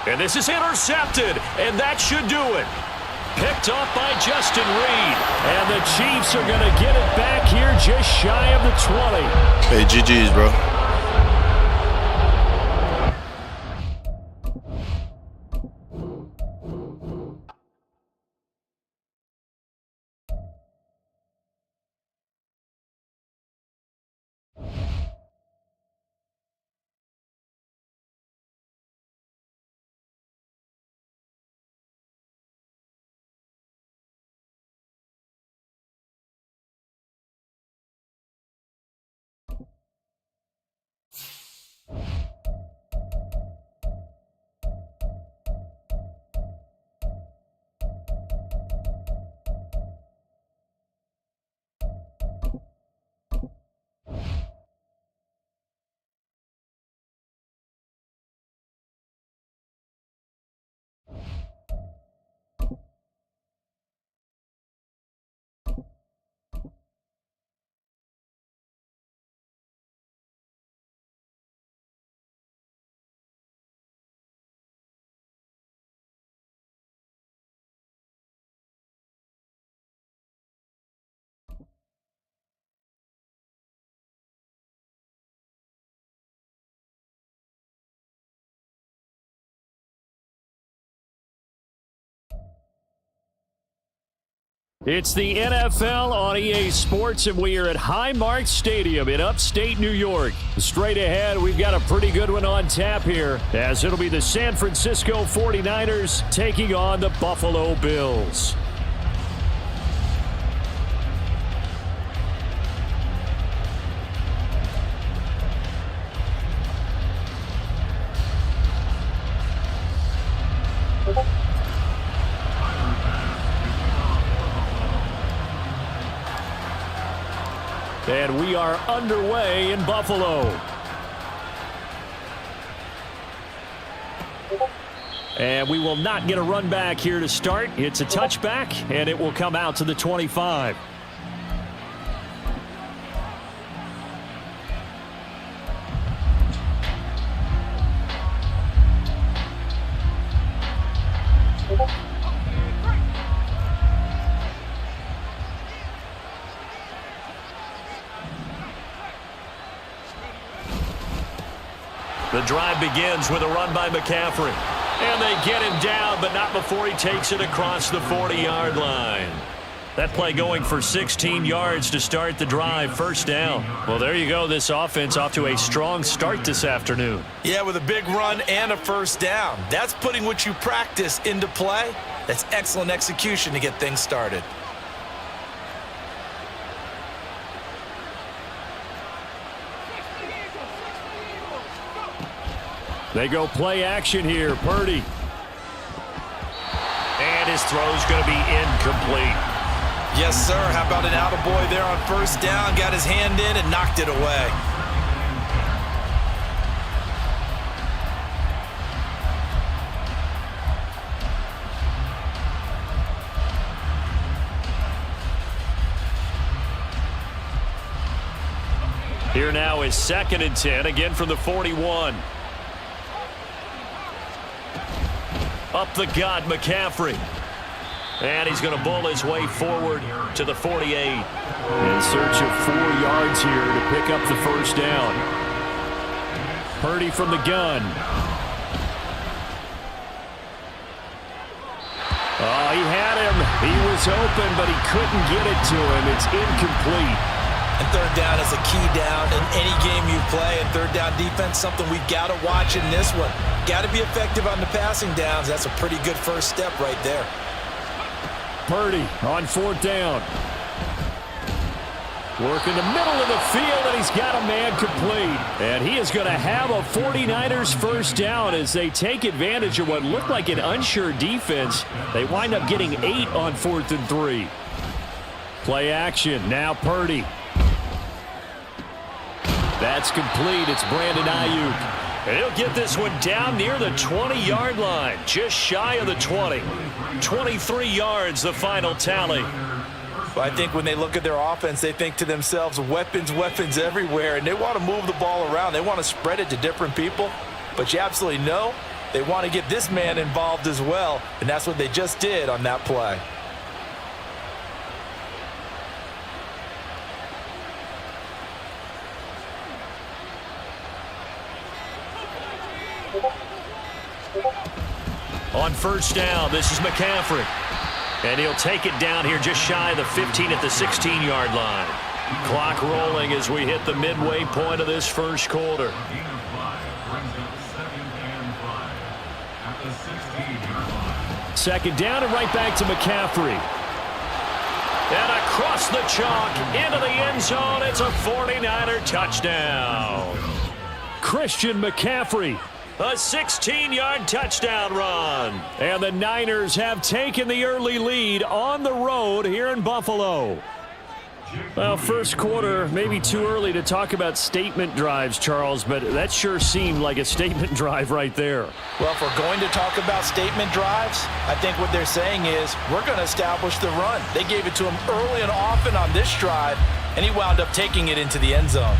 And this is intercepted, and that should do it. Picked off by Justin Reed. And the Chiefs are going to get it back here just shy of the 20. Hey, GG's, bro. It's the NFL on EA Sports, and we are at Highmark Stadium in upstate New York. Straight ahead, we've got a pretty good one on tap here, as it'll be the San Francisco 49ers taking on the Buffalo Bills. And we are underway in Buffalo. And we will not get a run back here to start. It's a touchback, and it will come out to the 25. The drive begins with a run by McCaffrey. And they get him down, but not before he takes it across the 40-yard line. That play going for 16 yards to start the drive, first down. Well, there you go. This offense off to a strong start this afternoon. Yeah, with a big run and a first down. That's putting what you practice into play. That's excellent execution to get things started. They go play action here. Purdy. And his throw's going to be incomplete. Yes, sir. How about an attaboy there on first down? Got his hand in and knocked it away. Here now is 2nd and 10, again from the 41. Up the gut, McCaffrey. And he's going to bull his way forward to the 48. In search of 4 yards here to pick up the first down. Purdy from the gun. Oh, he had him. He was open, but he couldn't get it to him. It's incomplete. And third down is a key down in any game you play. And third down defense, something we've got to watch in this one. Got to be effective on the passing downs. That's a pretty good first step right there. Purdy on 4th down. Working the middle of the field, and he's got a man complete. And he is going to have a 49ers first down as they take advantage of what looked like an unsure defense. They wind up getting 8 on 4th and 3. Play action. Now Purdy. That's complete. It's Brandon Ayuk. And he'll get this one down near the 20-yard line, just shy of the 20. 23 yards, the final tally. Well, I think when they look at their offense, they think to themselves, weapons, weapons everywhere, and they want to move the ball around. They want to spread it to different people, but you absolutely know they want to get this man involved as well, and that's what they just did on that play. On first down, this is McCaffrey. And he'll take it down here just shy of the 15 at the 16-yard line. Clock rolling as we hit the midway point of this first quarter. Second down and right back to McCaffrey. And across the chalk into the end zone. It's a 49er touchdown. Christian McCaffrey. A 16-yard touchdown run. And the Niners have taken the early lead on the road here in Buffalo. Well, first quarter, maybe too early to talk about statement drives, Charles, but that sure seemed like a statement drive right there. Well, if we're going to talk about statement drives, I think what they're saying is we're going to establish the run. They gave it to him early and often on this drive, and he wound up taking it into the end zone.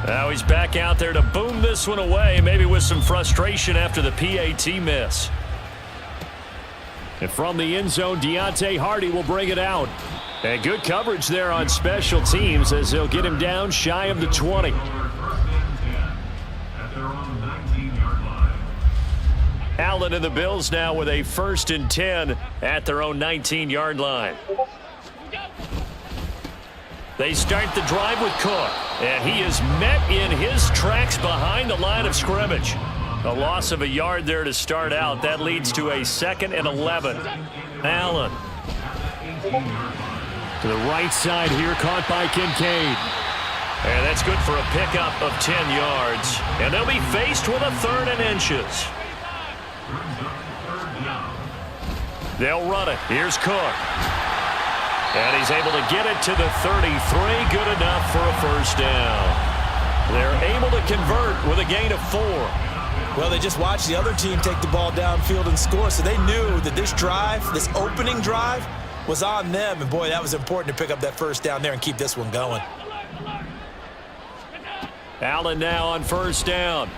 Now he's back out there to boom this one away, maybe with some frustration after the PAT miss. And from the end zone, Deontay Hardy will bring it out. And good coverage there on special teams as they'll get him down shy of the 20. Allen and the Bills now with a 1st and 10 at their own 19-yard line. They start the drive with Cook, and he is met in his tracks behind the line of scrimmage. A loss of a yard there to start out. That leads to a 2nd and 11. Allen. To the right side here, caught by Kincaid. And that's good for a pickup of 10 yards. And they'll be faced with a 3rd and inches. They'll run it. Here's Cook. And he's able to get it to the 33. Good enough for a 1st down. They're able to convert with a gain of 4. Well, they just watched the other team take the ball downfield and score, so they knew that this drive, this opening drive, was on them. And, boy, that was important to pick up that 1st down there and keep this one going. Allen now on 1st down.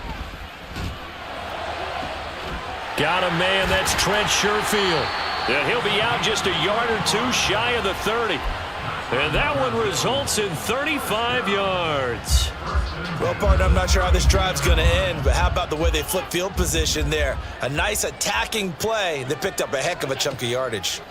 Got a man, that's Trent Sherfield. And he'll be out just a yard or 2 shy of the 30. And that one results in 35 yards. Well, partner, I'm not sure how this drive's going to end, but how about the way they flip field position there? A nice attacking play that picked up a heck of a chunk of yardage.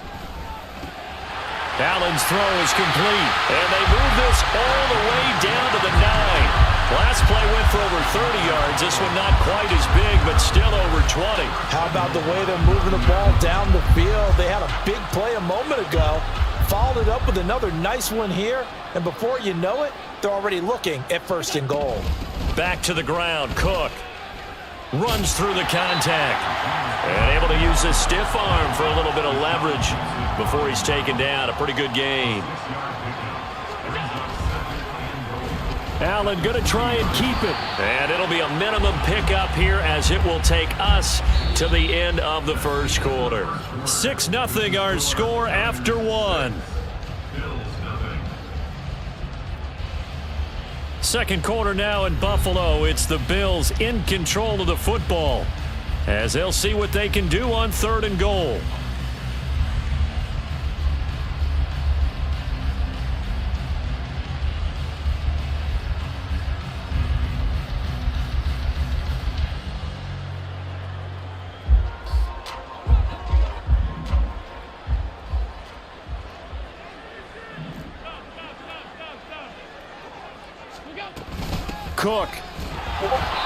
Allen's throw is complete, and they move this all the way down to the 9. Last play went for over 30 yards. This one not quite as big, but still over 20. How about the way they're moving the ball down the field? They had a big play a moment ago, followed it up with another nice one here, and before you know it, they're already looking at 1st and goal. Back to the ground, Cook. Runs through the contact. And able to use his stiff arm for a little bit of leverage before he's taken down. A pretty good game. Allen going to try and keep it. And it'll be a minimum pickup here as it will take us to the end of the 1st quarter. 6-0 our score after 1. 2nd quarter now in Buffalo. It's the Bills in control of the football as they'll see what they can do on 3rd and goal. Cook.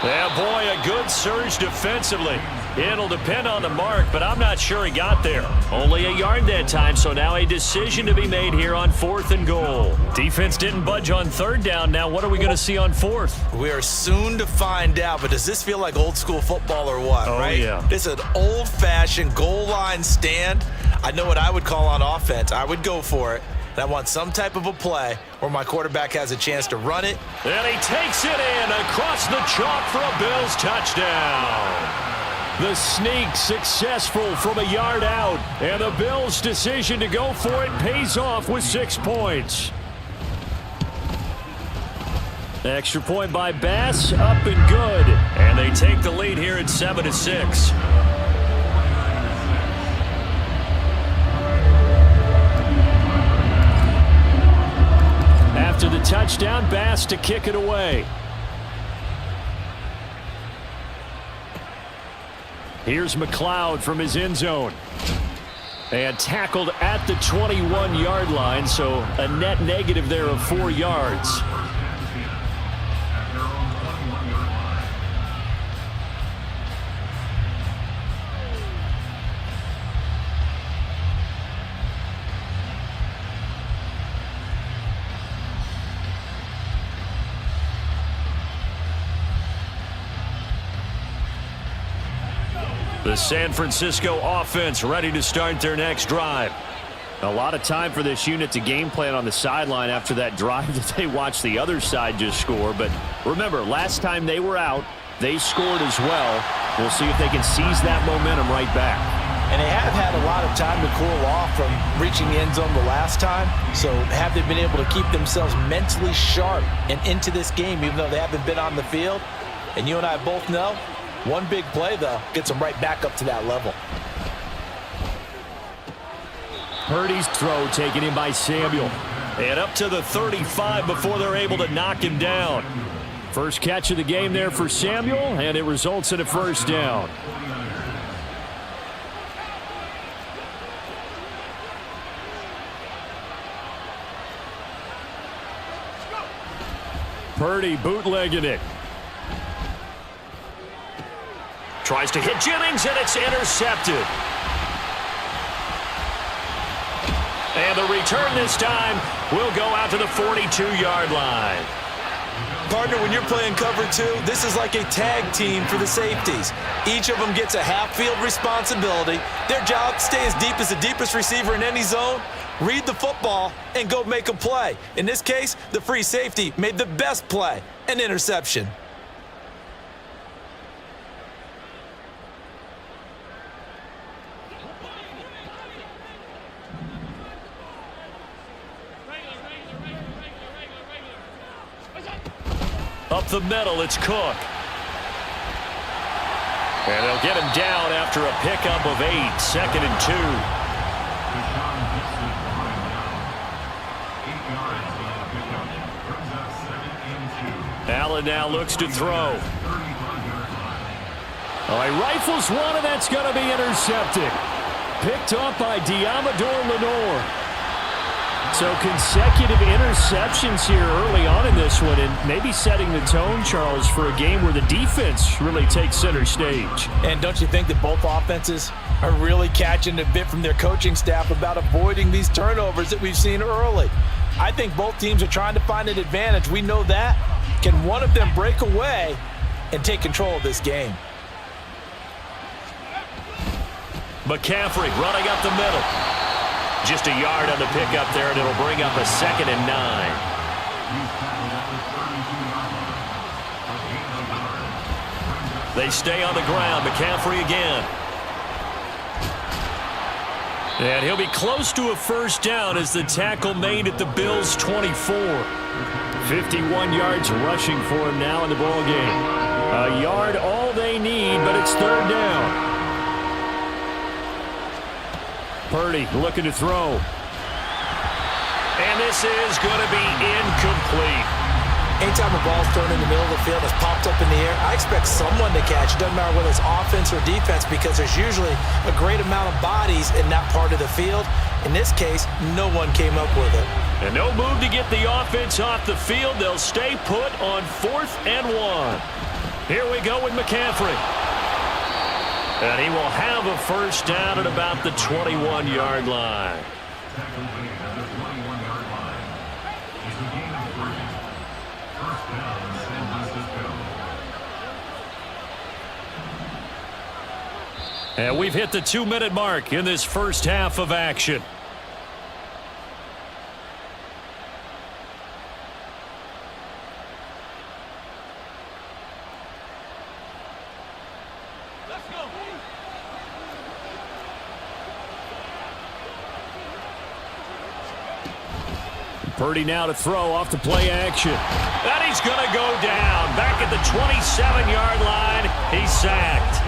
Yeah, boy, a good surge defensively. It'll depend on the mark, but I'm not sure he got there. Only a yard that time, so now a decision to be made here on 4th and goal. Defense didn't budge on 3rd down. Now what are we going to see on 4th? We are soon to find out, but does this feel like old school football or what, right? Yeah. This is an old-fashioned goal line stand. I know what I would call on offense. I would go for it. And I want some type of a play where my quarterback has a chance to run it. And he takes it in across the chalk for a Bills touchdown. The sneak successful from a yard out. And the Bills' decision to go for it pays off with 6 points. Extra point by Bass, up and good. And they take the lead here at 7-6. After the touchdown, Bass to kick it away. Here's McLeod from his end zone. And tackled at the 21-yard line, so a net negative there of 4 yards. The San Francisco offense ready to start their next drive. A lot of time for this unit to game plan on the sideline after that drive that they watched the other side just score. But remember, last time they were out, they scored as well. We'll see if they can seize that momentum right back. And they have had a lot of time to cool off from reaching the end zone the last time. So have they been able to keep themselves mentally sharp and into this game, even though they haven't been on the field? And you and I both know, one big play, though, gets them right back up to that level. Purdy's throw taken in by Samuel. And up to the 35 before they're able to knock him down. First catch of the game there for Samuel, and it results in a 1st down. Purdy bootlegging it. Tries to hit Jennings, and it's intercepted. And the return this time will go out to the 42-yard line. Partner, when you're playing cover two, this is like a tag team for the safeties. Each of them gets a half-field responsibility. Their job, stay as deep as the deepest receiver in any zone, read the football, and go make a play. In this case, the free safety made the best play, an interception. Up the middle, it's Cook. And they'll get him down after a pickup of 8, 2nd and 2. Allen now looks to throw. Oh, he rifles one, and that's going to be intercepted. Picked up by Diamador Lenore. So consecutive interceptions here early on in this one, and maybe setting the tone, Charles, for a game where the defense really takes center stage. And don't you think that both offenses are really catching a bit from their coaching staff about avoiding these turnovers that we've seen early? I think both teams are trying to find an advantage. We know that. Can one of them break away and take control of this game? McCaffrey running up the middle. Just a yard on the pickup there, and it'll bring up a 2nd and 9. They stay on the ground. McCaffrey again. And he'll be close to a first down as the tackle made at the Bills' 24. 51 yards rushing for him now in the ball game. A yard all they need, but it's 3rd down. Purdy looking to throw. And this is going to be incomplete. Anytime a ball's thrown in the middle of the field, it's popped up in the air, I expect someone to catch. It doesn't matter whether it's offense or defense, because there's usually a great amount of bodies in that part of the field. In this case, no one came up with it. And no move to get the offense off the field. They'll stay put on 4th and 1. Here we go with McCaffrey. And he will have a first down at about the 21-yard line. And we've hit the 2-minute mark in this first half of action. Purdy now to throw off the play action. And he's going to go down. Back at the 27-yard line, he's sacked.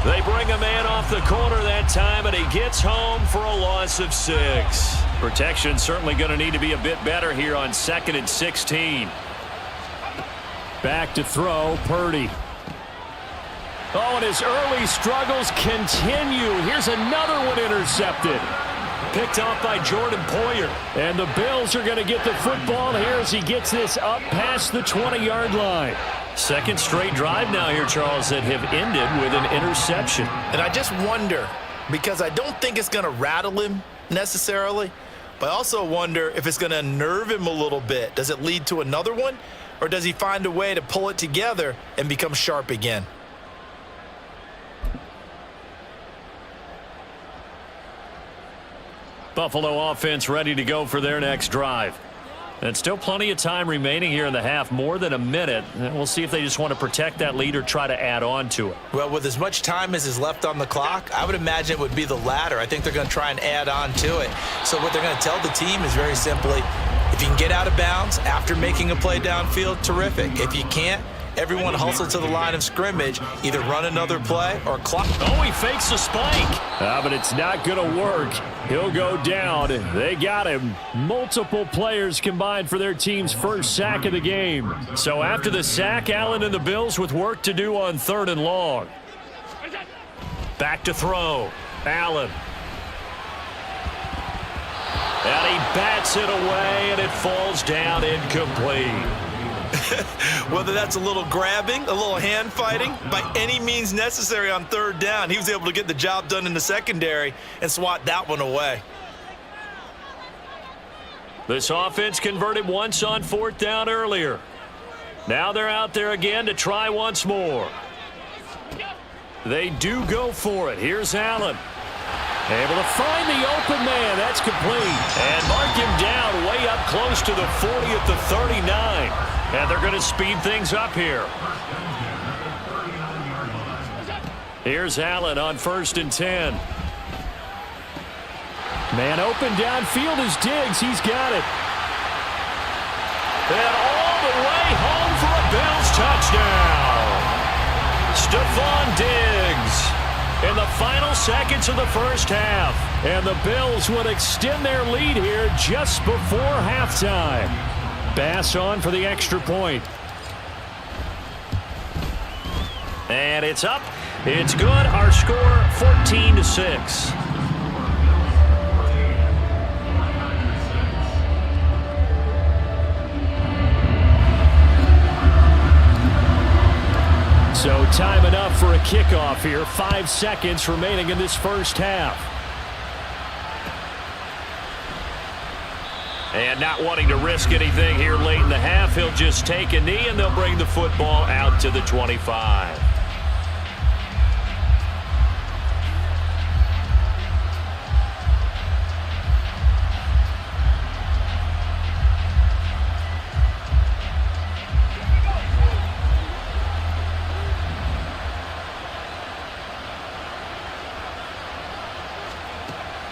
They bring a man off the corner that time, and he gets home for a loss of 6. Protection certainly going to need to be a bit better here on 2nd and 16. Back to throw, Purdy. Oh, and his early struggles continue. Here's another one intercepted. Picked off by Jordan Poyer. And the Bills are going to get the football here as he gets this up past the 20-yard line. Second straight drive now here, Charles, that have ended with an interception. And I just wonder, because I don't think it's going to rattle him necessarily, but I also wonder if it's going to unnerve him a little bit. Does it lead to another one, or does he find a way to pull it together and become sharp again? Buffalo offense ready to go for their next drive. And still plenty of time remaining here in the half, more than a minute. And we'll see if they just want to protect that lead or try to add on to it. Well, with as much time as is left on the clock, I would imagine it would be the latter. I think they're going to try and add on to it. So what they're going to tell the team is very simply, if you can get out of bounds after making a play downfield, terrific. If you can't, everyone hustle to the line of scrimmage, either run another play or clock. Oh, he fakes a spike. But it's not going to work. He'll go down. They got him. Multiple players combined for their team's first sack of the game. So after the sack, Allen and the Bills with work to do on 3rd and long. Back to throw. Allen. And he bats it away, and it falls down incomplete. Whether that's a little grabbing, a little hand fighting, by any means necessary on third down, he was able to get the job done in the secondary and swat that one away. This offense converted once on fourth down earlier. Now they're out there again to try once more. They do go for it. Here's Allen. Able to find the open man. That's complete. And mark him down way up close to the 40 at the 39. And they're going to speed things up here. Here's Allen on 1st and 10. Man open downfield is Diggs. He's got it. And all the way home for a Bills touchdown. Stephon Diggs in the final seconds of the first half. And the Bills would extend their lead here just before halftime. Bass on for the extra point. And it's up. It's good. Our score 14-6. So time enough for a kickoff here. 5 seconds remaining in this first half. And not wanting to risk anything here late in the half, he'll just take a knee and they'll bring the football out to the 25.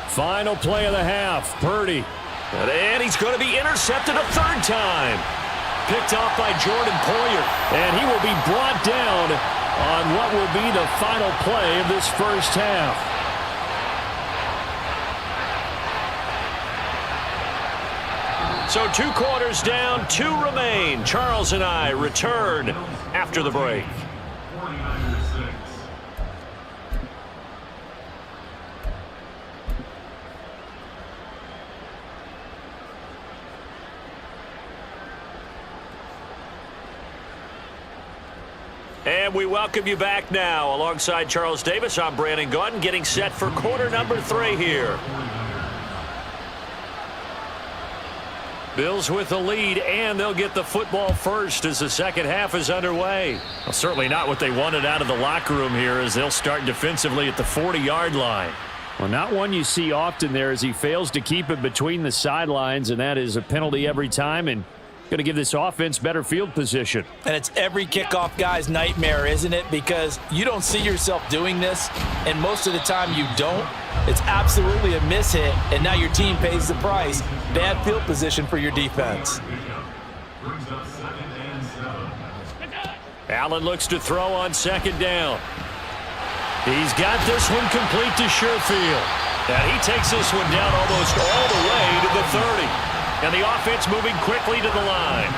Final play of the half. Purdy. And he's going to be intercepted a third time. Picked off by Jordan Poyer. And he will be brought down on what will be the final play of this first half. So 2 quarters down, 2 remain. Charles and I return after the break. And we welcome you back now. Alongside Charles Davis, I'm Brandon Gaudin, getting set for quarter number 3 here. Bills with the lead, and they'll get the football first as the second half is underway. Well, certainly not what they wanted out of the locker room here, as they'll start defensively at the 40-yard line. Well, not one you see often there, as he fails to keep it between the sidelines, and that is a penalty every time, and going to give this offense better field position. And it's every kickoff guy's nightmare, isn't it? Because you don't see yourself doing this, and most of the time you don't. It's absolutely a mishit, and now your team pays the price. Bad field position for your defense. Allen looks to throw on 2nd down. He's got this one complete to Sherfield. And he takes this one down almost all the way to the 30. And the offense moving quickly to the line.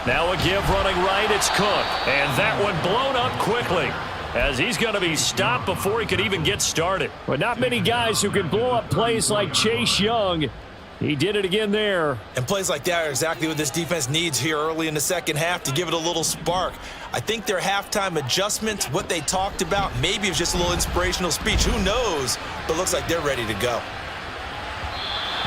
Now a give running right, it's Cook. And that one blown up quickly, as he's going to be stopped before he could even get started. But not many guys who can blow up plays like Chase Young. He did it again there. And plays like that are exactly what this defense needs here early in the second half to give it a little spark. I think their halftime adjustments, what they talked about, maybe it was just a little inspirational speech. Who knows? But looks like they're ready to go.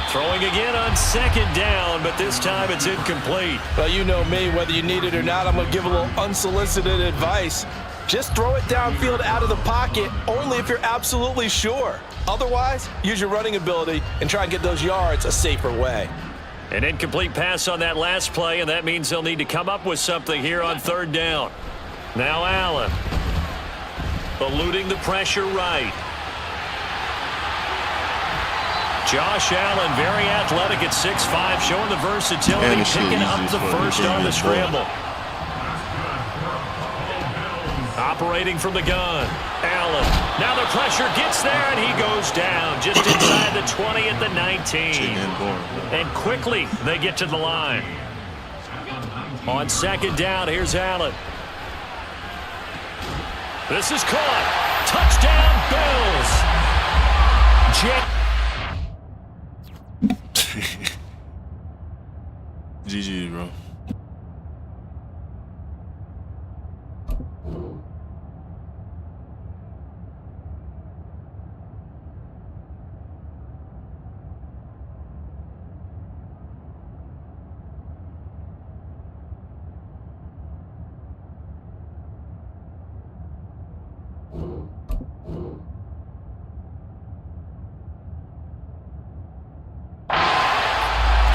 Throwing again on 2nd down, but this time it's incomplete. Well, you know me, whether you need it or not, I'm going to give a little unsolicited advice. Just throw it downfield out of the pocket only if you're absolutely sure. Otherwise, use your running ability and try and get those yards a safer way. An incomplete pass on that last play, and that means they'll need to come up with something here on 3rd down. Now Allen. Eluding the pressure right. Josh Allen, very athletic at 6'5", showing the versatility, picking up the first on the scramble. Operating from the gun. Allen. Now the pressure gets there, and he goes down just inside the 20 at the 19. And quickly they get to the line. On 2nd down, here's Allen. This is caught. Touchdown, Bills. GG, bro.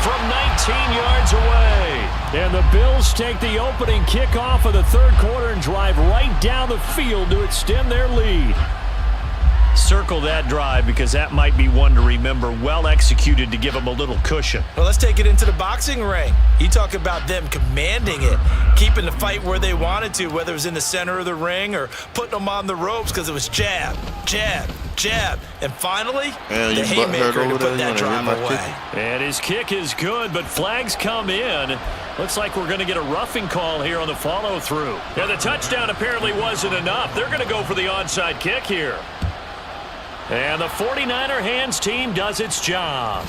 From 19 yards away. And the Bills take the opening kickoff of the third quarter and drive right down the field to extend their lead. Circle that drive because that might be one to remember. Well executed to give them a little cushion. Well, let's take it into the boxing ring. You talk about them commanding it, keeping the fight where they wanted to, whether it was in the center of the ring or putting them on the ropes because it was jab, jab, jab. And finally, the haymaker to put that drive away. And his kick is good, but flags come in. Looks like we're going to get a roughing call here on the follow-through. Yeah, the touchdown apparently wasn't enough. They're going to go for the onside kick here. And the 49er hands team does its job.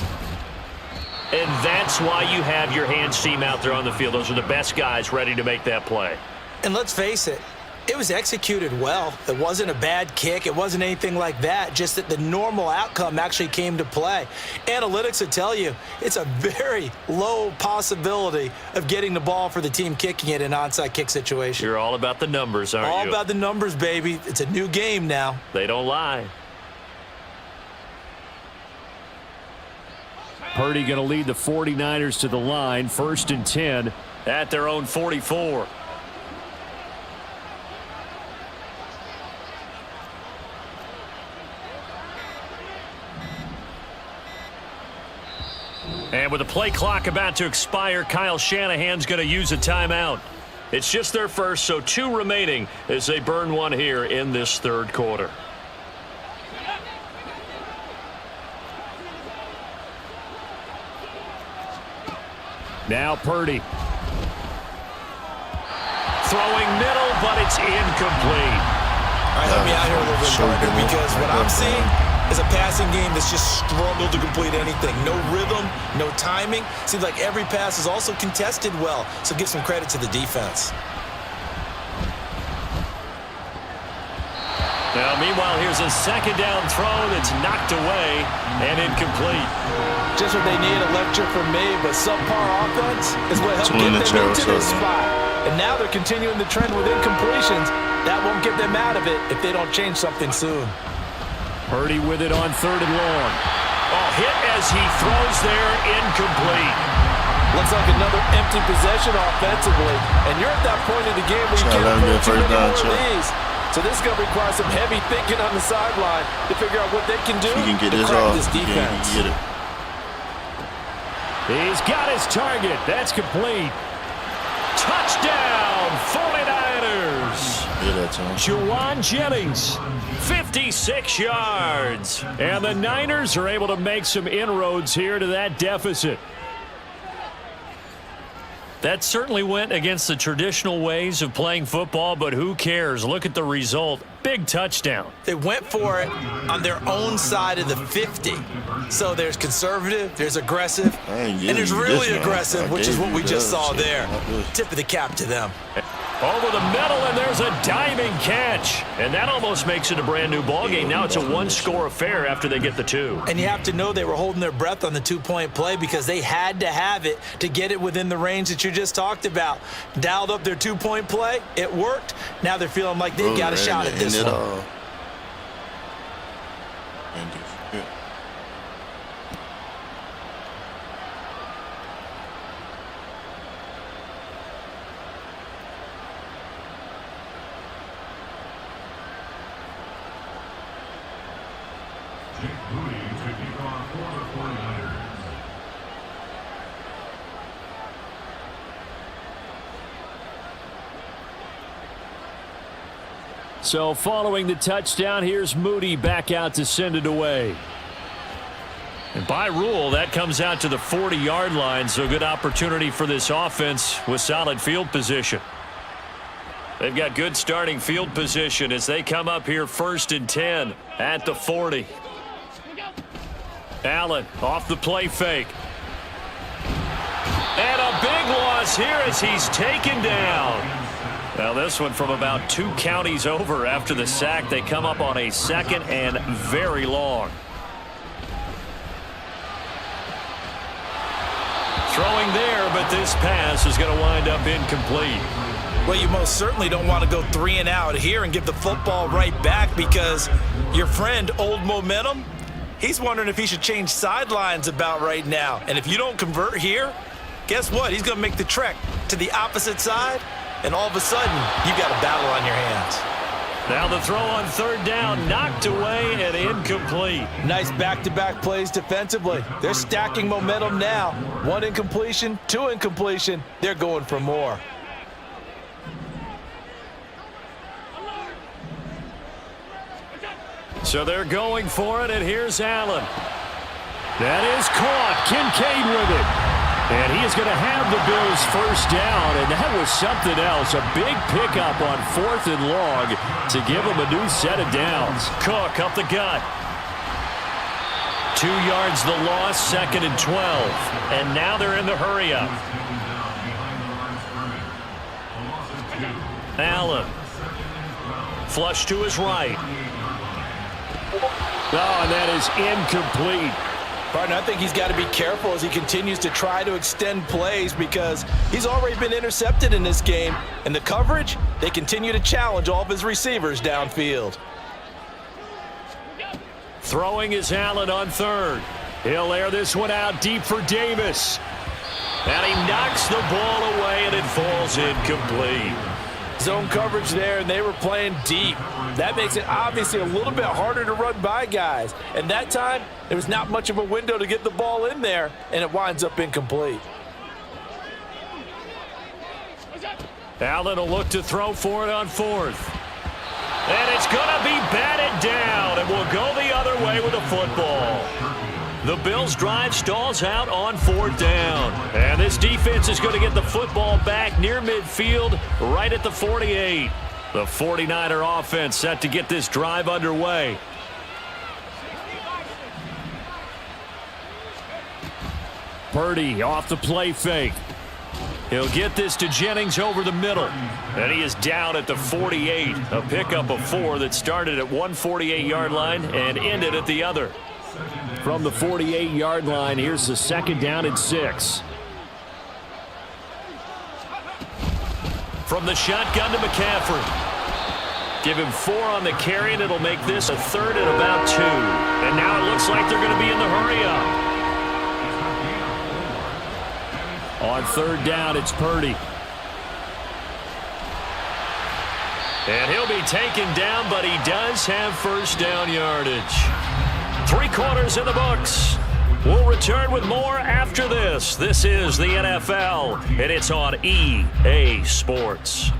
And that's why you have your hands team out there on the field. Those are the best guys ready to make that play. And let's face it, it was executed well. It wasn't a bad kick. It wasn't anything like that. Just that the normal outcome actually came to play. Analytics will tell you it's a very low possibility of getting the ball for the team kicking it in an onside kick situation. You're all about the numbers, aren't you? All about the numbers, baby. It's a new game now. They don't lie. Purdy going to lead the 49ers to the line, 1st and 10 at their own 44. And with the play clock about to expire, Kyle Shanahan's going to use a timeout. It's just their first, so 2 remaining as they burn one here in this third quarter. Now Purdy. Throwing middle, but it's incomplete. All right, help me out here a little bit, partner, because what I'm seeing is a passing game that's just struggled to complete anything. No rhythm, no timing. Seems like every pass is also contested well, so give some credit to the defense. Now, meanwhile, here's a second down throw that's knocked away and incomplete. Just what they need, a lecture from me, but subpar offense is what helped get them into this spot. And now they're continuing the trend with incompletions. That won't get them out of it if they don't change something soon. Purdy with it on 3rd and long. Oh, hit as he throws there, incomplete. Looks like another empty possession offensively. And you're at that point in the game where you can't afford too many more of these. So this is going to require some heavy thinking on the sideline to figure out what they can do to crack this defense. He's got his target. That's complete. Touchdown, 49ers. Juwan Jennings, 56 yards. And the Niners are able to make some inroads here to that deficit. That certainly went against the traditional ways of playing football, but who cares? Look at the result. Big touchdown. They went for it on their own side of the 50. So there's conservative, there's aggressive, and there's really aggressive, which is what we just saw there. Tip of the cap to them. Over the middle, and there's a diving catch. And that almost makes it a brand-new ballgame. Now it's a one-score affair after they get the 2. And you have to know they were holding their breath on the 2-point play because they had to have it to get it within the range that you just talked about. Dialed up their 2-point play. It worked. Now they're feeling like they got a shot at this one. So following the touchdown, here's Moody back out to send it away. And by rule, that comes out to the 40-yard line, so good opportunity for this offense with solid field position. They've got good starting field position as they come up here 1st and 10 at the 40. Allen off the play fake. And a big loss here as he's taken down. Now this one from about 2 counties over after the sack. They come up on a 2nd and very long. Throwing there, but this pass is going to wind up incomplete. Well, you most certainly don't want to go 3 and out here and give the football right back, because your friend, Old Momentum, he's wondering if he should change sidelines about right now. And if you don't convert here, guess what? He's going to make the trek to the opposite side, and all of a sudden, you've got a battle on your hands. Now the throw on 3rd down, knocked away and incomplete. Nice back-to-back plays defensively. They're stacking momentum now. 1 incompletion, 2 incompletion. They're going for more. So they're going for it, and here's Allen. That is caught. Kincaid with it. And he is going to have the Bills' 1st down, and that was something else. A big pickup on 4th and long to give them a new set of downs. Cook up the gut. 2 yards the loss, 2nd and 12. And now they're in the hurry-up. Allen. Flush to his right. Oh, and that is incomplete. Partner, I think he's got to be careful as he continues to try to extend plays, because he's already been intercepted in this game. And the coverage, they continue to challenge all of his receivers downfield. Throwing is Allen on 3rd. He'll air this one out deep for Davis. And he knocks the ball away, and it falls incomplete. Zone coverage there, and they were playing deep. That makes it obviously a little bit harder to run by guys. And that time, there was not much of a window to get the ball in there, and it winds up incomplete. Allen will look to throw for it on 4th. And it's going to be batted down, and will go the other way with the football. The Bills' drive stalls out on 4th down. And this defense is going to get the football back near midfield, right at the 48. The 49er offense set to get this drive underway. Purdy off the play fake. He'll get this to Jennings over the middle. And he is down at the 48. A pickup of 4 that started at one 48-yard line and ended at the other. From the 48-yard line, here's the 2nd down and 6. From the shotgun to McCaffrey. Give him 4 on the carry, and it'll make this a 3rd and about 2. And now it looks like they're going to be in the hurry-up. On 3rd down, it's Purdy. And he'll be taken down, but he does have 1st down yardage. 3 quarters in the books. We'll return with more after this. This is the NFL, and it's on EA Sports.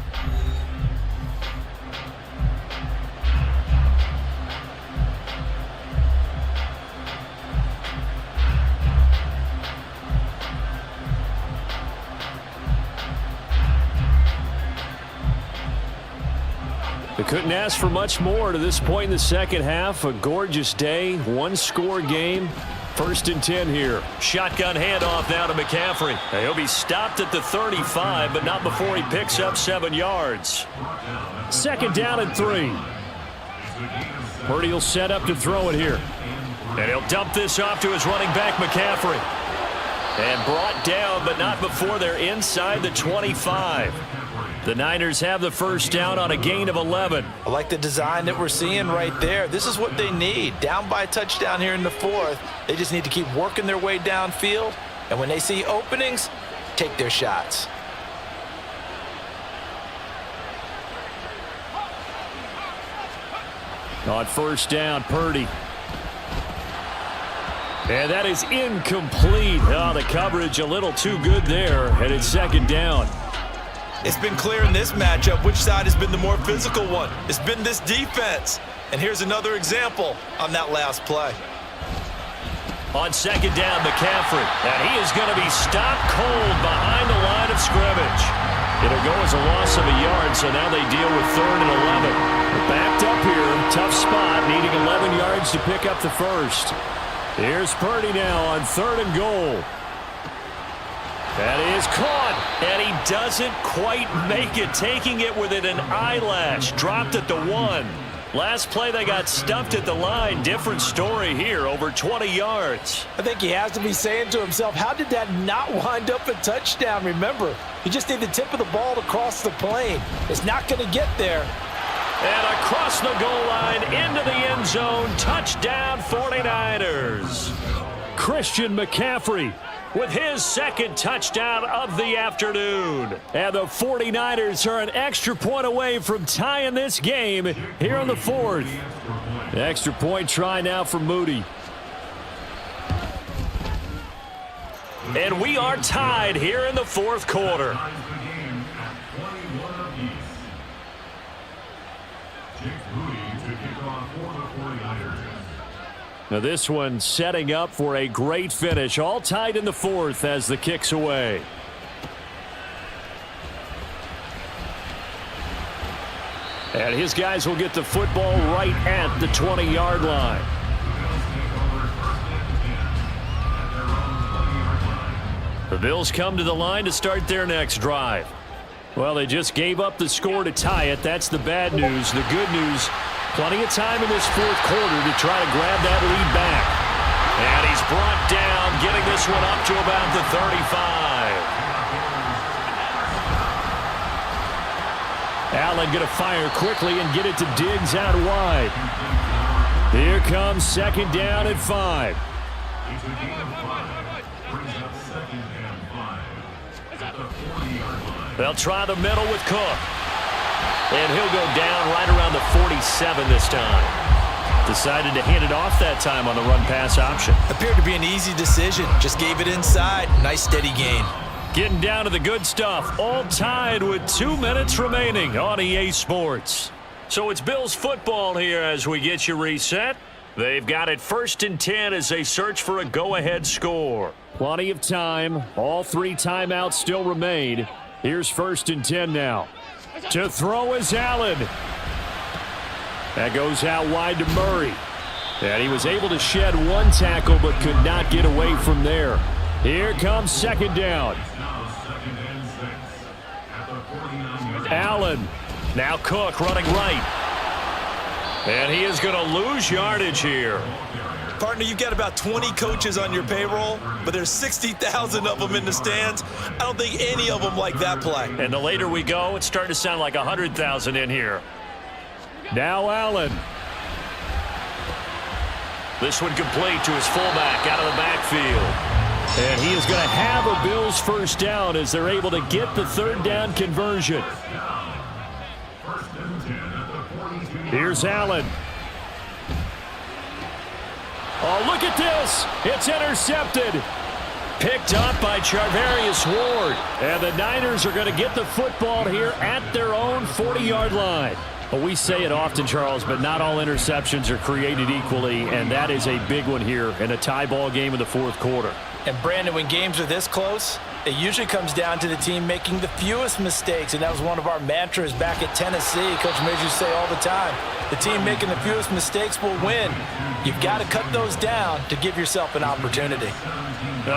They couldn't ask for much more to this point in the 2nd half. A gorgeous day, 1-score game. 1st and 10 here. Shotgun handoff now to McCaffrey. Now he'll be stopped at the 35, but not before he picks up 7 yards. 2nd down and 3. Purdy will set up to throw it here. And he'll dump this off to his running back, McCaffrey. And brought down, but not before they're inside the 25. The Niners have the 1st down on a gain of 11. I like the design that we're seeing right there. This is what they need. Down by a touchdown here in the 4th. They just need to keep working their way downfield. And when they see openings, take their shots. On 1st down, Purdy. And that is incomplete. Oh, the coverage a little too good there. And it's 2nd down. It's been clear in this matchup which side has been the more physical one. It's been this defense. And here's another example on that last play. On 2nd down, McCaffrey. And he is going to be stopped cold behind the line of scrimmage. It'll go as a loss of a yard, so now they deal with 3rd and 11. They're backed up here. Tough spot, needing 11 yards to pick up the 1st. Here's Purdy now on 3rd and goal. That is caught, and he doesn't quite make it, taking it within an eyelash. Dropped at the 1. Last play, they got stuffed at the line. Different story here, over 20 yards. I think he has to be saying to himself, how did that not wind up a touchdown? Remember, you just need the tip of the ball to cross the plane. It's not going to get there. And across the goal line, into the end zone, touchdown 49ers. Christian McCaffrey with his second touchdown of the afternoon. And the 49ers are an extra point away from tying this game here in the 4th. Extra point try now for Moody. And we are tied here in the 4th quarter. Now this one setting up for a great finish. All tied in the 4th as the kick's away. And his guys will get the football right at the 20-yard line. The Bills come to the line to start their next drive. Well, they just gave up the score to tie it. That's the bad news. The good news, plenty of time in this 4th quarter to try to grab that lead back. And he's brought down, getting this one up to about the 35. Allen going to fire quickly and get it to Diggs out wide. Here comes 2nd down at 5. They'll try the middle with Cook. And he'll go down right around the 47 this time. Decided to hand it off that time on the run-pass option. Appeared to be an easy decision. Just gave it inside. Nice steady gain. Getting down to the good stuff. All tied with 2 minutes remaining on EA Sports. So it's Bills football here as we get you reset. They've got it 1st and 10 as they search for a go-ahead score. Plenty of time. All 3 timeouts still remain. Here's 1st and 10 now. To throw is Allen. That goes out wide to Murray. And he was able to shed 1 tackle but could not get away from there. Here comes 2nd down. Allen. Now Cook running right. And he is going to lose yardage here. Partner, you've got about 20 coaches on your payroll, but there's 60,000 of them in the stands. I don't think any of them like that play. And the later we go, it's starting to sound like 100,000 in here. Now Allen. This one complete to his fullback out of the backfield. And he is going to have a Bills 1st down as they're able to get the 3rd down conversion. Here's Allen. Oh, look at this. It's intercepted. Picked up by Charvarius Ward. And the Niners are going to get the football here at their own 40-yard line. Well, we say it often, Charles, but not all interceptions are created equally, and that is a big one here in a tie ball game in the 4th quarter. And, Brandon, when games are this close, it usually comes down to the team making the fewest mistakes, and that was one of our mantras back at Tennessee. Coach Major used to say all the time, the team making the fewest mistakes will win. You've got to cut those down to give yourself an opportunity.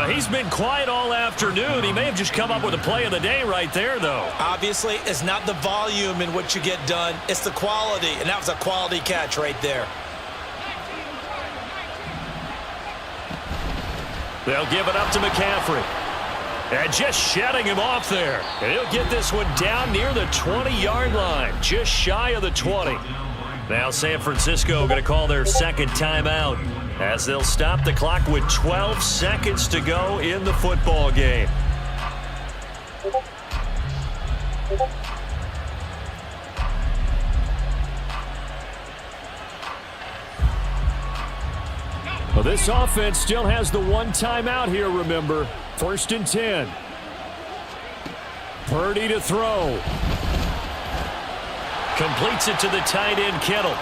He's been quiet all afternoon. He may have just come up with a play of the day right there, though. Obviously, it's not the volume in what you get done. It's the quality, and that was a quality catch right there. They'll give it up to McCaffrey. And just shedding him off there. And he'll get this one down near the 20-yard line, just shy of the 20. Now San Francisco going to call their 2nd timeout as they'll stop the clock with 12 seconds to go in the football game. Well, this offense still has the 1 timeout here, remember. 1st and 10. Purdy to throw. Completes it to the tight end, Kittle.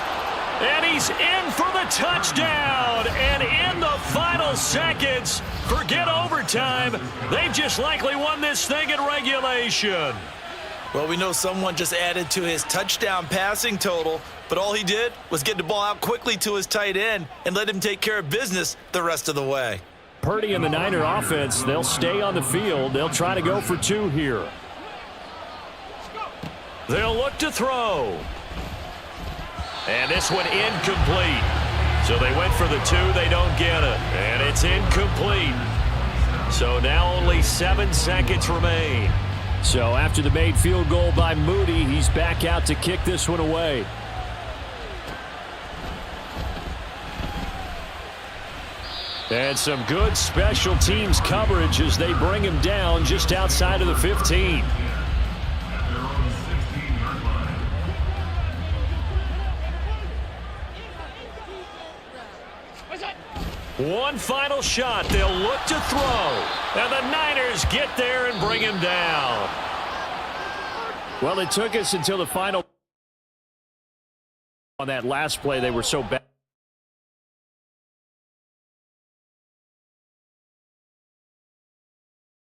And he's in for the touchdown. And in the final seconds, forget overtime. They've just likely won this thing in regulation. Well, we know someone just added to his touchdown passing total, but all he did was get the ball out quickly to his tight end and let him take care of business the rest of the way. Purdy and the Niner offense, they'll stay on the field. They'll try to go for 2 here. They'll look to throw. And this one incomplete. So they went for the 2. They don't get it. And it's incomplete. So now only 7 seconds remain. So after the made field goal by Moody, he's back out to kick this one away. And some good special teams coverage as they bring him down just outside of the 15. One final shot. They'll look to throw. And the Niners get there and bring him down. Well, it took us until the final. On that last play, they were so bad.